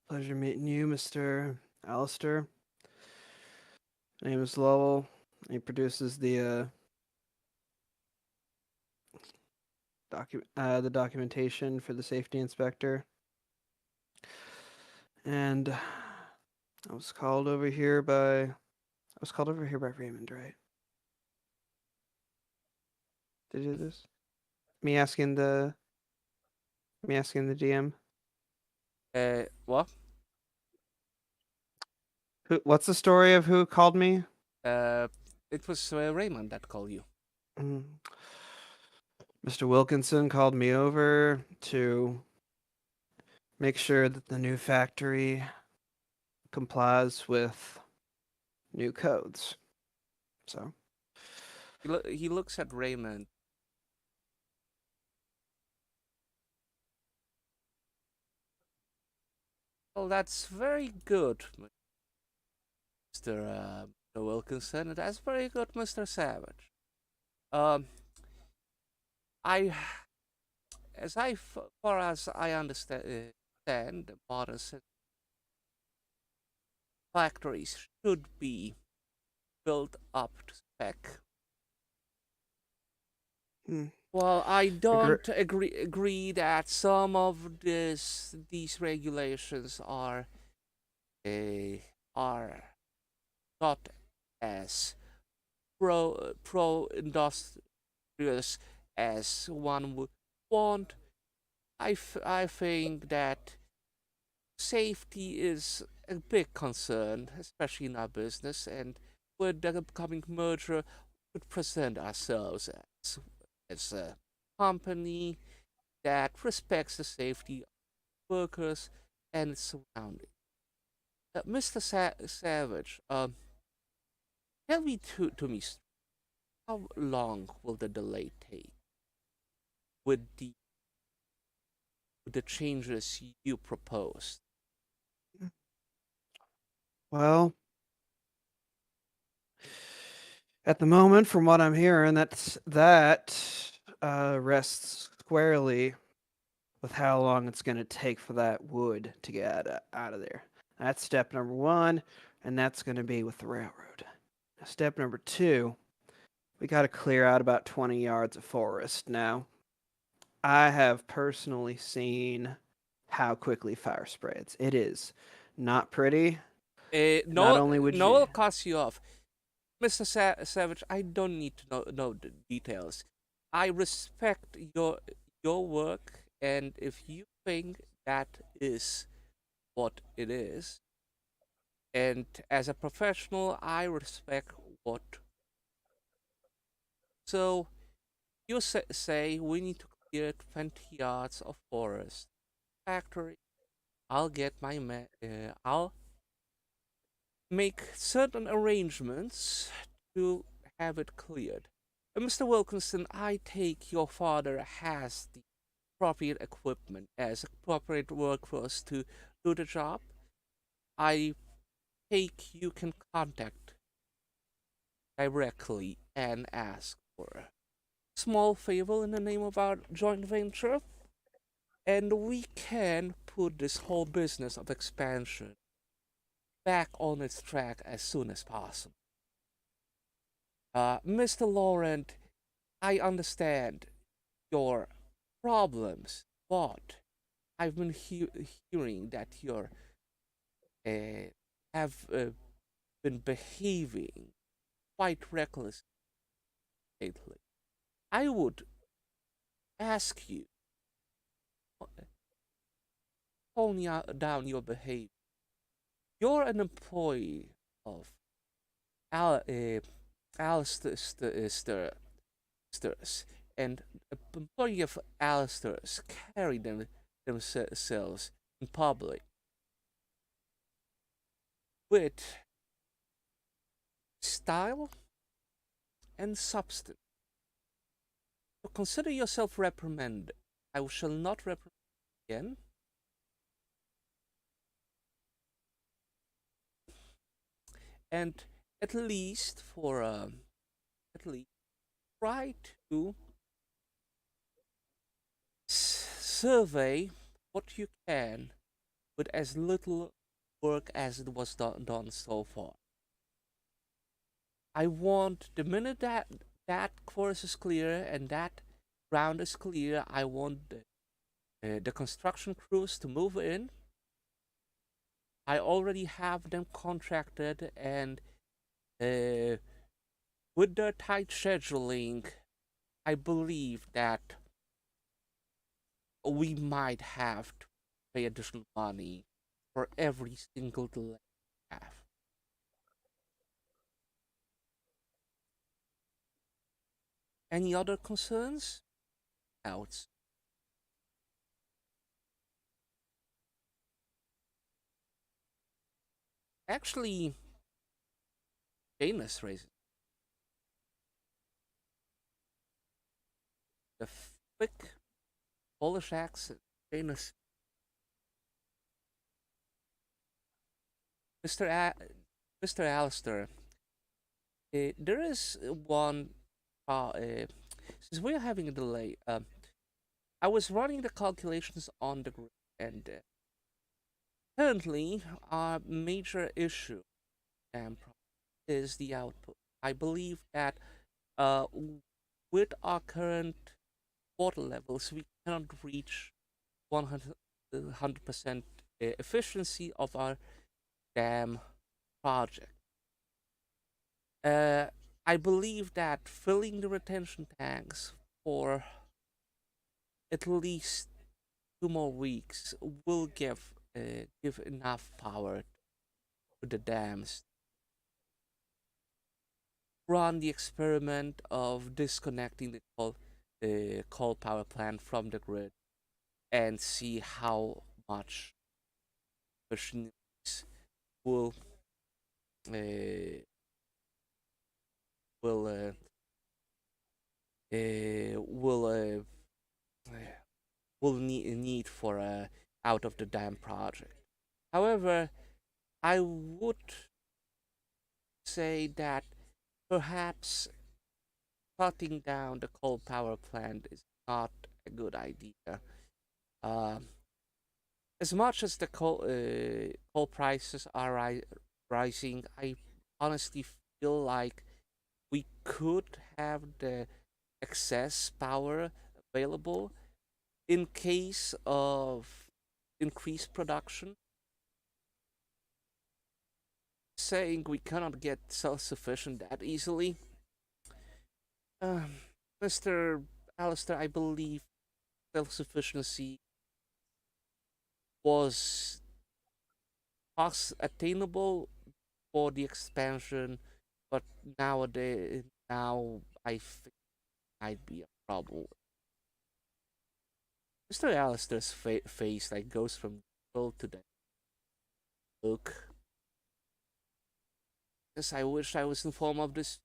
pleasure meeting you, Mr. Alistair. My name is Lowell. He produces the documentation for the safety inspector. And I was called over here by Raymond, right? Did you do this? Me asking the DM. What? What's the story of who called me? It was Raymond that called you. Mm. Mr. Wilkinson called me over to make sure that the new factory complies with new codes. So He looks at Raymond. Well, that's very good, Mr. Wilkinson. That's very good, Mr. Savage. I, far as I understand, modern factories should be built up to spec. Hmm. Well, I don't agree that some of these regulations are not as pro industrious as one would want. I think that safety is a big concern, especially in our business, and with the upcoming merger, we would present ourselves as a company that respects the safety of workers and its surroundings. Mr. Savage, tell me to me, how long will the delay take with the changes you proposed? Well, at the moment, from what I'm hearing, that rests squarely with how long it's going to take for that wood to get out of there. That's step number 1, and that's going to be with the railroad. Now, step number 2, we got to clear out about 20 yards of forest. Now, I have personally seen how quickly fire spreads. It is not pretty. Not only would no, you... I'll cut you off. Mr. Savage, I don't need to know the details. I respect your work, and if you think that is what it is, and as a professional, I respect what. So, you say we need to clear 20 yards of forest factory. I'll get my I'll make certain arrangements to have it cleared. Mr. Wilkinson, I take your father has the appropriate equipment as appropriate workforce to do the job. I take you can contact directly and ask for a small favor in the name of our joint venture, and we can put this whole business of expansion back on its track as soon as possible. Mr. Laurent, I understand your problems, but I've been hearing that you have been behaving quite recklessly lately. I would ask you, tone down your behavior. You're an employee of Alistair's, and an employee of Alistair's carry themselves in public with style and substance. So consider yourself reprimanded. I shall not reprimand you again. And at least try to survey what you can with as little work as it was done so far. I want the minute that course is clear and that ground is clear, I want the construction crews to move in I already have them contracted, and with the tight scheduling, I believe that we might have to pay additional money for every single delay we have. Any other concerns? Doubts? Actually, Janus raises the thick Polish accent. Janus, Mr. Mr. Alistair, there is one. Since we're having a delay, I was running the calculations on the grid, and currently our major issue is the output. I believe that uh, with our current water levels, we cannot reach 100% efficiency of our dam project. I believe that filling the retention tanks for at least 2 more weeks will give enough power to the dams. Run the experiment of disconnecting the coal power plant from the grid and see how much machines will uh, will uh, will will need for a out of the dam project. However, I would say that perhaps cutting down the coal power plant is not a good idea. Um, as much as the coal prices are rising, I honestly feel like we could have the excess power available in case of increased production. Saying we cannot get self-sufficient that easily. Mr. Alistair, I believe self-sufficiency was attainable for the expansion, but now I think might be a problem. Mr. Alistair's face like goes from gold to the look. Yes, I wish I was informed of this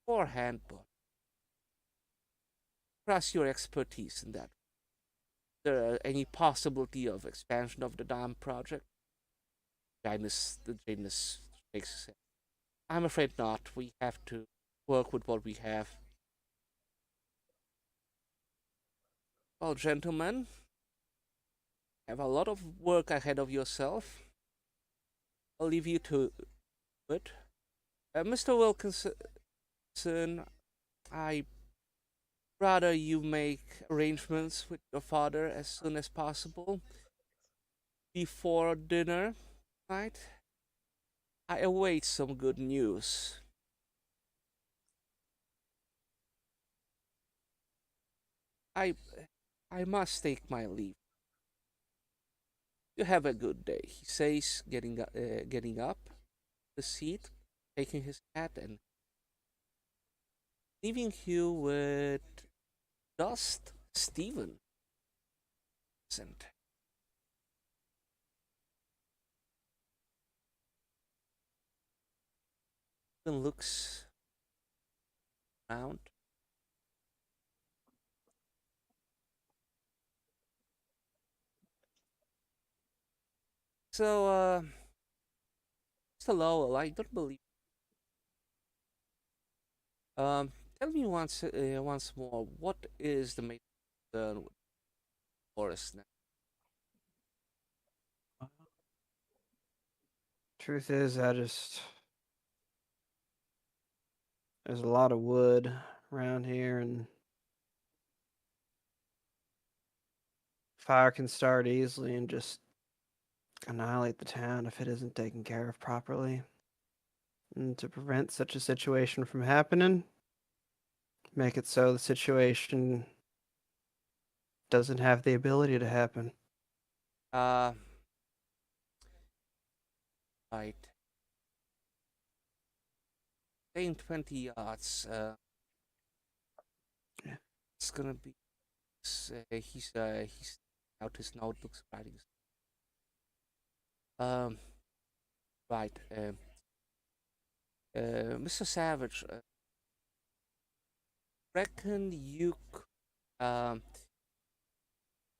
beforehand, but trust your expertise in that. Is there any possibility of expansion of the dam project? Janus shakes his head. I'm afraid not. We have to work with what we have. Well, gentlemen, you have a lot of work ahead of yourself. I'll leave you to it. Mr. Wilkinson, I rather you make arrangements with your father as soon as possible before dinner tonight. I await some good news. I I must take my leave. You have a good day, he says, getting up the seat, taking his hat, and leaving you with just Stephen. Stephen looks around. So, Mr. Lowell, I don't believe. Tell me once more, what is the main concern with forest now? Truth is, there's a lot of wood around here, and fire can start easily and just annihilate the town if it isn't taken care of properly. And to prevent such a situation from happening, make it so the situation doesn't have the ability to happen. Uh, right. Saying 20 yards. Yeah. It's gonna be. He's out his notebooks writing. Right. Mr. Savage, reckon you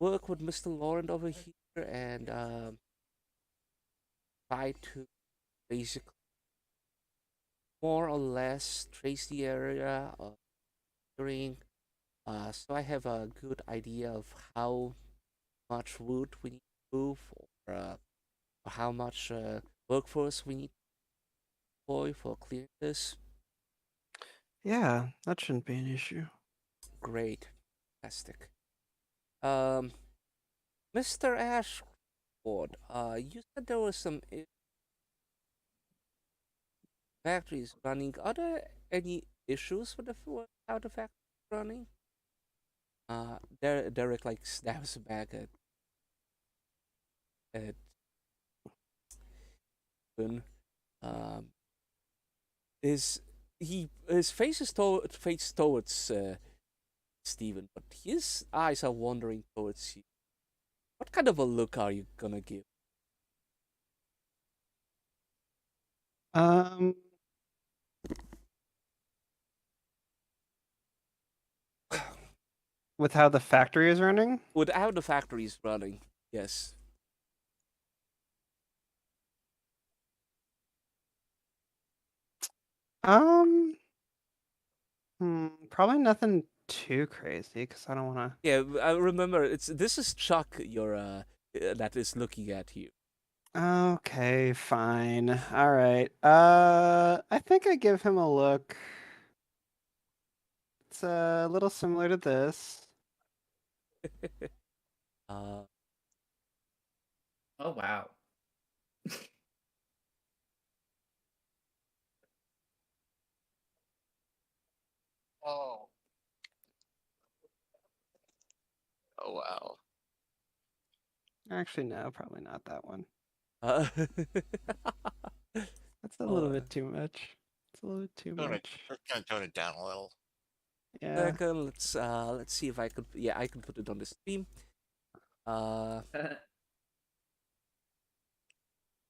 work with Mr. Laurent over here and try to basically more or less trace the area of clearing. So I have a good idea of how much wood we need to move, or how much workforce we need to deploy for clearing this. Yeah, that shouldn't be an issue. Great, fantastic. Mr. Ashford, you said there was some factories running. Are there any issues with how the factory is running? Derek like snaps back at Boone. His face is face towards Steven, but his eyes are wandering towards you. What kind of a look are you gonna give? With how the factory is running? With how the factory is running, yes. Probably nothing too crazy because I don't want to. Yeah, I remember this is Chuck that is looking at you. Okay, fine. All right. I think I give him a look. It's a little similar to this. uh, Oh wow. Oh. Oh wow. Actually, no, probably not that one. uh, That's a little bit too much. It's a little bit too much. Gonna tone it down a little. Yeah. Second, let's see if I could. Yeah, I can put it on the stream.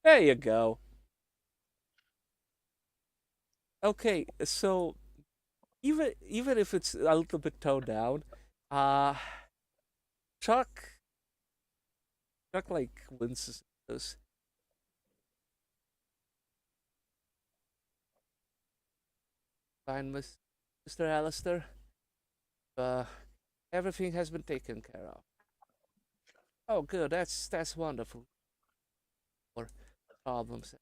There you go. Okay, so even if it's a little bit toned down, Chuck like winces. Goes, fine, Mr. Alistair. Everything has been taken care of. Oh, good. That's wonderful. Or problems.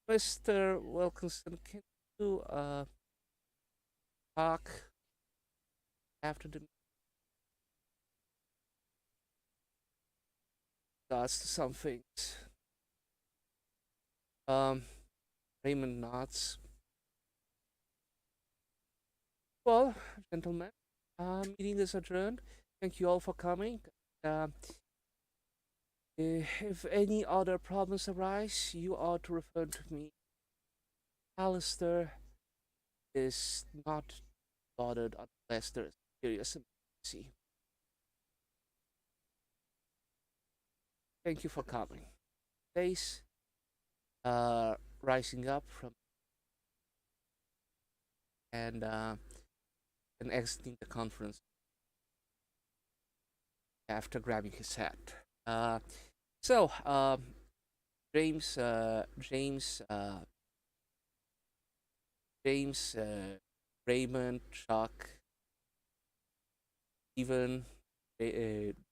Mr. Wilkinson, can you talk after the regards to some things? Raymond nods. Well, gentlemen, meeting is adjourned. Thank you all for coming. If any other problems arise, you are to refer to me. Alistair is not bothered unless there is serious emergency. Thank you for coming. Days, rising up from and exiting the conference after grabbing his hat. So, James, Raymond, Chuck, Steven,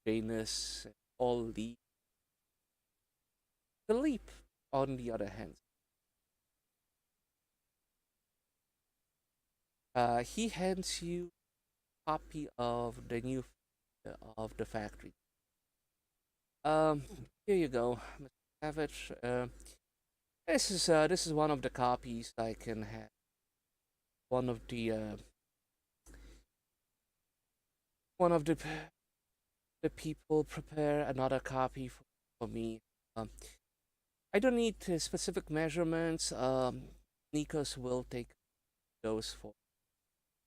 Janus, all leave. Philippe, on the other hand, he hands you a copy of the new of the factory. Here you go, Mr. Savage. This is one of the copies I can have. One of the people prepare another copy for me. I don't need specific measurements. Nikos will take those for,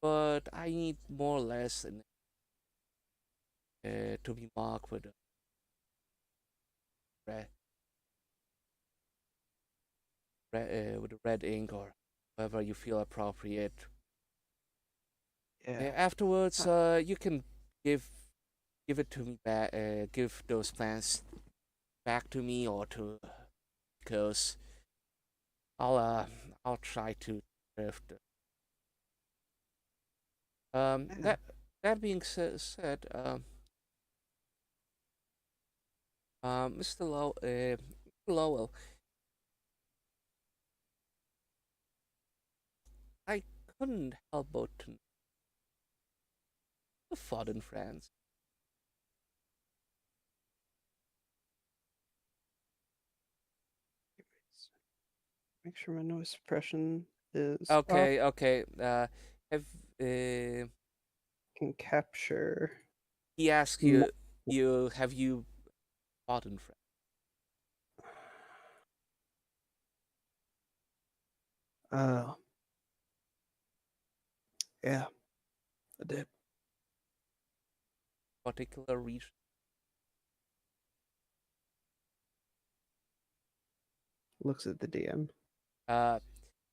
but I need more or less to be marked with with red ink or whatever you feel appropriate. Yeah. Afterwards, you can give it to me back. Give those plans back to me or to because I'll try to drift. Yeah. That being said, Mr. Lowell, I couldn't help but to know you fought in France. Make sure my noise suppression is off. Okay. Have Can capture. he asked No. you have you fought in France? Yeah, I did. Particular region? Looks at the DM.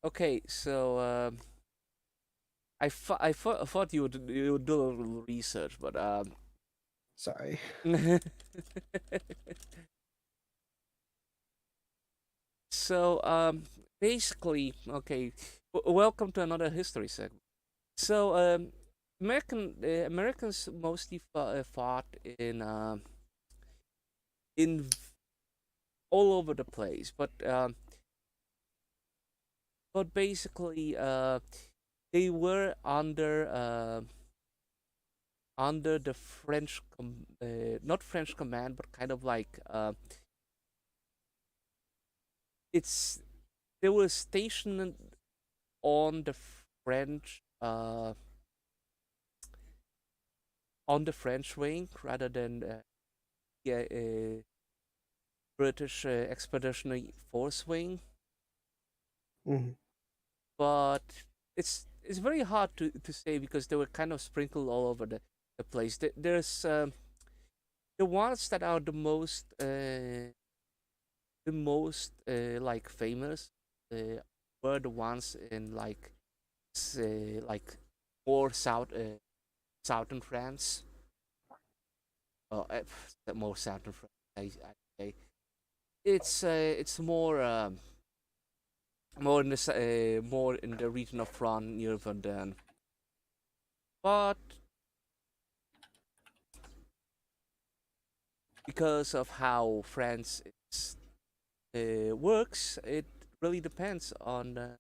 Okay, so I thought you would do a little research, but Sorry. So basically, okay, welcome to another history segment. So Americans mostly fought in all over the place, but basically they were under the French not French command, but kind of like they were stationed on the French wing rather than British Expeditionary Force wing. Mm-hmm. But it's very hard to say because they were kind of sprinkled all over the place. There's the ones that are the most like famous were the ones in like more southern France. More southern France. I say it's more more in the more in the region of France near Verdun. But because of how France works, it really depends on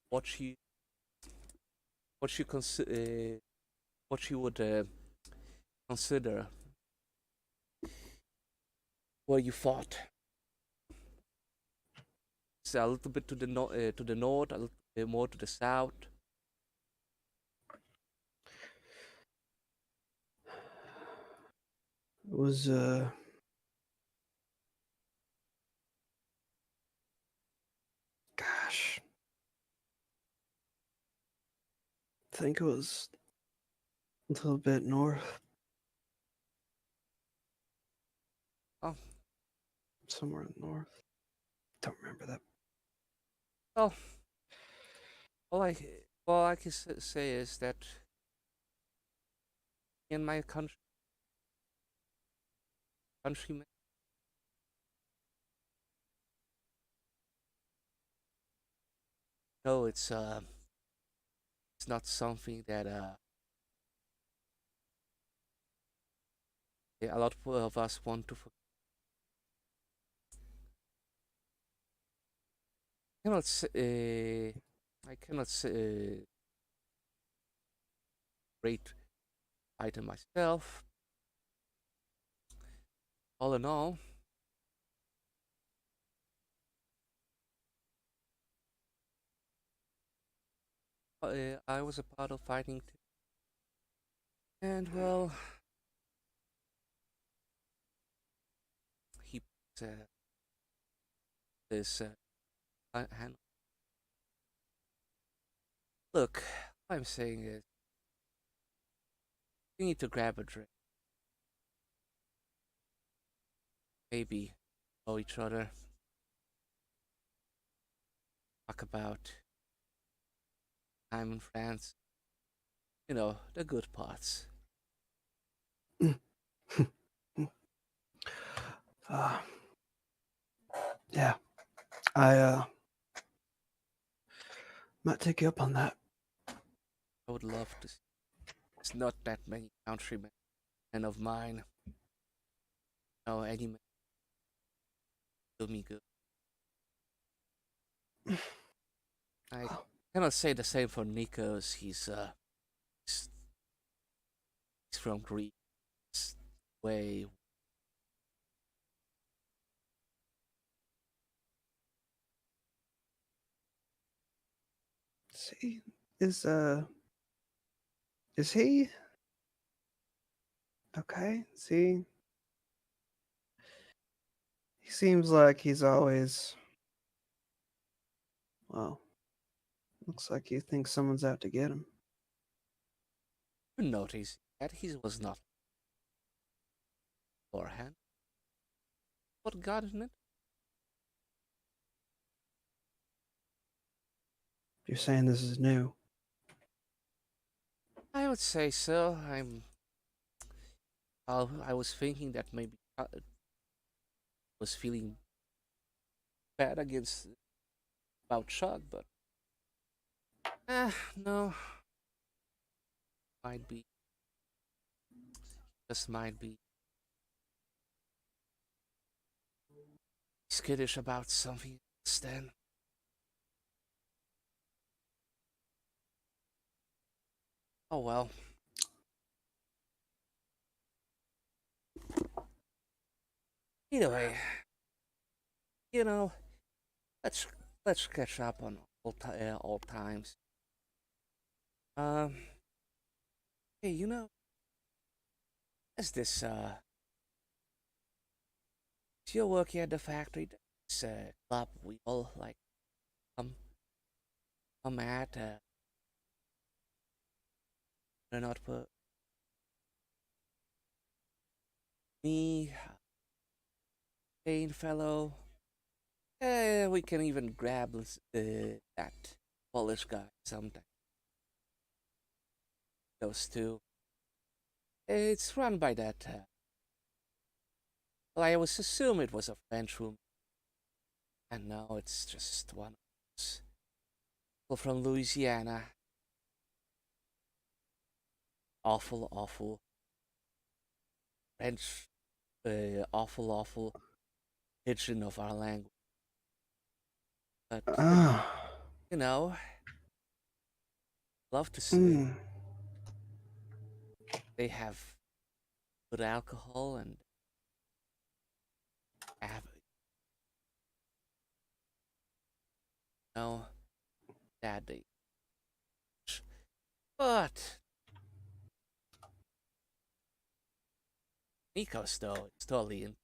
what you what you would consider where you fought. So a little bit to the north, a little bit more to the south. It was gosh. I think it was a little bit north. Oh. Somewhere in the north. Don't remember that. Well, all I can say is that in my country, no, it's not something that a lot of us want to forget. I cannot say rate item myself. All in all, I was a part of fighting too. And well, he put this hand. Look, what I'm saying is, we need to grab a drink. Maybe know each other. Talk about time in France. You know, the good parts. Yeah, I might take you up on that. I would love to see. It's not that many countrymen of mine. No, any man do me good. I cannot say the same for Nikos. He's from Greece. It's way. See, is he okay? See, he seems like he's always. Well, looks like he thinks someone's out to get him. You notice that he was not beforehand. What got in it? You're saying this is new? I would say so. I was thinking that maybe was feeling bad against about Chuck, but no. Might be. Just might be skittish about something else then. Oh well. Either way, you know, let's catch up on old times. Hey, you know, is this is you're working at the factory? This club we all like come at. They're not put me, Payne fellow. We can even grab that Polish guy sometime. Those two. It's run by that. Well, I always assume it was a French room, and now it's just one of those people from Louisiana. Awful French, awful pidgin of our language. But you know, love to see they have good alcohol and have that they. But Nikos though is totally in.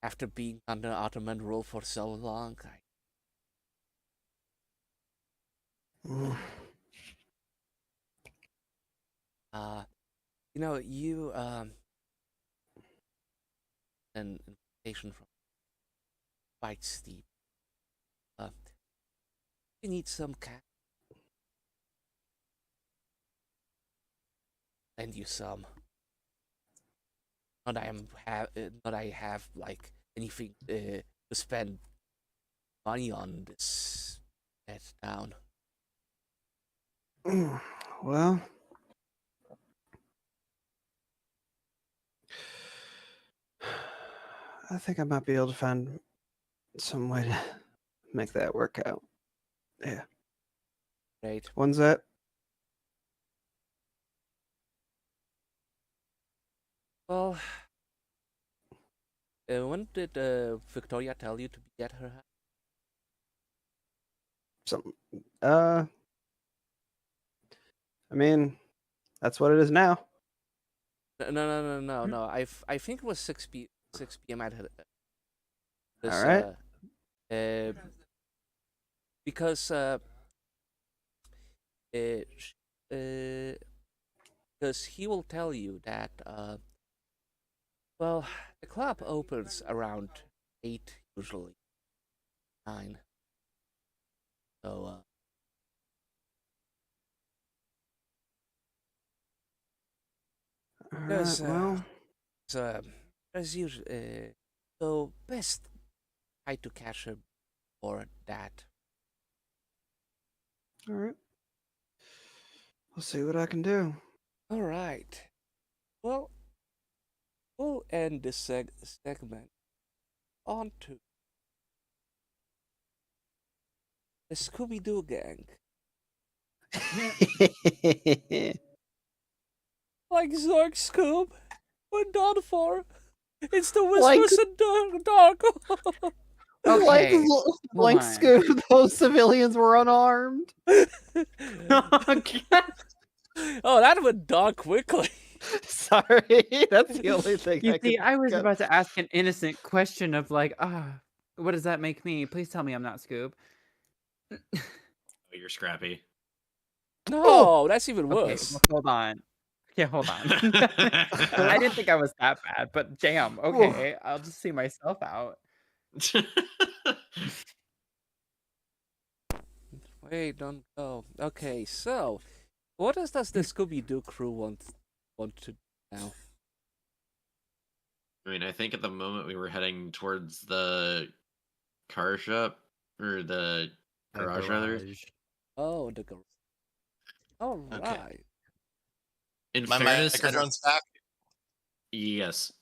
After being under Ottoman rule for so long, you know, you an invitation from quite steep. You need some cat. Lend you some. Not I have like anything to spend money on this that town. Well, I think I might be able to find some way to make that work out. Yeah. Great. When's that? Well, when did Victoria tell you to be at her house? Something. I mean, that's what it is now. No. I think it was 6 p.m. at her. All right. Uh, because sh- because he will tell you that well, the club opens around 8 usually, 9. So All right. there's Well, there's usually so best try to catch her for that. all right. I'll see what I can do. All right. Well, we'll end this segment on to the Scooby Doo gang. Like Zork Scoob, we're done for. It's the Like- Whispers in Dark. Like, Okay, like on. Scoob, those civilians were unarmed. Oh, that went dark quickly. Sorry, that's the only thing. You I see, could I was think of. about to ask an innocent question of like, what does that make me? Please tell me I'm not Scoob. Oh, you're Scrappy. No, that's even Okay, worse. well, hold on. Yeah, hold on. I didn't think I was that bad, but damn. Okay, I'll just see myself out. Wait, don't go. Okay, so what does the Scooby Doo crew want to do now? I mean, I think at the moment we were heading towards the car shop or the garage, rather. Oh, the girl. All Okay. right. In My fairness, I don't- microphone's back. yes.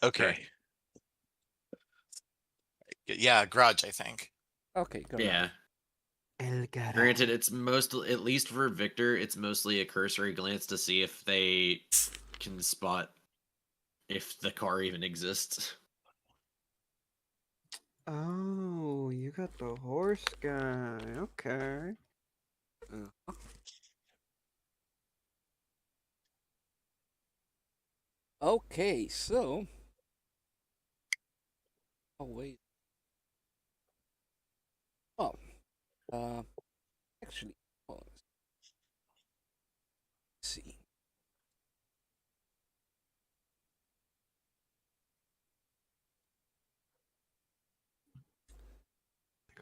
Okay. Yeah, garage. I think. Okay, go. Yeah. El Garage. Granted, it's at least for Victor, it's mostly a cursory glance to see if they can spot if the car even exists. Oh, you got the horse guy. Okay. Okay, so. Oh wait. Oh, actually, hold on. Let's see.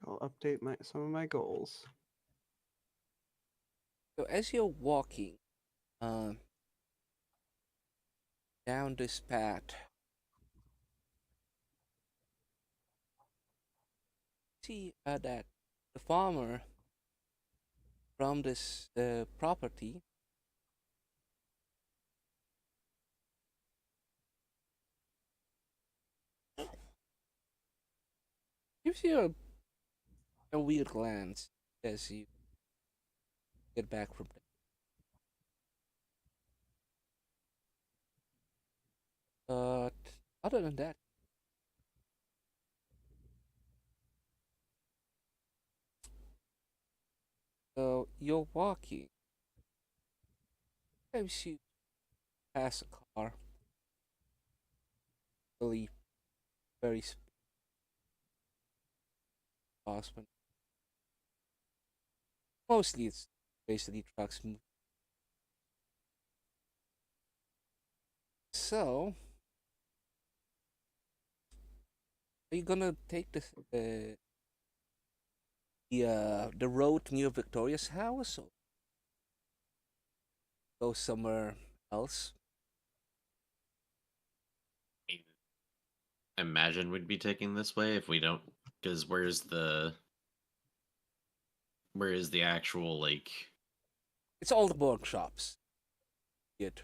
I'll update some of my goals. So as you're walking, down this path, see that the farmer from this property gives you a weird glance as you get back from there. But other than that, so you're walking. Sometimes you pass a car, really very fast, but mostly it's basically trucks. So, are you gonna take the road near Victoria's house, or go somewhere else? I imagine we'd be taking this way if we don't, because where is the actual, like... It's all the workshops. It's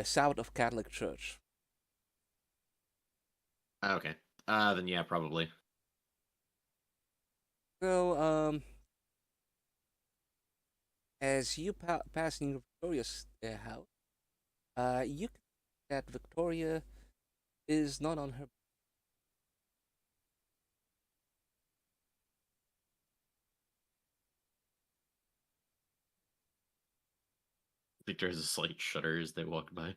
south of Catholic Church. Okay. Then yeah, probably. So, as you pass near Victoria's house, you can see that Victoria is not on her. Victor has a slight shudder as they walk by.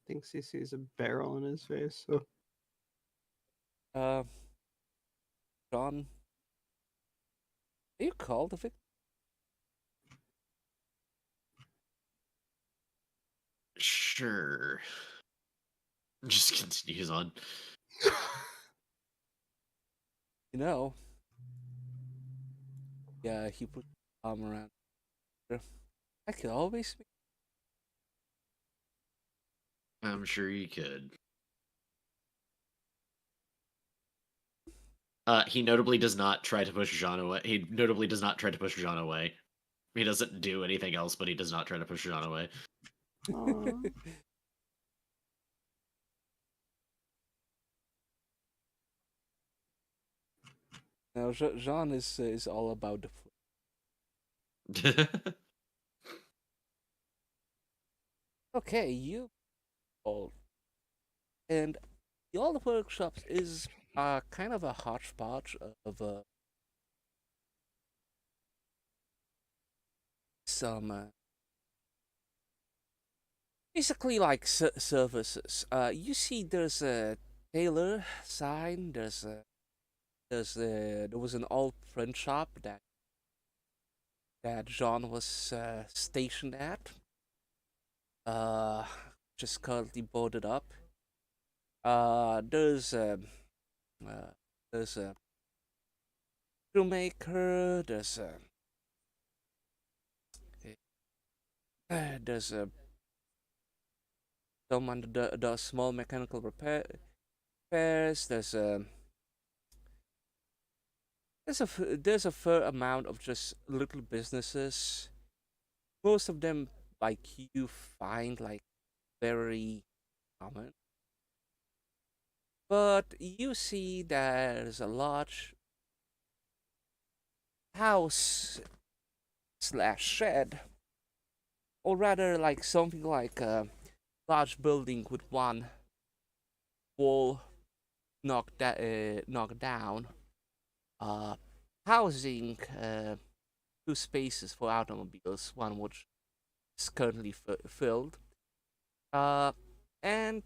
Thinks he sees a barrel in his face. So John, are you called Victor? Sure. Just continues on. You know. Yeah, he put his arm around her. I could always be. I'm sure you could. He notably does not try to push Jean away. He notably does not try to push Jean away. He doesn't do anything else, but he does not try to push Jean away. Aw. Now, Jean is all about the food. Okay, you all. And the all the workshops is kind of a hodgepodge of some basically like services. You see, there's a tailor sign. There was an old print shop that Jean was stationed at. Just currently boarded up. There's a shoemaker. There's a someone that does small mechanical repairs. There's a fair amount of just little businesses. Most of them, like, you find like very common. But you see there's a large house slash shed, or rather like something like a large building with one wall knocked down, housing two spaces for automobiles, one which is currently filled, and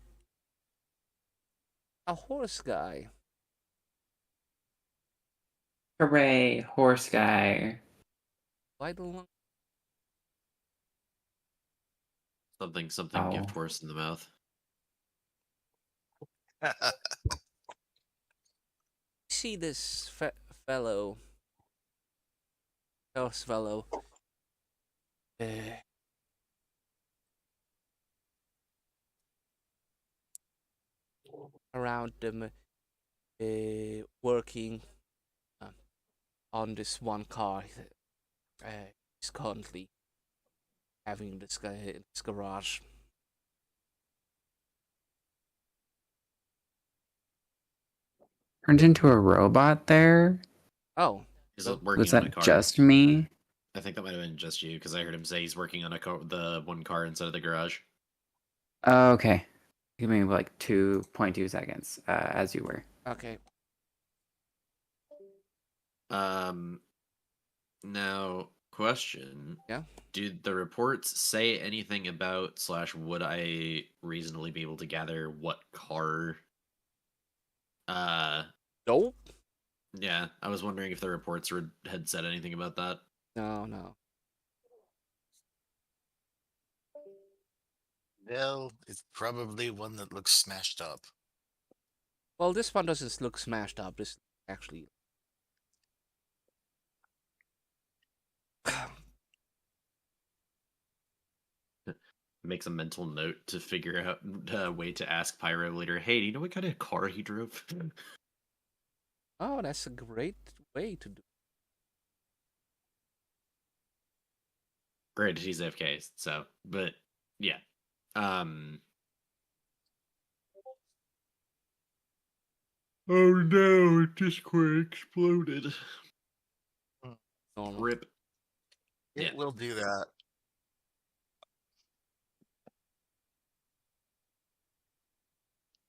a horse guy. Hooray, horse guy. Why the long? Something Oh. gift horse in the mouth. See this fellow, horse fellow, around them, working on this one car. He's currently having this guy in his garage. Turned into a robot there? Oh, He's so- working Was on a that car. just me? I think that might have been just you because I heard him say he's working on the one car inside of the garage. Oh, okay. Give me like 2.2 seconds, as you were. okay. Now, question. Yeah? Did the reports say anything about / would I reasonably be able to gather what car? Nope. Yeah, I was wondering if the reports had said anything about that. No. Well, it's probably one that looks smashed up. Well, this one doesn't look smashed up. This actually. Makes a mental note to figure out a way to ask Pyro later. Hey, do you know what kind of car he drove? Oh, that's a great way to do. Granted, he's AFK, so, but yeah. Oh no, it just quite exploded. Normal. Rip. It Yeah. will do that.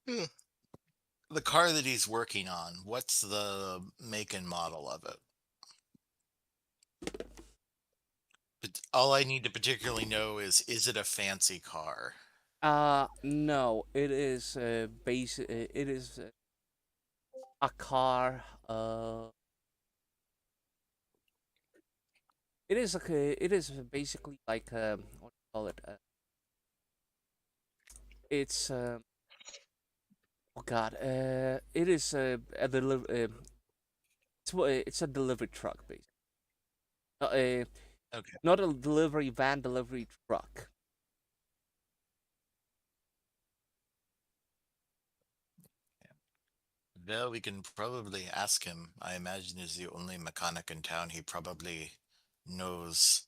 The car that he's working on, what's the make and model of it? But all I need to particularly know is it a fancy car? No, it is it is a car. It is it is basically like what do you call it? It's oh god. It is a it's a delivery truck, basically. Okay. Not a delivery van, delivery truck. Well, we can probably ask him. I imagine he's the only mechanic in town. He probably knows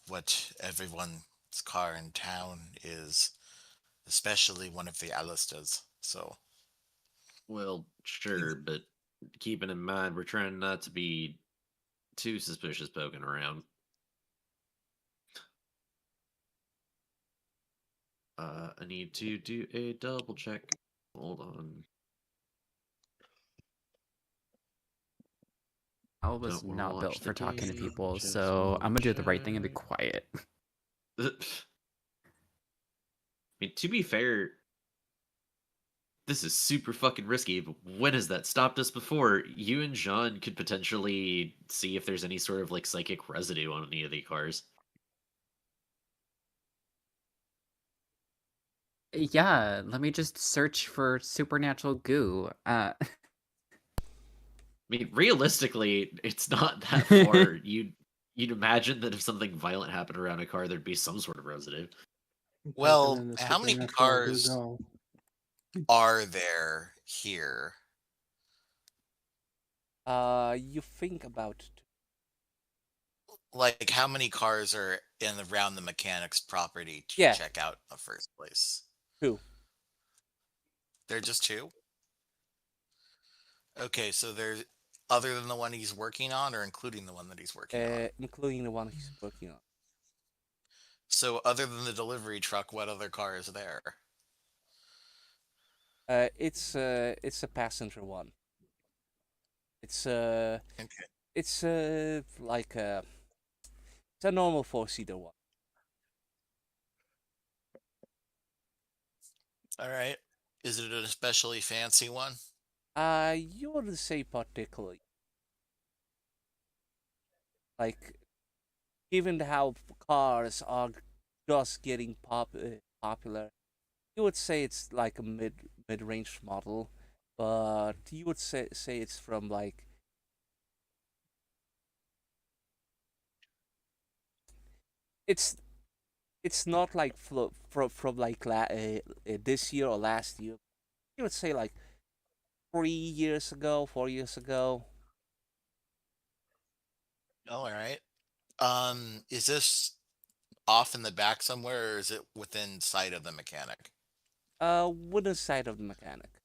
what everyone's car in town is, especially one of the Alistas. So, Well, sure, but keeping in mind we're trying not to be too suspicious poking around. I need to do a double check. Hold on. I was Don't wanna not watch built the for talking to TV, people, just so I'm wanna gonna do the right thing and be check. quiet. I mean, to be fair, this is super fucking risky, but when has that stopped us before? You and Jean could potentially see if there's any sort of like psychic residue on any of the cars. Yeah, let me just search for supernatural goo. I mean, realistically, it's not that far. You'd imagine that if something violent happened around a car, there'd be some sort of residue. Typing well, in the how many supernatural cars Google. are there here? You think about Like, how many cars are in around the mechanic's property to yeah, check out in the first place? two. They're just two? Okay, so there's other than the one he's working on, or including the one that he's working on? Including the one he's working on. So, other than the delivery truck, what other car is there? It's a passenger one. It's Okay. it's like it's a normal four-seater one. All right. Is it an especially fancy one? You wouldn't say particularly. Like, given how cars are just getting popular, you would say it's like a mid-range model, but you would say it's from like it's not like from like this year or last year. You would say like 3 years ago, 4 years ago. Oh, all right. Is this off in the back somewhere, or is it within sight of the mechanic? Wooden side of the mechanic.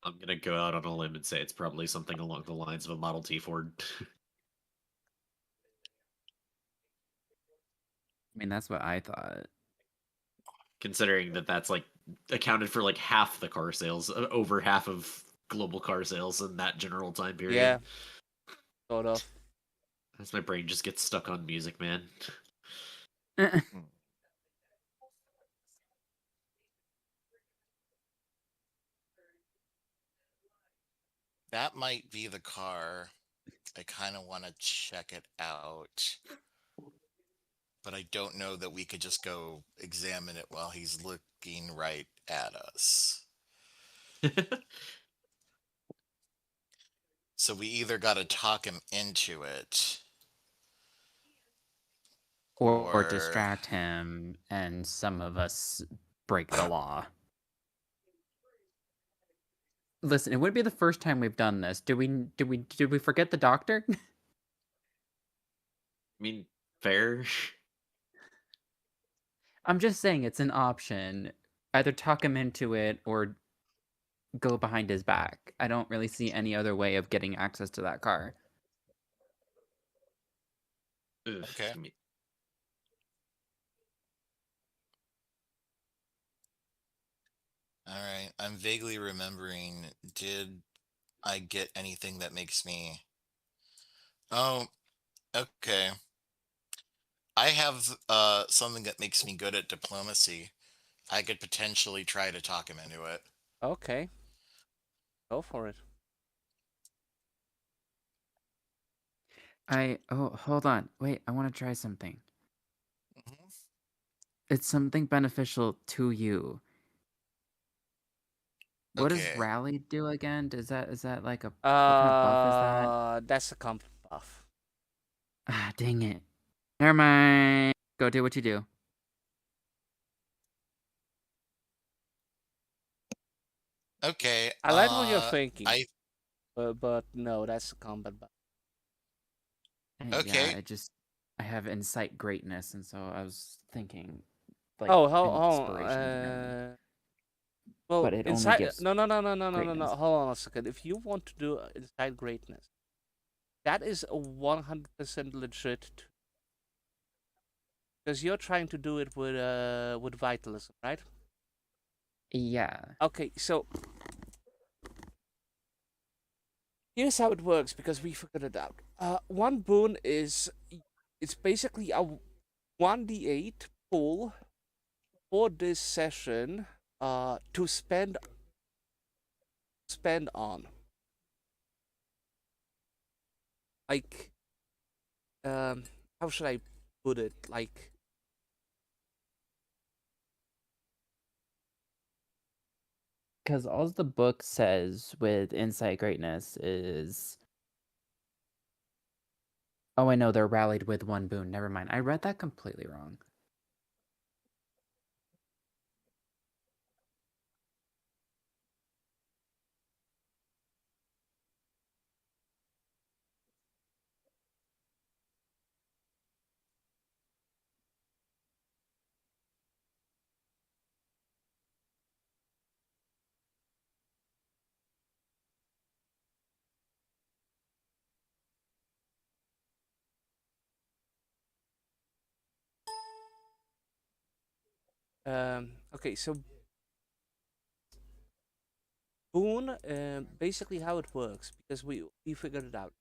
I'm gonna go out on a limb and say it's probably something along the lines of a Model T Ford. I mean, that's what I thought. Considering that that's like accounted for like half the car sales, over half of global car sales in that general time period. Yeah, sort of. As my brain just gets stuck on music, man. That might be the car. I kind of want to check it out, but I don't know that we could just go examine it while he's looking right at us. So we either got to talk him into it, Or distract him, and some of us break the law. Listen, it wouldn't be the first time we've done this. Did we forget the doctor? I mean, fair. I'm just saying it's an option. Either talk him into it or go behind his back. I don't really see any other way of getting access to that car. Ugh, Okay. I mean, All right. I'm vaguely remembering. Did I get anything that makes me? Oh, okay. I have something that makes me good at diplomacy. I could potentially try to talk him into it. Okay, go for it. Hold on. Wait, I want to try something. Mhm. It's something beneficial to you. What does Okay. rally do again? Is that like a what kind of buff is that? That's a comp buff. Ah, dang it. Never mind. Go do what you do. Okay. I like what you're thinking, I but no, that's a combat buff. Yeah, okay. I have insight greatness, and so I was thinking like Oh, inspiration nearly. well, But it only inside. gives No. greatness. Hold on a second. If you want to do inside greatness, that is a 100% legit. Because you're trying to do it with vitalism, right? Yeah. Okay, so here's how it works because we figured it out. One boon is it's basically a 1d8 pool for this session to spend on. Like how should I put it? Like Because all the book says with insight greatness is. Oh, I know they're rallied with one boon. Never mind. I read that completely wrong. okay, so boon basically how it works because we figured it out.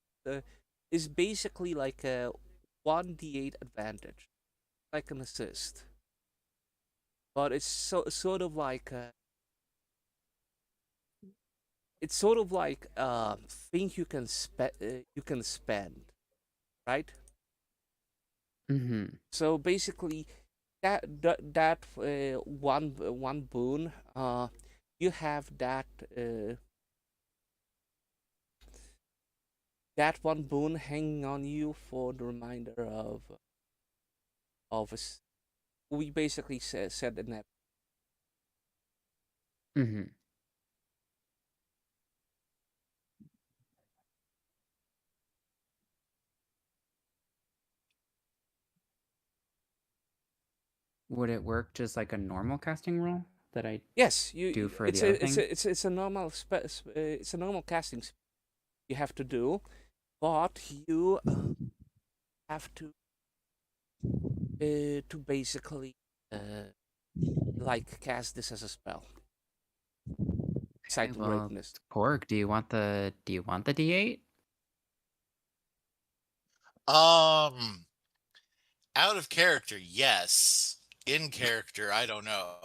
Is basically like a 1d8 advantage, like an assist. But it's sort of like it's sort of like thing you can spend, right? Mm-hmm. So basically, that one boon, you have that one boon hanging on you for the remainder of us. We basically said in that. Mm-hmm. Would it work just like a normal casting roll that I Yes, do for it's the other a thing? it's a normal it's a normal casting you have to do, but you have to basically like cast this as a spell. Sight Okay, and well, greatness. Korg, do you want the D8? Out of character, yes. In character, I don't know.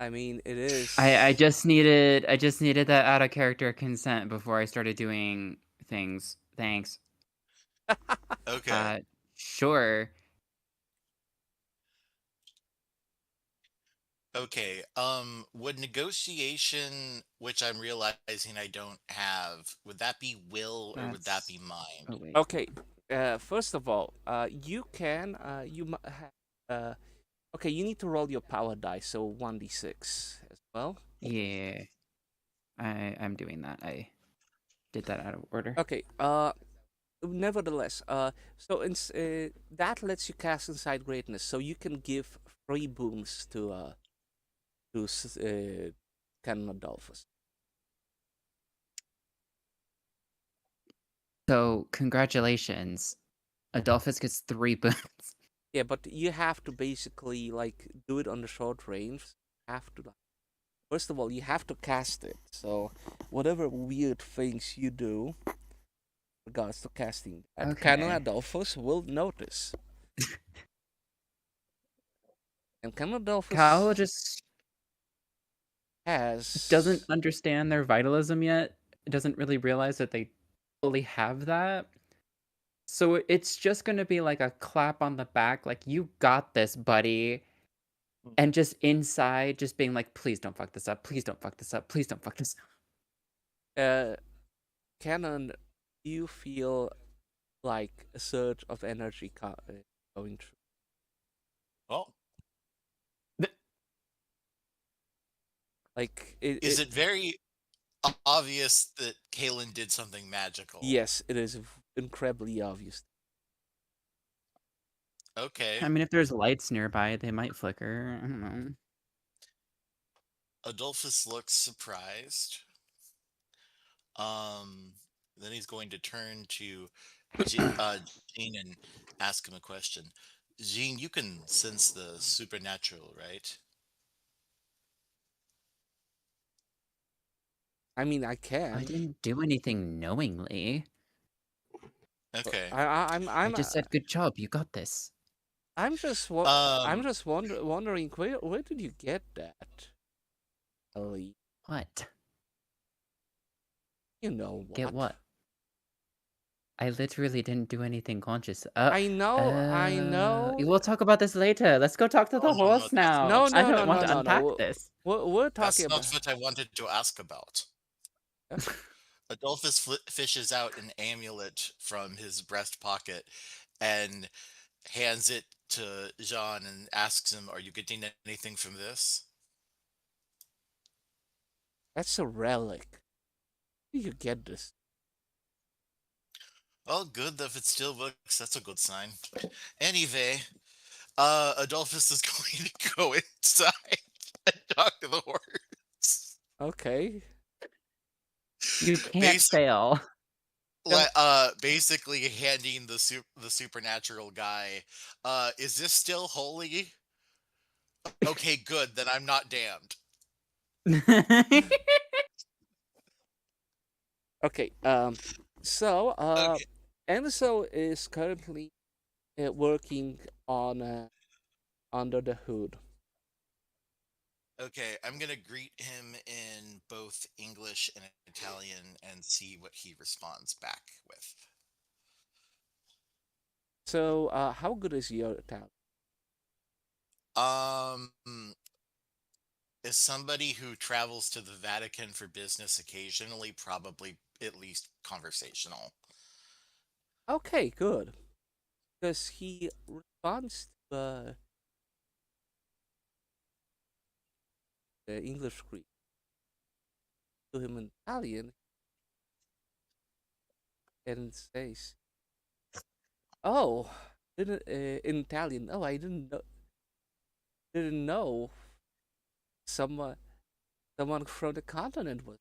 I mean, it is. I just needed that out of character consent before I started doing things. Thanks. Okay. Sure. Okay. Would negotiation, which I'm realizing I don't have, would that be will or would that be mind? Oh wait. Okay. First of all, you can okay, you need to roll your power die, so 1d6 as well. Yeah. I'm doing that. I did that out of order. Okay. Nevertheless, so that lets you cast inside greatness, so you can give 3 boons to Canon Adolphus. So congratulations. Adolphus gets 3 boons. Yeah, but you have to basically like do it on the short range. You have to first of all, you have to cast it. So whatever weird things you do, regards to casting that, Canon Okay. Adolphus will notice. And Canon Adolphus Cal just has doesn't understand their vitalism yet. Doesn't really realize that they fully have that. So it's just gonna be like a clap on the back, like you got this, buddy. And just inside, just being like, please don't fuck this up. Please don't fuck this up. Please don't fuck this up. Canon, do you feel like a surge of energy going through? Well, Like, is it very obvious that Kalen did something magical? Yes, it is incredibly obvious. Okay. I mean, if there's lights nearby, they might flicker. I don't know. Adolphus looks surprised. Then he's going to turn to Jean and ask him a question. Jean, you can sense the supernatural, right? I mean, I can. I didn't do anything knowingly. Okay. I just said, "Good job, you got this." I'm just wondering where did you get that? Ellie, What? you know what? Get what? I literally didn't do anything conscious. I know. We'll talk about this later. Let's go talk to the Oh, no, horse that's now. No, I no, don't no, want no, to no, unpack no. this. We're That's talking not about. what I wanted to ask about. Adolphus fishes out an amulet from his breast pocket and hands it to Jean and asks him, "Are you getting anything from this?" That's a relic. Where do you get this? Well, good. If it still works, that's a good sign. Anyway, Adolphus is going to go inside and talk to the horse. Okay. You can't fail. Basically handing the supernatural guy, is this still holy? Okay, good. Then I'm not damned. Okay. So Okay. Enzo is currently working on under the hood. Okay, I'm gonna greet him in both English and Italian and see what he responds back with. So how good is your Italian? As somebody who travels to the Vatican for business occasionally, probably at least conversational. Okay, good. Because he responds to the English greet to him in Italian and says, "Oh, didn't in Italian? Oh, I didn't know someone from the continent was."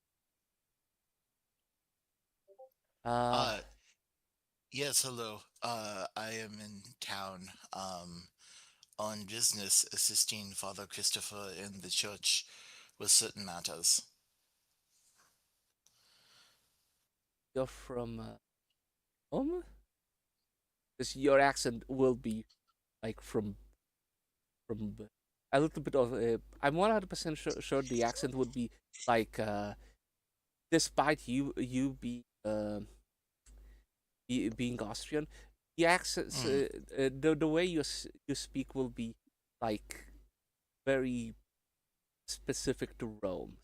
Yes, hello. I am in town, on business, assisting Father Christopher in the church with certain matters. You're from Rome? Because your accent will be like from a little bit of. I'm 100% sure the accent would be like, despite you being Austrian, the accents, the way you speak will be like very specific to Rome.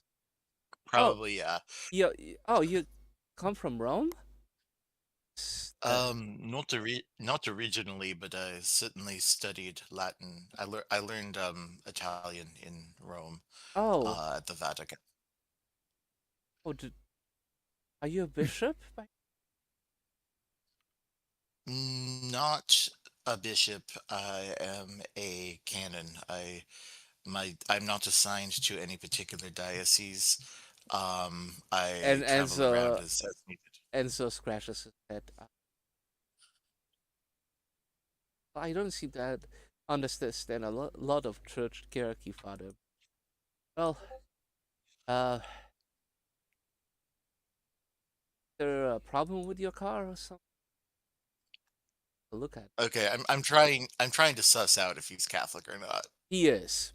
Probably, yeah. Yeah. Oh, you come from Rome? Not originally, but I certainly studied Latin. I learned Italian in Rome. Oh. At the Vatican. Oh, are you a bishop? Not a bishop. I am a canon. I'm not assigned to any particular diocese. I travel around as needed. Enzo scratches his head. I don't seem to understand a lot of church hierarchy, Father. Well, Uh, is there a problem with your car or something? To look at. Okay, I'm trying to suss out if he's Catholic or not. He is.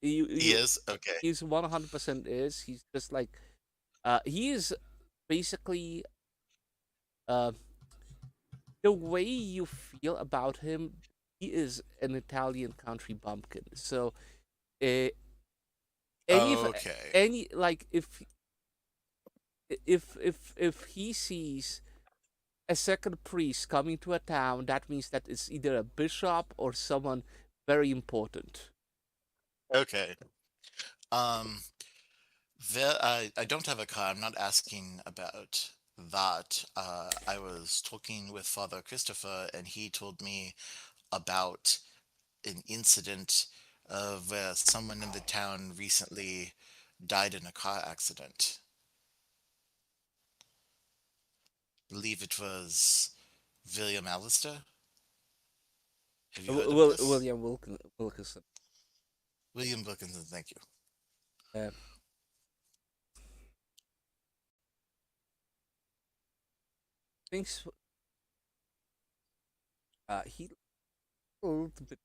He is? Okay. He's 100% is. He's just like, he is basically, uh, the way you feel about him. He is an Italian country bumpkin. So, uh, Okay. any like if he sees a second priest coming to a town, that means that it's either a bishop or someone very important. Okay. I don't have a car. I'm not asking about that. I was talking with Father Christopher, and he told me about an incident where someone in the town recently died in a car accident. Believe it was William Allister. Have you heard of this? William Wilkinson. William Wilkinson, thank you. Thinks he a little bit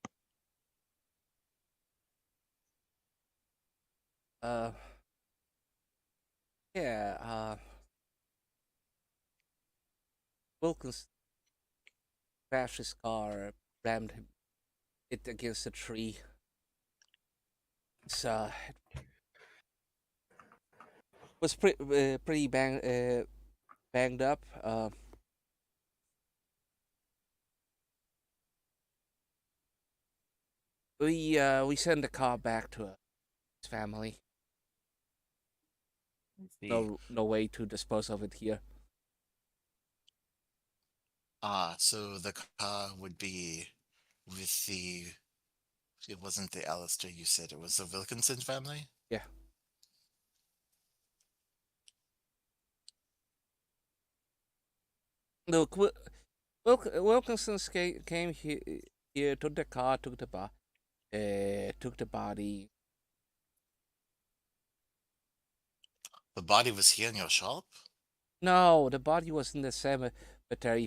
yeah, Wilkinson crashed his car, rammed it against a tree. So it was pretty banged up. We send the car back to his family. No way to dispose of it here. So the car would be with the. It wasn't the Allister you said, it was the Wilkinson family? Yeah. Look, Wilkinsons came here, took the car, took the body. The body was here in your shop? No, the body was in the cemetery,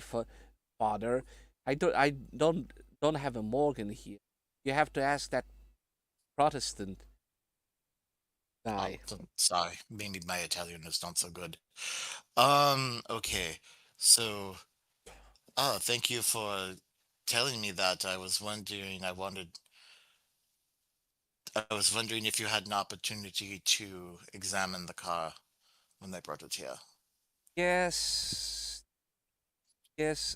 father. I don't have a morgue in here. You have to ask that Protestant guy. Oh, sorry, maybe my Italian is not so good. Okay, so, thank you for telling me that. I was wondering if you had an opportunity to examine the car when they brought it here. Yes,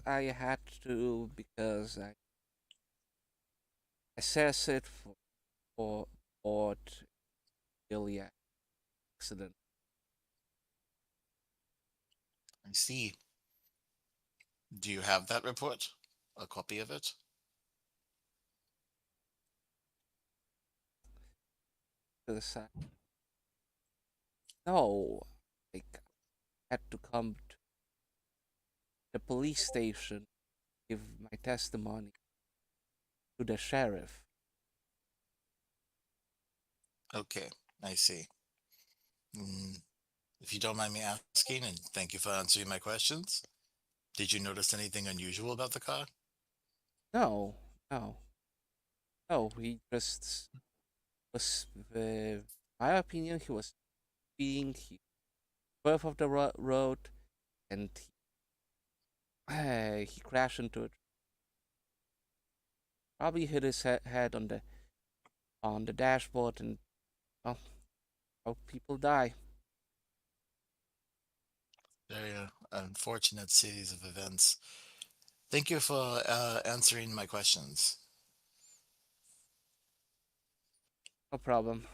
I had to because I assess it for iliac accident. I see. Do you have that report? A copy of it? To the side. No, like I had to come to the police station, give my testimony to the sheriff. Okay, I see. If you don't mind me asking, and thank you for answering my questions, did you notice anything unusual about the car? No. He just was. My opinion, he was being off of the road, and he crashed into it. Probably hit his head on the dashboard, and well, how people die. Very unfortunate series of events. Thank you for answering my questions. No problem.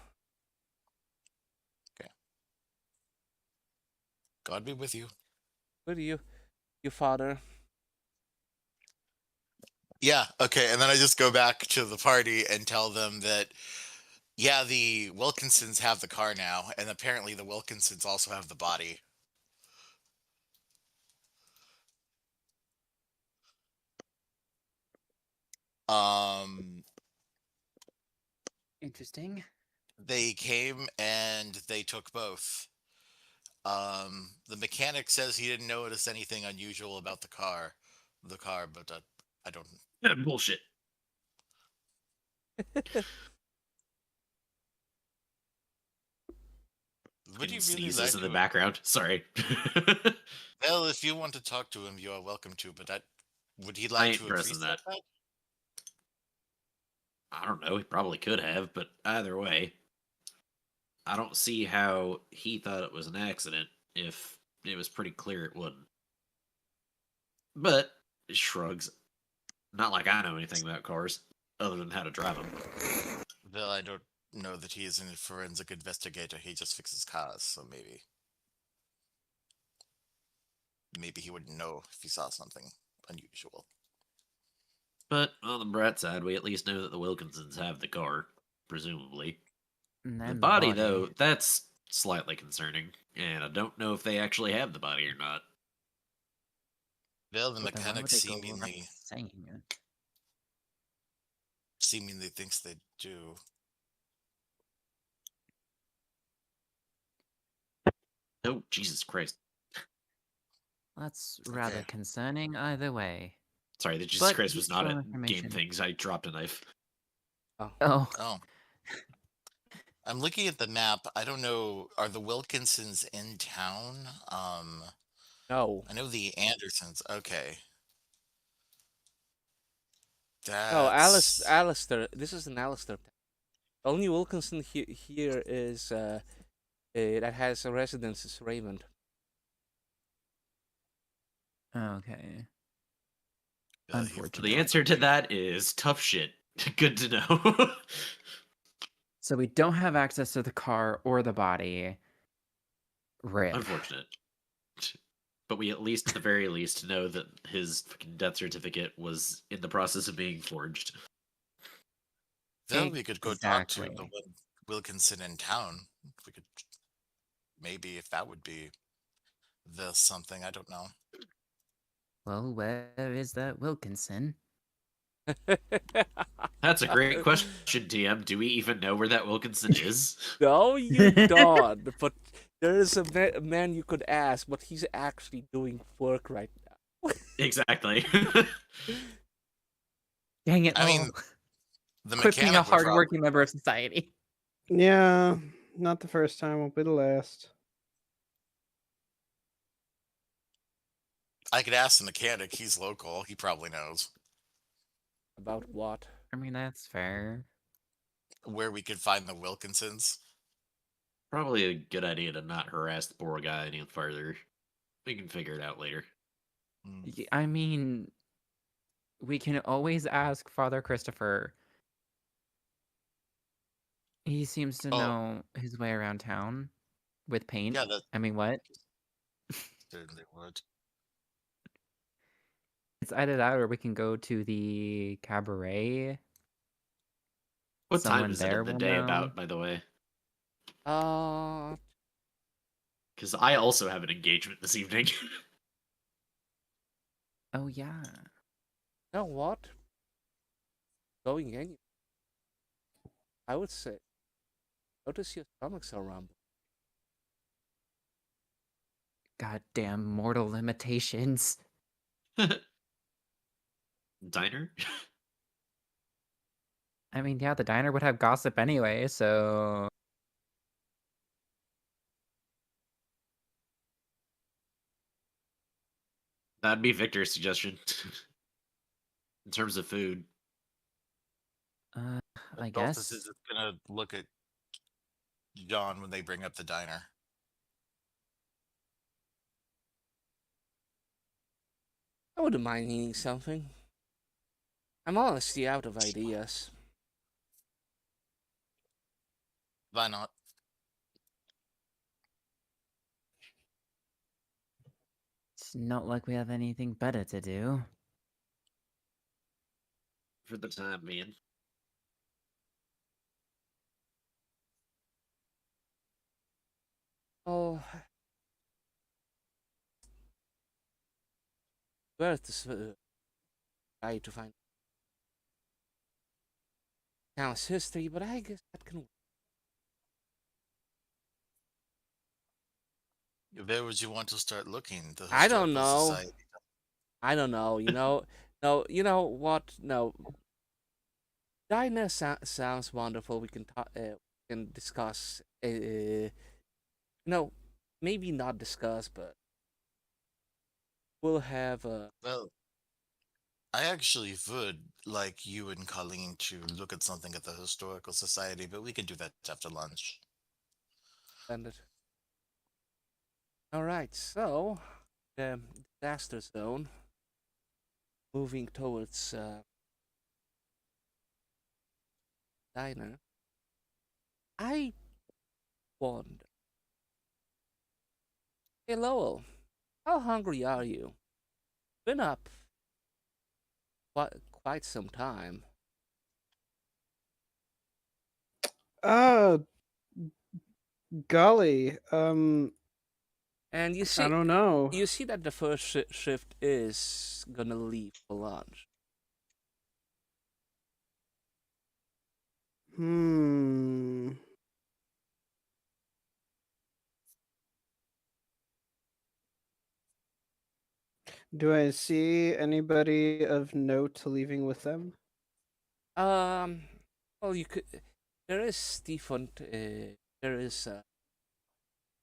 Okay. God be with you. With you, your father. Yeah, okay. And then I just go back to the party and tell them that, yeah, the Wilkinsons have the car now, and apparently the Wilkinsons also have the body. Interesting. They came and they took both. The mechanic says he didn't notice anything unusual about the car, but I don't. Bullshit. Would you Fucking really sneezes like in the to? background. Sorry. Well, if you want to talk to him, you are welcome to. But would he I like ain't to pressing appreciate that. that? I don't know. He probably could have, but either way, I don't see how he thought it was an accident if it was pretty clear it wouldn't. But he shrugs. Not like I know anything about cars, other than how to drive them. Well, I don't know that he is a forensic investigator. He just fixes cars, so maybe he wouldn't know if he saw something unusual. But on the bright side, we at least know that the Wilkinsons have the car, presumably. And The then body, though, that's slightly concerning, and I don't know if they actually have the body or not. Well, the But then why mechanic would they go around saying it? seemingly thinks they do. Oh, Jesus Christ. That's rather Okay. concerning either way. Sorry, the Jesus But Christ was not useful a game information. things. I dropped a knife. Oh, Oh. I'm looking at the map. I don't know. Are the Wilkinsons in town? No. I know the Andersons. Okay. No, That's Alistair. This is an Alistair. Only Wilkinson here is that has a residence is Raymond. okay. he- Unfortunate. The answer to that is tough shit. Good to know. So we don't have access to the car or the body. Rip. Unfortunate. But we at least, at the very least, know that his fucking death certificate was in the process of being forged. Well, we could go talk to the Exactly. Wilkinson in town. We could maybe if that would be the something. I don't know. Well, where is that Wilkinson? That's a great question, DM. Do we even know where that Wilkinson is? No, you don't. But there is a man you could ask, but he's actually doing work right now. Exactly. Dang it! I mean, Lowell. the Quit being a mechanic would prob- hardworking member of society. Yeah, not the first time, won't be the last. I could ask the mechanic. He's local. He probably knows About what? I mean, that's fair. where we could find the Wilkinsons. Probably a good idea to not harass the poor guy any further. We can figure it out later. I mean, we can always ask Father Christopher. He seems to Oh. know his way around town with paint. Yeah, that I mean, what? certainly would. It's either that or we can go to the cabaret. What time Someone is it there in the will day know. about, by the way? Because I also have an engagement this evening. Oh yeah. You know what? Going in. I would say. Notice your stomachs are rumbling. Goddamn mortal limitations. Diner? I mean, yeah, the diner would have gossip anyway, so That'd be Victor's suggestion. In terms of food. I Adultus guess. is just gonna look at John when they bring up the diner. I wouldn't mind eating something. I'm honestly out of ideas. Why not? It's not like we have anything better to do. For the time being. Oh. Where is this guy to find town's history, but I guess that can work. Where would you want to start looking? The I don't Historical know. Society. I don't know. No. You know what? No. Diner sounds wonderful. We can talk. Can discuss. No, maybe not discuss, but we'll have a. Well, I actually would like you and Colleen to look at something at the Historical Society, but we can do that after lunch. Splendid. All right. So the disaster zone. Moving towards diner. I wonder. Hey Lowell, how hungry are you? Been up quite some time. Uh, golly. And you I see, don't know. you see that the first shift is gonna leave for lunch. Hmm. Do I see anybody of note leaving with them? Well, you could. There is Stephen. There is.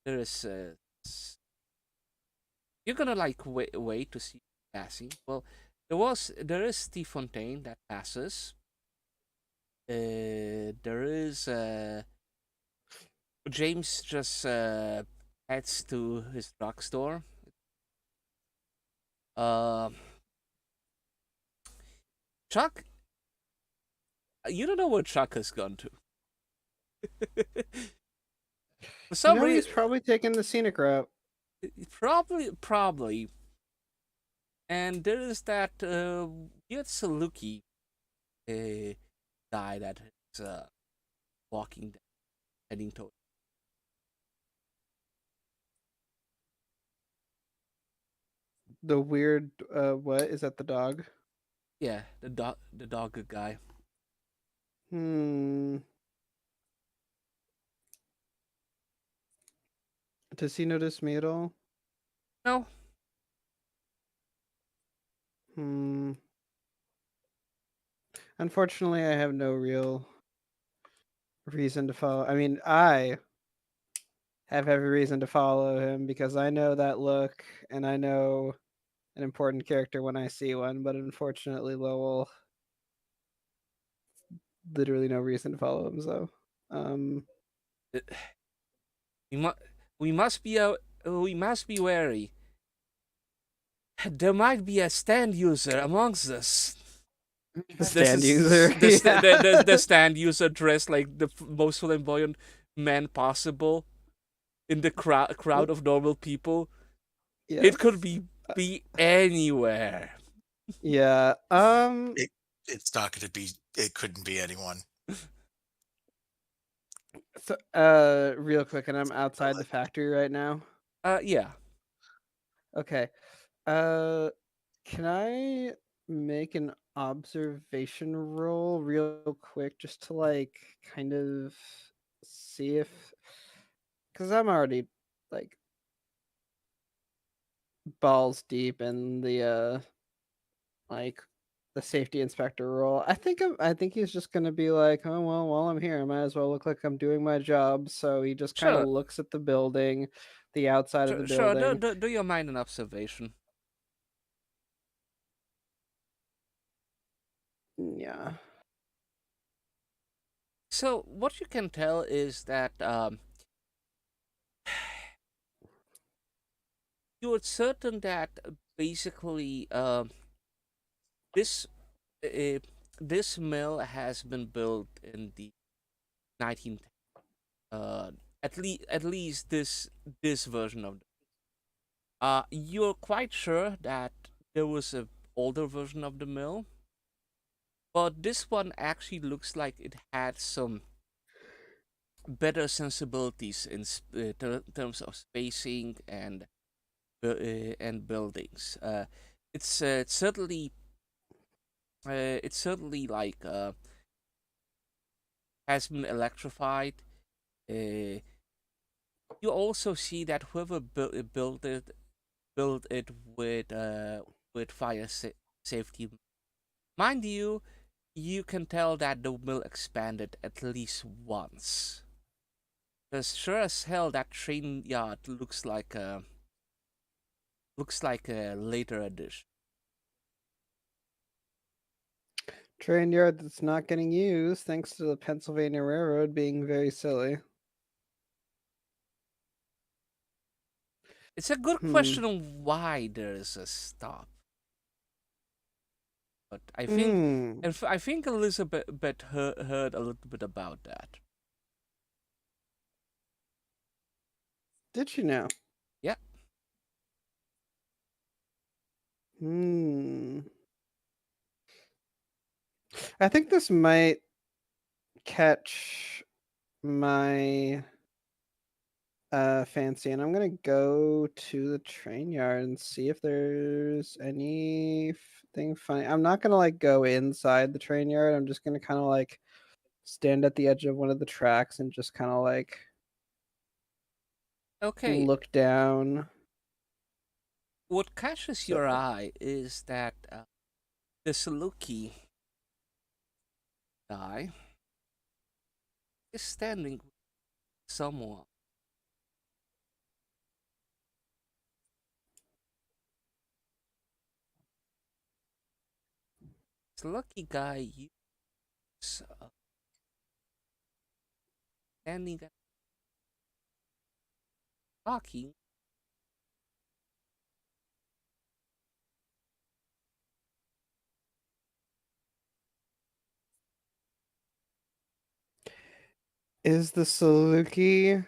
There is. You're gonna like wait to see passing. Well, there is Steve Fontaine that passes. There is James just heads to his drugstore. Chuck, you don't know where Chuck has gone to. For some he's reason, probably taking the scenic route. probably. And there is that weird Saluki guy that is walking down, heading toward. The weird, what is that? The dog? Yeah, the dog guy. Hmm. Does he notice me at all? No. Hmm. Unfortunately, I have no real reason to follow. I mean, I have every reason to follow him because I know that look and I know an important character when I see one, but unfortunately, Lowell, literally no reason to follow him, so. We must we must be wary. There might be a stand user amongst us. The stand user. The stand user dressed like the most flamboyant man possible in the crowd of normal people. Yes. It could be anywhere. Yeah. It's not going to be. It couldn't be anyone. So, real quick, and I'm outside the factory right now. Yeah. Okay. Can I make an observation roll real quick just to like kind of see if, because I'm already like balls deep in the like the safety inspector role. I think he's just gonna be like, oh well, while I'm here, I might as well look like I'm doing my job. So he just kind of Sure. looks at the building, the outside of the Sure. building. Do your mind an observation. Yeah. So what you can tell is that you are certain that basically this this mill has been built in the 19 at least this version of you're quite sure that there was a older version of the mill, but this one actually looks like it had some better sensibilities in terms of spacing and buildings. It's certainly like has been electrified. you also see that whoever built it with fire safety. Mind you, you can tell that the mill expanded at least once. Because sure as hell that train yard looks like a later addition. Train yard that's not getting used thanks to the Pennsylvania Railroad being very silly. It's a good question on why there's a stop. But I think I think Elizabeth heard a little bit about that. Did she know? Yeah. I think this might catch my fancy, and I'm gonna go to the train yard and see if there's anything funny. I'm not gonna like go inside the train yard. I'm just gonna kind of like stand at the edge of one of the tracks and just kind of like look down. What catches your eye is that the Saluki guy is standing with someone. Saluki guy is standing and talking. Is the Saluki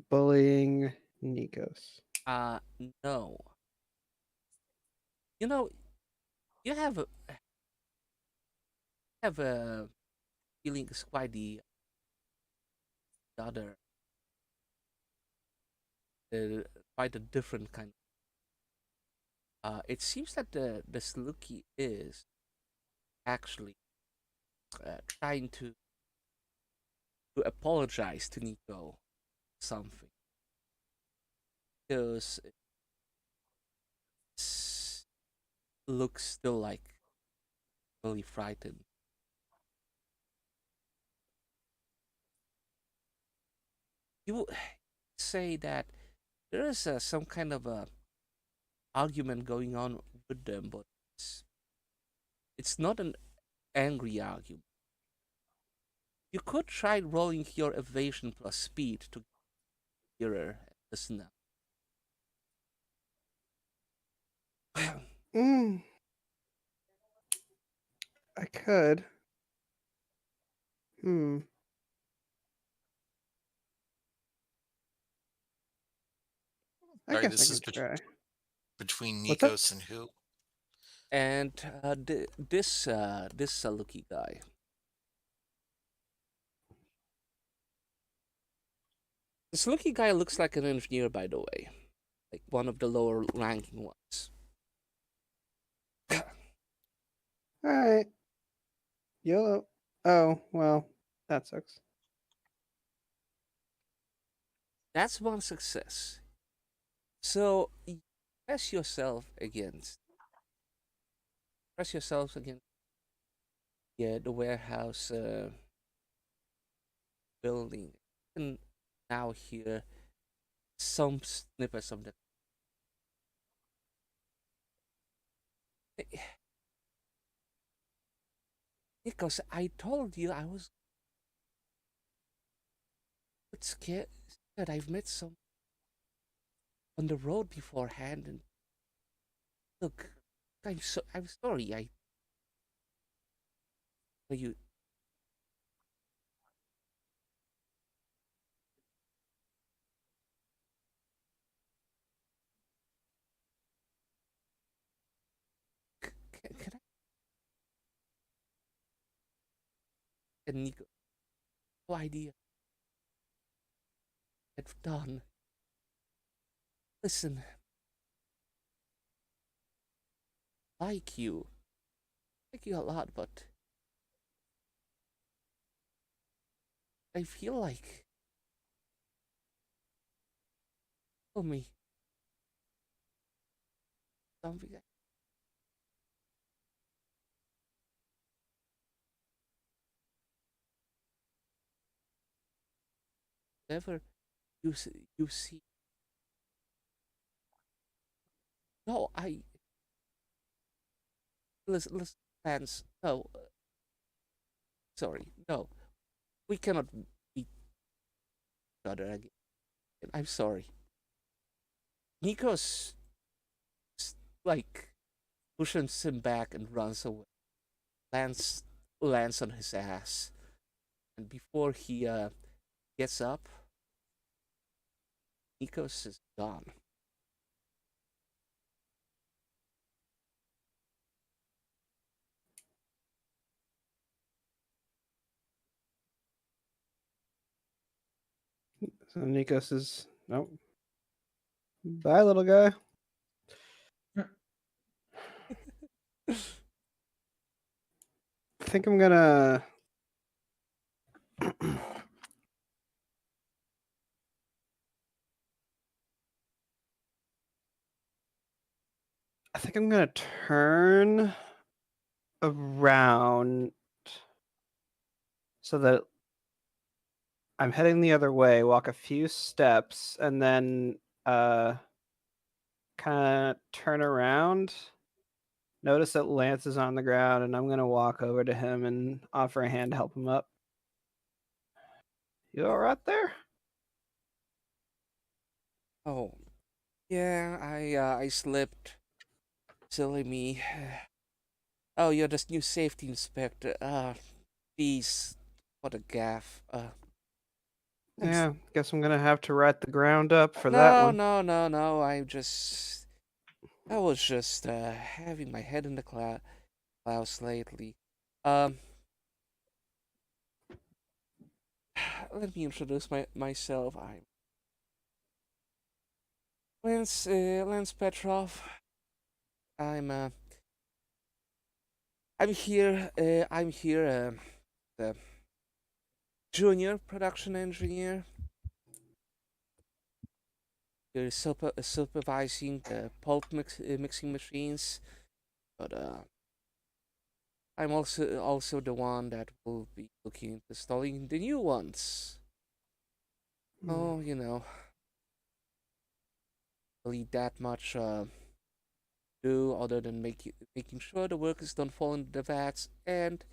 bullying Nikos? No. You know, you have a feeling is quite the other, quite a different kind. It seems that the Saluki is actually trying to apologize to Nico something, because it looks still like really frightened. You say that there is some kind of a argument going on with them, but it's not an angry argument. You could try rolling your evasion plus speed to mirror the snap. I could. I Sorry, guess this I is could try. between What's up? Nikos and who? And this Saluki guy. The Saluki guy looks like an engineer, by the way, like one of the lower ranking ones. All right. YOLO. Oh, well, that sucks. That's one success. So press yourself against the warehouse building. You can now hear some snippets of the because I told you I was scared. I've met some on the road beforehand, and look, I'm sorry. You can I? And Nico, no idea. I've done. Listen, like you a lot, but I feel like Tell me something. Never you see. No, listen, fans. No, sorry, no. We cannot beat each other again. I'm sorry. Nikos like pushes him back and runs away. Lands lands on his ass, and before he gets up, Nikos is gone. So Nikos is nope. Bye, little guy. I think I'm gonna. I think I'm gonna turn around so that I'm heading the other way, walk a few steps, and then kind of turn around. Notice that Lance is on the ground, and I'm gonna walk over to him and offer a hand to help him up. You all right there? Oh, yeah, I slipped. Silly me. Oh, you're the new safety inspector. Jeez, what a gaff. Yeah, guess I'm gonna have to write the ground up for no, that one. no. I was just having my head in the clouds lately. Um, let me introduce myself. I'm Lance Petrov. I'm I'm here the junior production engineer. You're supervising the pulp mixing machines, but I'm also the one that will be looking into installing the new ones. Oh, you know, really that much do other than making sure the workers don't fall into the vats and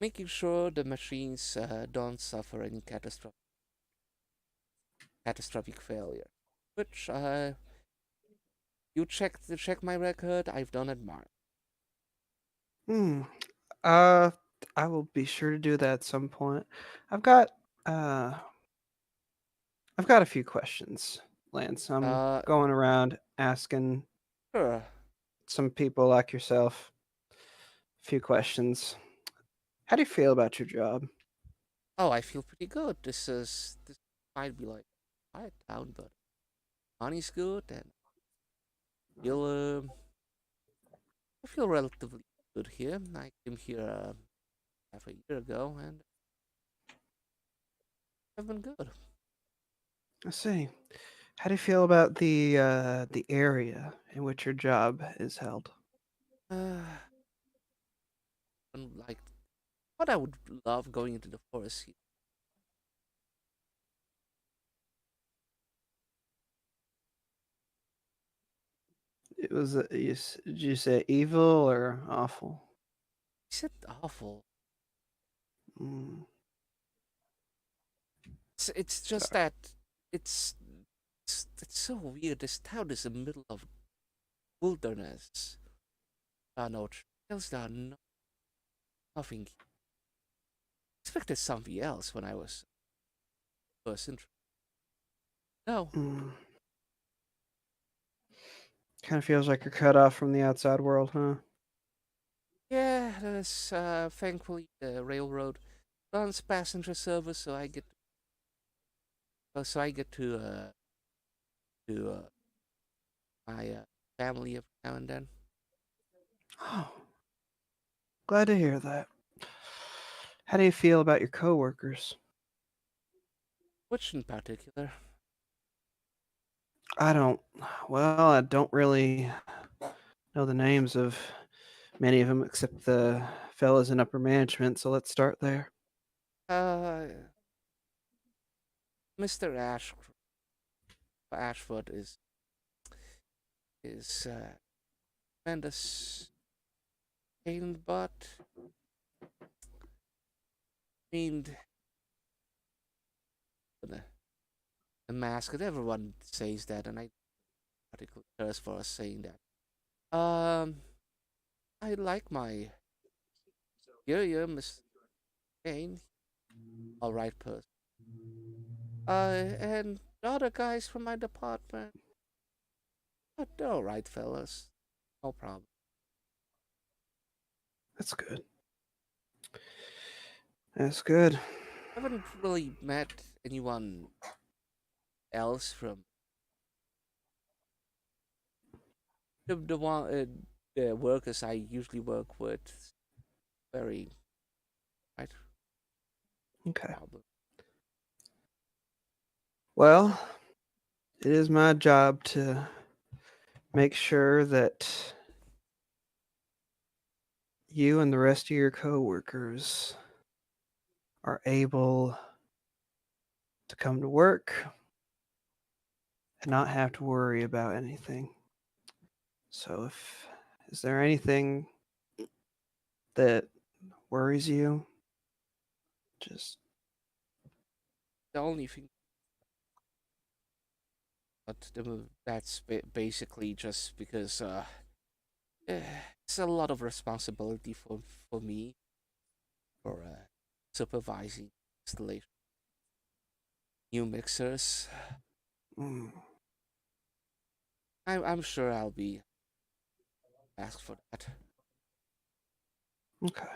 making sure the machines don't suffer any catastrophic failure. Which you check my record. I've done it, Mark. Hmm. I will be sure to do that at some point. I've got uh a few questions, Lance. I'm going around asking Sure. some people like yourself a few questions. How do you feel about your job? Oh, I feel pretty good. This might be like a quiet town, but money's good and feel I feel relatively good here. I came here half a year ago and I've been good. I see. How do you feel about the area in which your job is held? Uh, and like, what I would love going into the forest here. It was did you say evil or awful? Is it awful? Mm, It's just sorry. that it's it's so weird. This town is in the middle of wilderness. There are no trails. There are nothing. Expected something else when I was first intro. No. Mm. Kind of feels like you're cut off from the outside world, huh? Yeah, there's thankfully the railroad runs passenger service, so I get to my family every now and then. Oh, glad to hear that. How do you feel about your coworkers? Which in particular? I don't really know the names of many of them except the fellas in upper management, so let's start there. Mr. Ashford is tremendous pain in the butt. I mean, the mask, and everyone says that, and I particularly curse for us saying that. I like my Miss Kane, all right person. And the other guys from my department, they're all right fellas, no problem. That's good. That's good. I haven't really met anyone else from the workers I usually work with. Very right Okay. problem. Well, it is my job to make sure that you and the rest of your coworkers are able to come to work and not have to worry about anything. So is there anything that worries you? Just The only thing, but that's basically just because it's a lot of responsibility for me for supervising installation new mixers. mm, I'm sure I'll be asked for that. okay.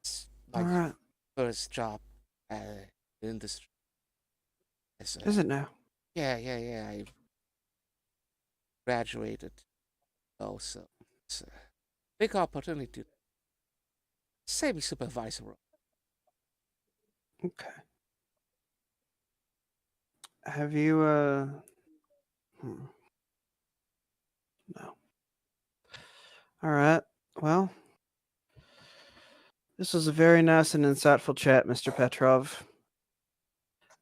It's All my right. first job in the industry. As, Is it now? yeah. I graduated, so it's a big opportunity. Semi supervisor role. Okay. Have you no. All right. Well, this was a very nice and insightful chat, Mr. Petrov.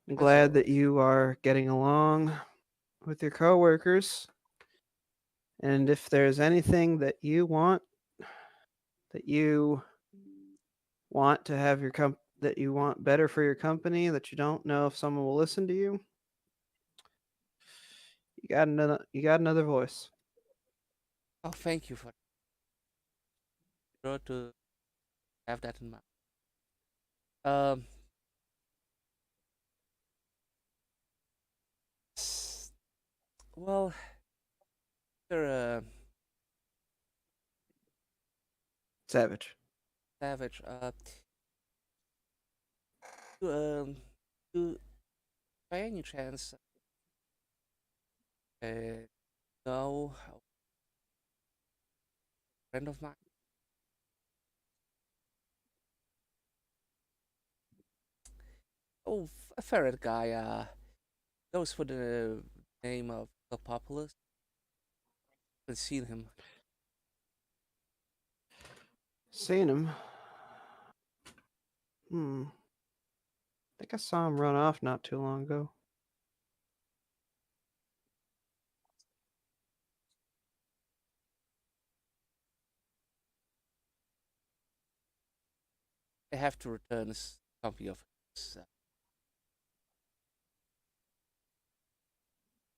I'm As glad that always. you are getting along with your coworkers. And if there's anything that you want to have that you want better for your company that you don't know if someone will listen to you, you got another voice. Oh, thank you for sure to have that in mind. Um, well, Mr. Savage. Savage, do, um, do by any chance know a friend of mine? Oh, a ferret guy, goes for the name of the Populus. Haven't seen him. Seen him. I think I saw him run off not too long ago. I have to return this copy of his,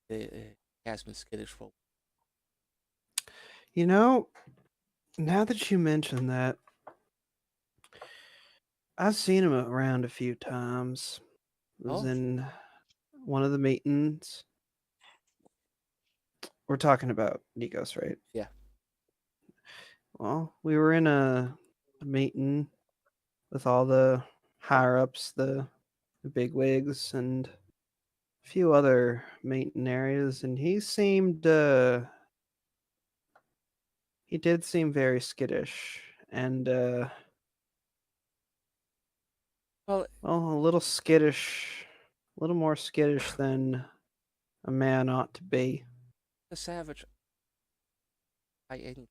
the has been skittish for. You know, now that you mention that, I've seen him around a few times. It was Oh, in one of the meetings. We're talking about Nikos, right? yeah. Well, we were in a meeting with all the higher ups, the big wigs, and a few other meeting areas, and he did seem very skittish and Well, a little skittish, a little more skittish than A man ought to be. The savage. I ain't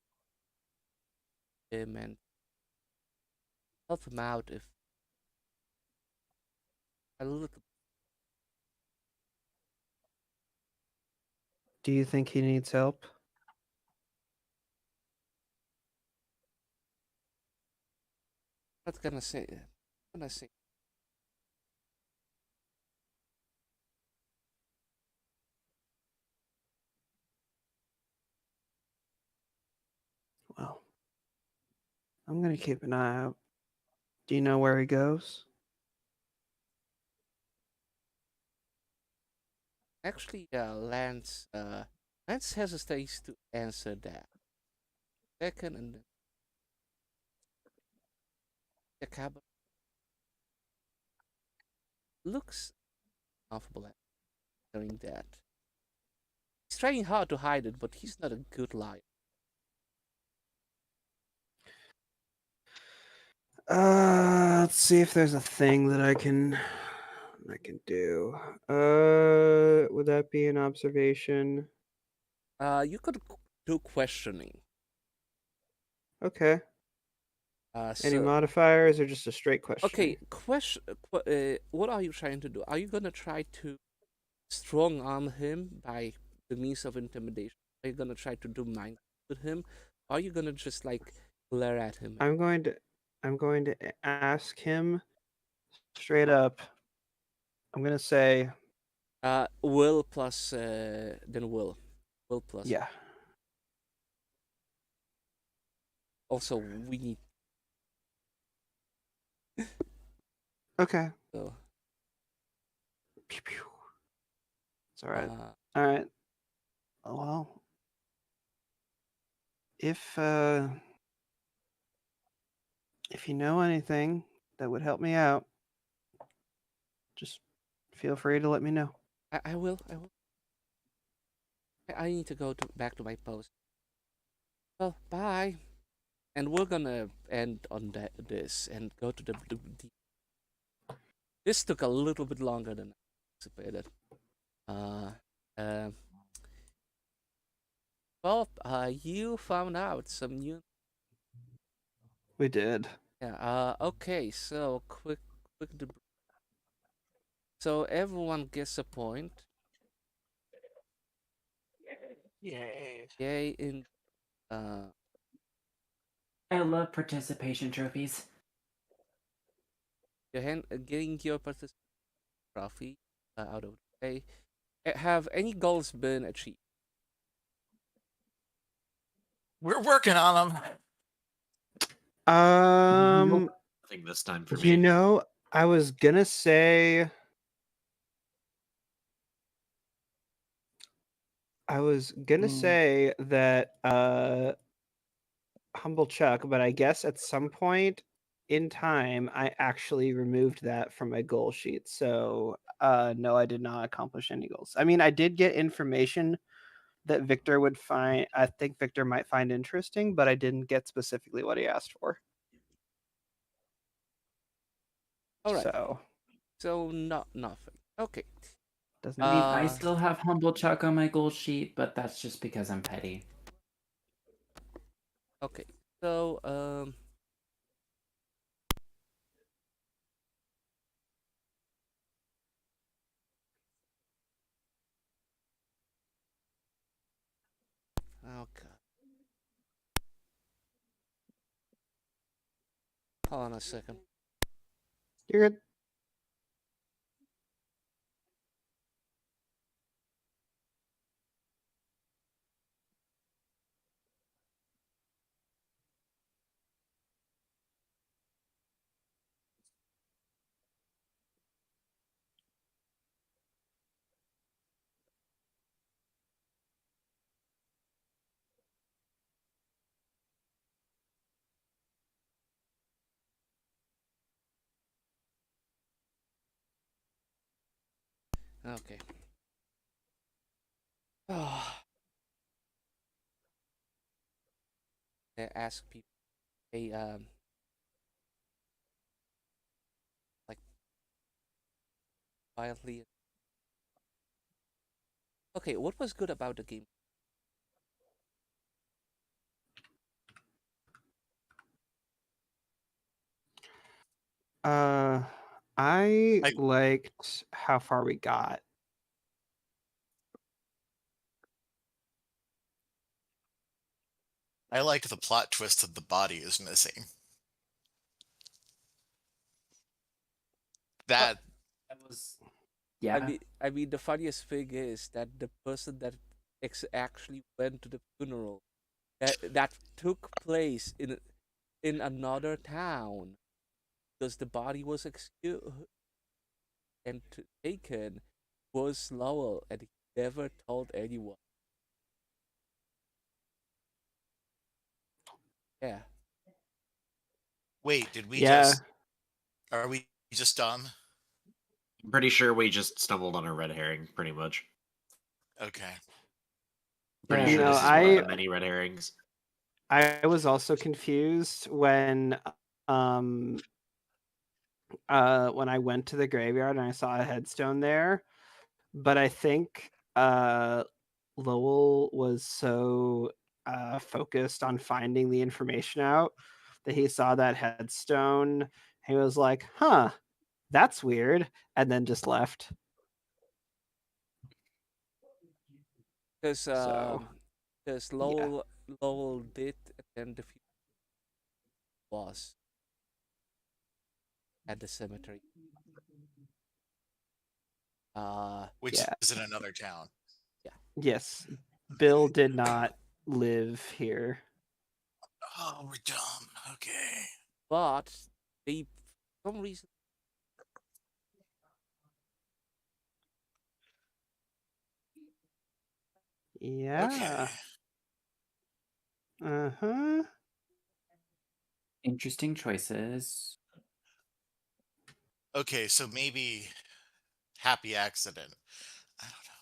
him and help him out if a little. Do you think he needs help? What can I say? What can I say? Well, I'm gonna keep an eye out. Do you know where he goes? Actually, Lance hesitates to answer that. Second, and then the cabin looks comfortable at doing that. He's trying hard to hide it, but he's not a good liar. Let's see if there's a thing that I can do. Would that be an observation? You could do questioning. Okay. Any So modifiers or just a straight question? okay, what are you trying to do? Are you gonna try to strong arm him by the means of intimidation? Are you gonna try to do mind with him? Or are you gonna just like glare at him? I'm going to ask him straight up. I'm gonna say, Will plus then will plus. yeah. Also, we need Okay. so. Pew, pew. It's all right. Uh, All right. Oh, well, if you know anything that would help me out, just feel free to let me know. I will. I need to go back to my post. Well, bye. And we're gonna end on this and go to the. This took a little bit longer than anticipated. Well, you found out some new. We did. Yeah. Okay. So quick. So everyone gets a point. Yay. Yay! In I love participation trophies. getting your participation trophy out of the way. Have any goals been achieved? We're working on them. Um, I think this time for you me. know, I was gonna say. Say that Humble Chuck, but I guess at some point in time I actually removed that from my goal sheet. So no, I did not accomplish any goals. I mean, I did get information that Victor would find. I think Victor might find interesting, but I didn't get specifically what he asked for. All right. So nothing. Okay. doesn't I mean, I Uh, still have Humble Chuck on my goal sheet, but that's just because I'm petty. Okay. So oh god. Hold on a second. you're good. Okay. Oh. I ask people, hey, like quietly. Okay, what was good about the game? Uh, I I- liked how far we got. I like the plot twist that the body is missing. That That was I yeah. mean, the funniest thing is that the person that actually went to the funeral that took place in another town because the body was executed and taken was Lowell, and he never told anyone. Yeah, wait, did we Yeah. just are we just dumb? I'm pretty sure we just stumbled on a red herring, pretty much. Okay. Pretty Yeah. sure No, this is one of the I many red herrings. I was also confused when I went to the graveyard and I saw a headstone there, but I think Lowell was so focused on finding the information out that he saw that headstone. He was like, "Huh, that's weird," and then just left. because So yeah, Lowell did attend the funeral was at the cemetery. Which yeah, is in another town. yes. Bill did not live here. Oh, we're dumb. Okay. But they, for some reason, Yeah. Okay. Uh-huh. Interesting choices. Okay, so maybe happy accident. I don't know.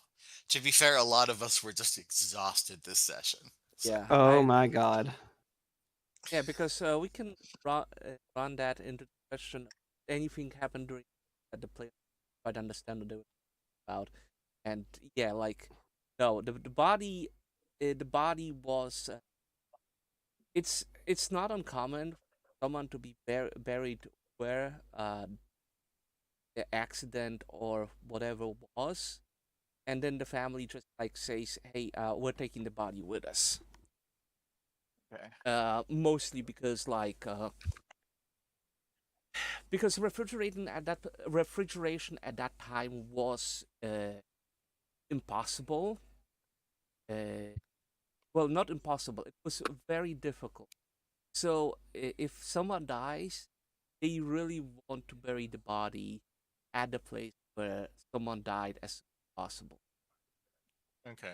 To be fair, a lot of us were just exhausted this session. So. yeah, Oh my god. yeah, because we can run that into the question. Anything happened during the play? Quite understand what they were about, and yeah, like no, the body, the body was. It's not uncommon for someone to be buried where the accident or whatever was, and then the family just like says, "Hey, we're taking the body with us." Okay. Mostly because because refrigeration at that time was impossible. Well, not impossible. It was very difficult. So if someone dies, they really want to bury the body at the place where someone died as soon as possible. Okay.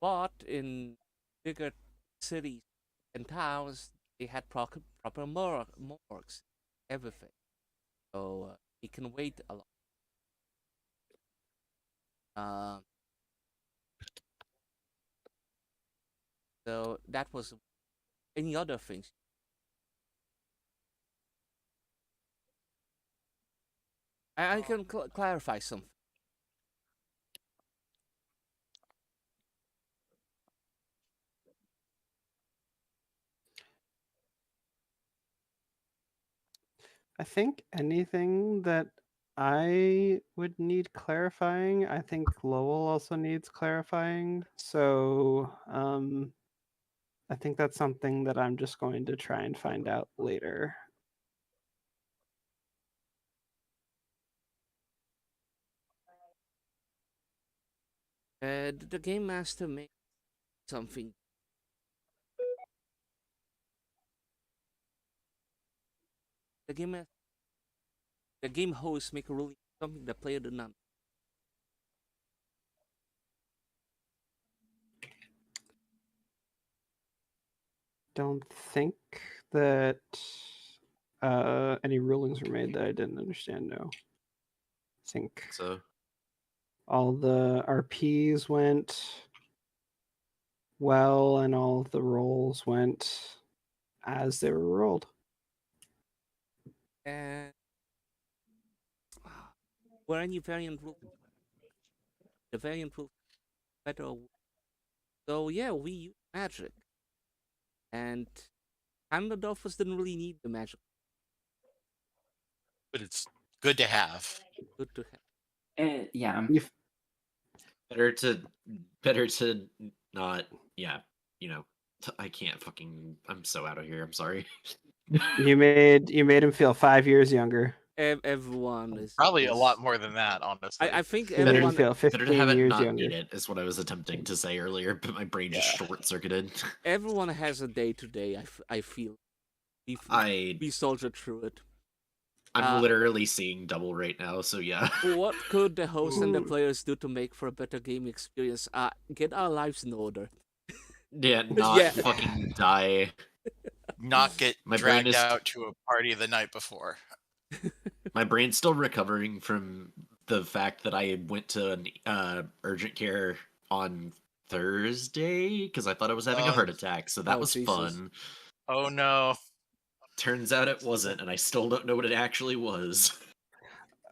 But in bigger cities and towns, they had proper morgues, everything. So it can wait a lot. Um, so that was any other things. I can clarify something. I think anything that I would need clarifying, I think Lowell also needs clarifying. So, I think that's something that I'm just going to try and find out later. The game master made something. The game the game host make a ruling something the player did not. Don't think that any rulings were made that I didn't understand. No. I think So all the RPs went well and all of the rolls went as they were rolled. And were any variant rules the variant will better. So yeah, we use magic, and Ganondorfus didn't really need the magic. But it's good to have. Good to have. Yeah. Better to not. Yeah, you know. I can't fucking. I'm so out of here. I'm sorry. You made him feel 5 years younger. Everyone is Probably a lot is- more than that, honestly. I think You made him everyone. feel Better to 15 have it years not younger. need it is what I was attempting to say earlier, but my brain just short circuited. Everyone has a day to day. I feel. We soldier through it. I'm literally seeing double right now, so yeah. What could the host and the players do to make for a better game experience? Get our lives in order. Yeah, not Yeah. fucking die. Not get My brain dragged is- out to a party the night before. My brain's still recovering from the fact that I went to an urgent care on Thursday because I thought I was having a Oh. heart attack, so that Oh, was Jesus. fun. Oh no. Turns out it wasn't, and I still don't know what it actually was.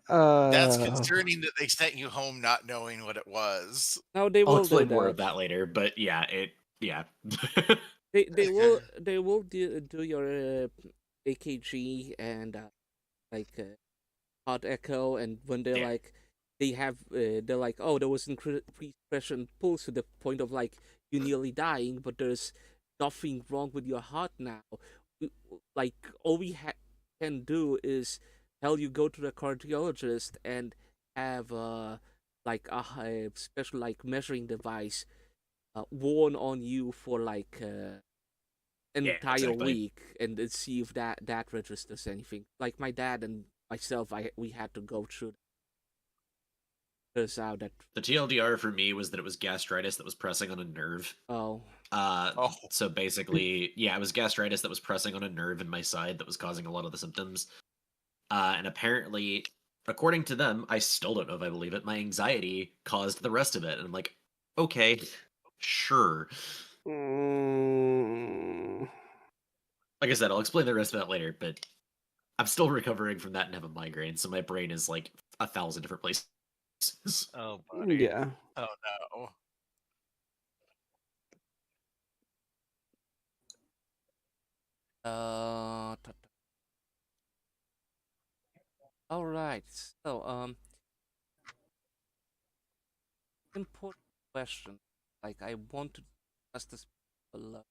That's Uh, concerning that they sent you home not knowing what it was. Now they I'll will do explain more that. of that later, but yeah, yeah. They will do your AKG and hot echo, and when they're Yeah. like they're like, oh, there was increased pressure and pulse to the point of like you nearly dying, but there's nothing wrong with your heart now. Like all we can do is tell you go to the cardiologist and have like a special like measuring device worn on you for like an Yeah, entire exactly. week, and then see if that registers anything. Like my dad and myself, we had to go through. Turns out that The TLDR for me was that it was gastritis that was pressing on a nerve. oh So basically, yeah, it was gastritis that was pressing on a nerve in my side that was causing a lot of the symptoms. And apparently, according to them, I still don't know if I believe it, my anxiety caused the rest of it. And I'm like, okay, sure. mm, Like I said, I'll explain the rest of that later, but I'm still recovering from that and have a migraine, so my brain is like 1,000 different places. Oh buddy. yeah. Oh no. All right. So important question. Like I want to discuss this a lot.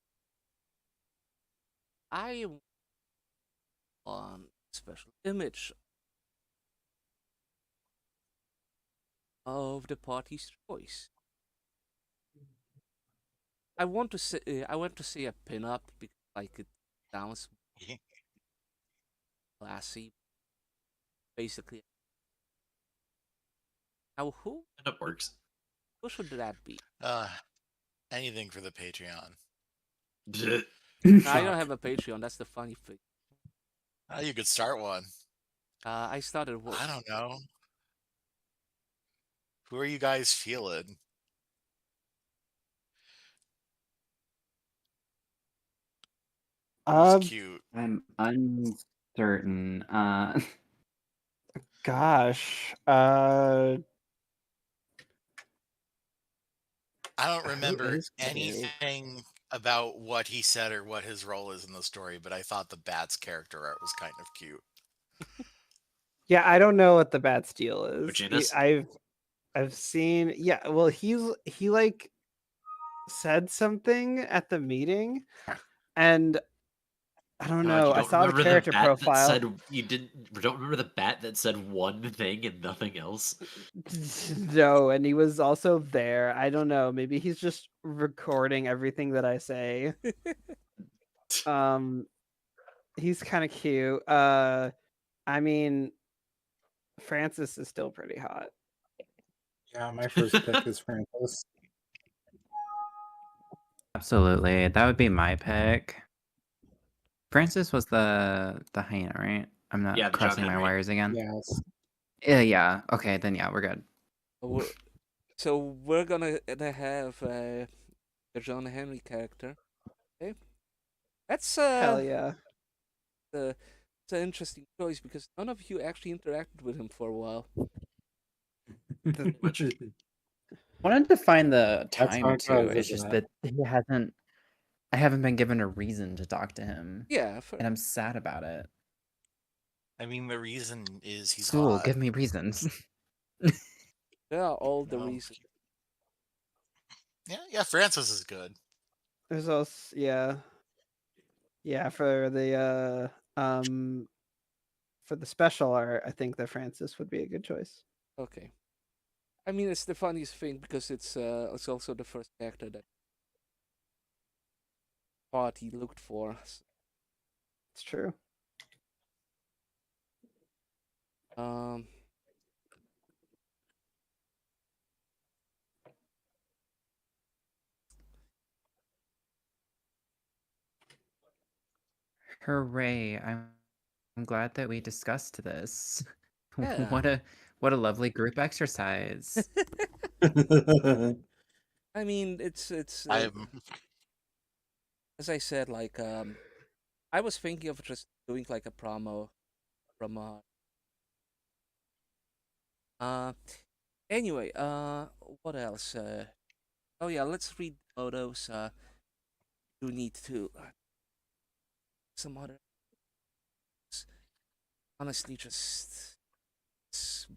I want special image of the party's choice. I want to say a pinup because like it sounds classy. Basically. Now who And it works. should that be? Anything for the Patreon. I don't have a Patreon. That's the funny thing. You could start one. I started. I don't know. Who are you guys feeling? Who's cute? I'm uncertain. Gosh. I don't remember is cute? anything about what he said or what his role is in the story, but I thought the Bats character art was kind of cute. Yeah, I don't know what the Bat's deal is. Virginius? I've seen. Yeah, well, he like said something at the meeting, and I don't God, know. you I don't saw the remember character bat that profile. said you don't remember the bat that said one thing and nothing else? No, and he was also there. I don't know. Maybe he's just recording everything that I say. He's kind of cute. I mean, Francis is still pretty hot. Yeah, my first pick is Francis. Absolutely. That would be my pick. Francis was the hyena, right? I'm not Yeah, the John crossing my Henry. wires again. Yes. Yeah. Okay, then yeah, we're good. So we're gonna have the John Henry character. Okay, that's Hell yeah. it's an interesting choice because none of you actually interacted with him for a while. Wanted to find the That's how time it too. goes, It's isn't just it? that I haven't been given a reason to talk to him, Yeah, and I'm sad about it. I mean, the reason is he's School, hot. give me reasons. there are all the No. reasons. Yeah, Francis is good. There's also for the special art, I think that Francis would be a good choice. Okay. I mean, it's the funniest thing because it's also the first actor that party looked for. It's true. Um, Hooray! I'm glad that we discussed this. Yeah. What a lovely group exercise. I mean, it's I'm as I said, like I was thinking of just doing like a promo. Anyway, what else? Oh yeah, let's read photos. You need to some other. Honestly, just see.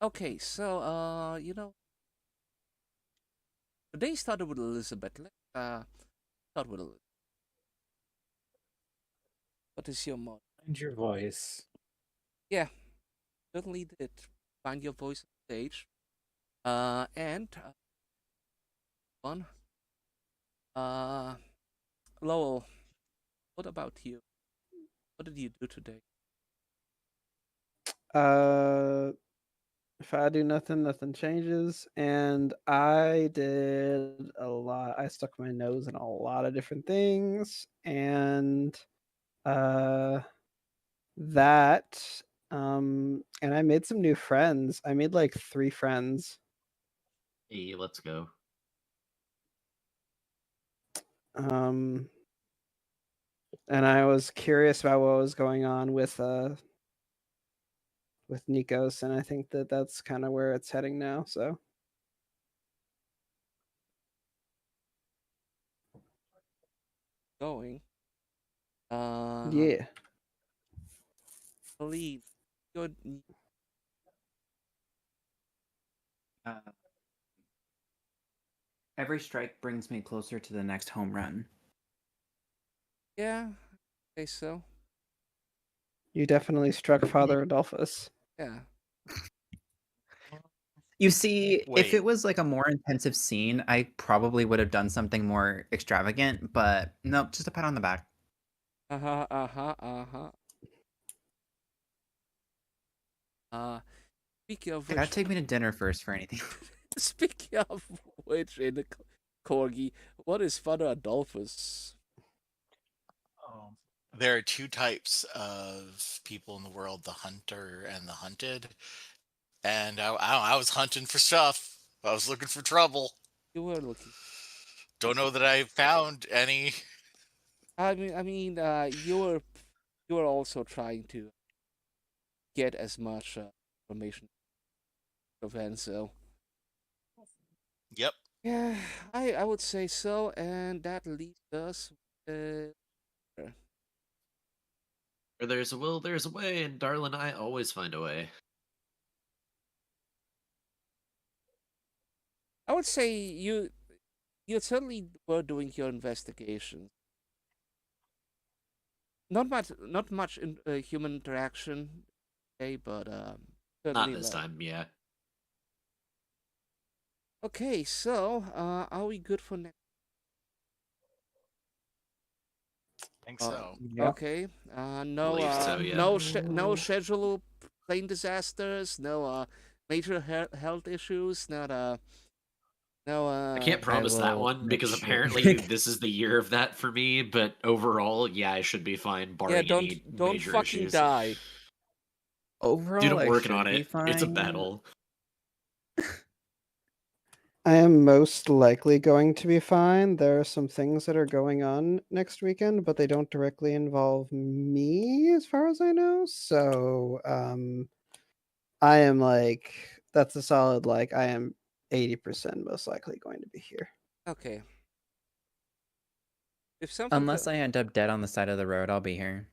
Okay, so today started with Elizabeth. Let's start with Elizabeth. What is your motto? Find your voice. Yeah, certainly did. Find your voice on stage. And one. Lowell, what about you? What did you do today? If I do nothing, nothing changes. And I did a lot. I stuck my nose in a lot of different things. And and I made some new friends. I made like 3 friends. Hey, let's go. And I was curious about what was going on with Nikos, and I think that that's kind of where it's heading now. So Going. yeah. Lead. Good. Every strike brings me closer to the next home run. Yeah. Okay, so. You definitely struck Father Adolphus. Yeah. You see, if Wait. it was like a more intensive scene, I probably would have done something more extravagant, but nope, just a pat on the back. Speaking of You which, gotta take me to dinner first for anything. speaking of which, in the corgi, what is Father Adolphus? There are two types of people in the world: the hunter and the hunted. And I was hunting for stuff. I was looking for trouble. You were looking. Don't know that I found any. I mean, you were also trying to get as much information of Enzo. Yep. Yeah, I would say so, and that leads us. Where there's a will, there's a way, and darling, I always find a way. I would say you certainly were doing your investigation. Not much human interaction, okay, but Not certainly this time, yeah. Okay, so are we good for next? I think so. Okay. No. Believe so, yeah. No schedule plane disasters. No major health issues. Not No. I can't promise that will one make because sure. apparently this is the year of that for me. But overall, yeah, I should be fine. Barring Yeah. any Don't major fucking issues. die. Overall, Dude, I'm I working should on be it. It's a fine. battle. I am most likely going to be fine. There are some things that are going on next weekend, but they don't directly involve me as far as I know. So I am like that's a solid, like, I am 80% most likely going to be here. Okay. If something Unless I end up dead on the side of the road, I'll be here.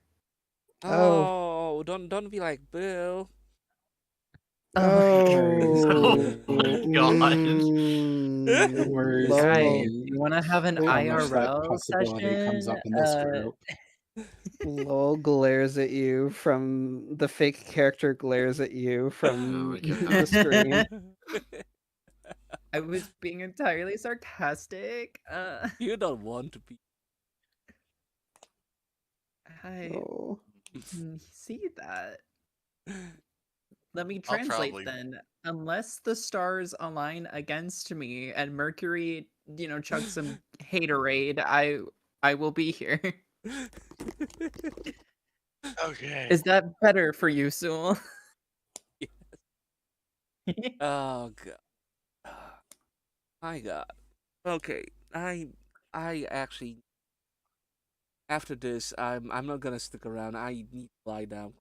Oh, don't be like Bill. Oh, God. No worries. Guys, Lowell. you want to have an How much that IRL possibility comes session? up in this group. Lowell glares at you from the fake character glares at you Oh from my the God. screen. I was being entirely sarcastic. You don't want to be. I Oh. see that. Let me I'll translate probably then. Unless the stars align against me and Mercury, chugs some haterade, I will be here. okay. Is that better for you, Sewell? Oh god. My god. Okay. I actually after this I'm not gonna stick around. I need to lie down.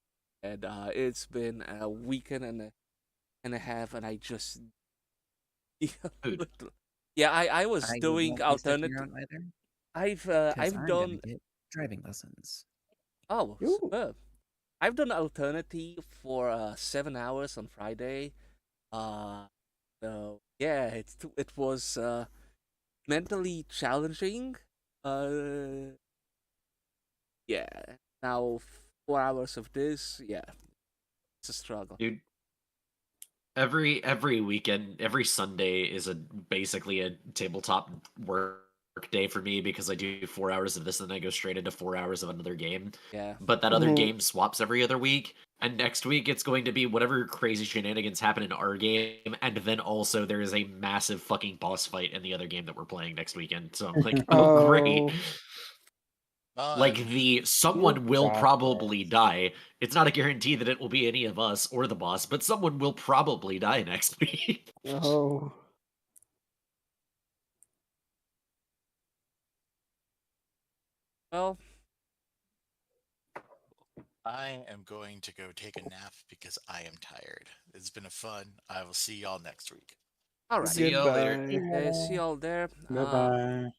And it's been a weekend and a half and I just Food. yeah, I was I doing won't be sticking alternative. around either. I've Because I'm done gonna get driving lessons. oh Ooh. superb. I've done alternative for 7 hours on Friday. So yeah, it was mentally challenging. Yeah. Now 4 hours of this, yeah, it's a struggle. Dude, every weekend, every Sunday is basically a tabletop work day for me because I do 4 hours of this and then I go straight into 4 hours of another game. Yeah. But that other Mhm. game swaps every other week, and next week it's going to be whatever crazy shenanigans happen in our game, and then also there is a massive fucking boss fight in the other game that we're playing next weekend. So I'm like, oh great. Like Fun. someone will got probably die. It's not a guarantee that it will be any of us or the boss, but someone will probably die next week. Oh. Well, I am going to go take a nap because I am tired. It's been a fun. I will see y'all next week. all right. See y'all later. Goodbye. See y'all there. Goodbye.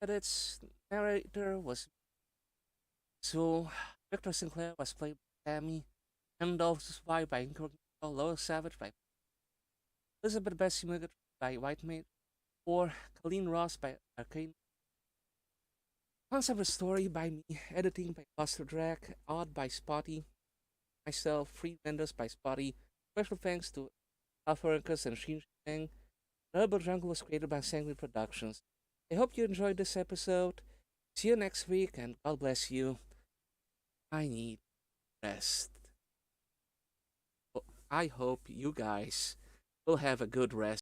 Its narrator was so Victor Sinclair was played by Tammy, Randolph Spy by Incognito, Lois Savage by Elizabeth Bessie Muggett by Whitemate, or Colleen Ross by Arcane. Concept of story by me, editing by Buster Drake, art by Spotty, myself, Free Vendors by Spotty. Special thanks to Alpharicus and Shin Shang. Herbal Jungle was created by Sanguine Productions. I hope you enjoyed this episode. See you next week and God bless you. I need rest. I hope you guys will have a good rest.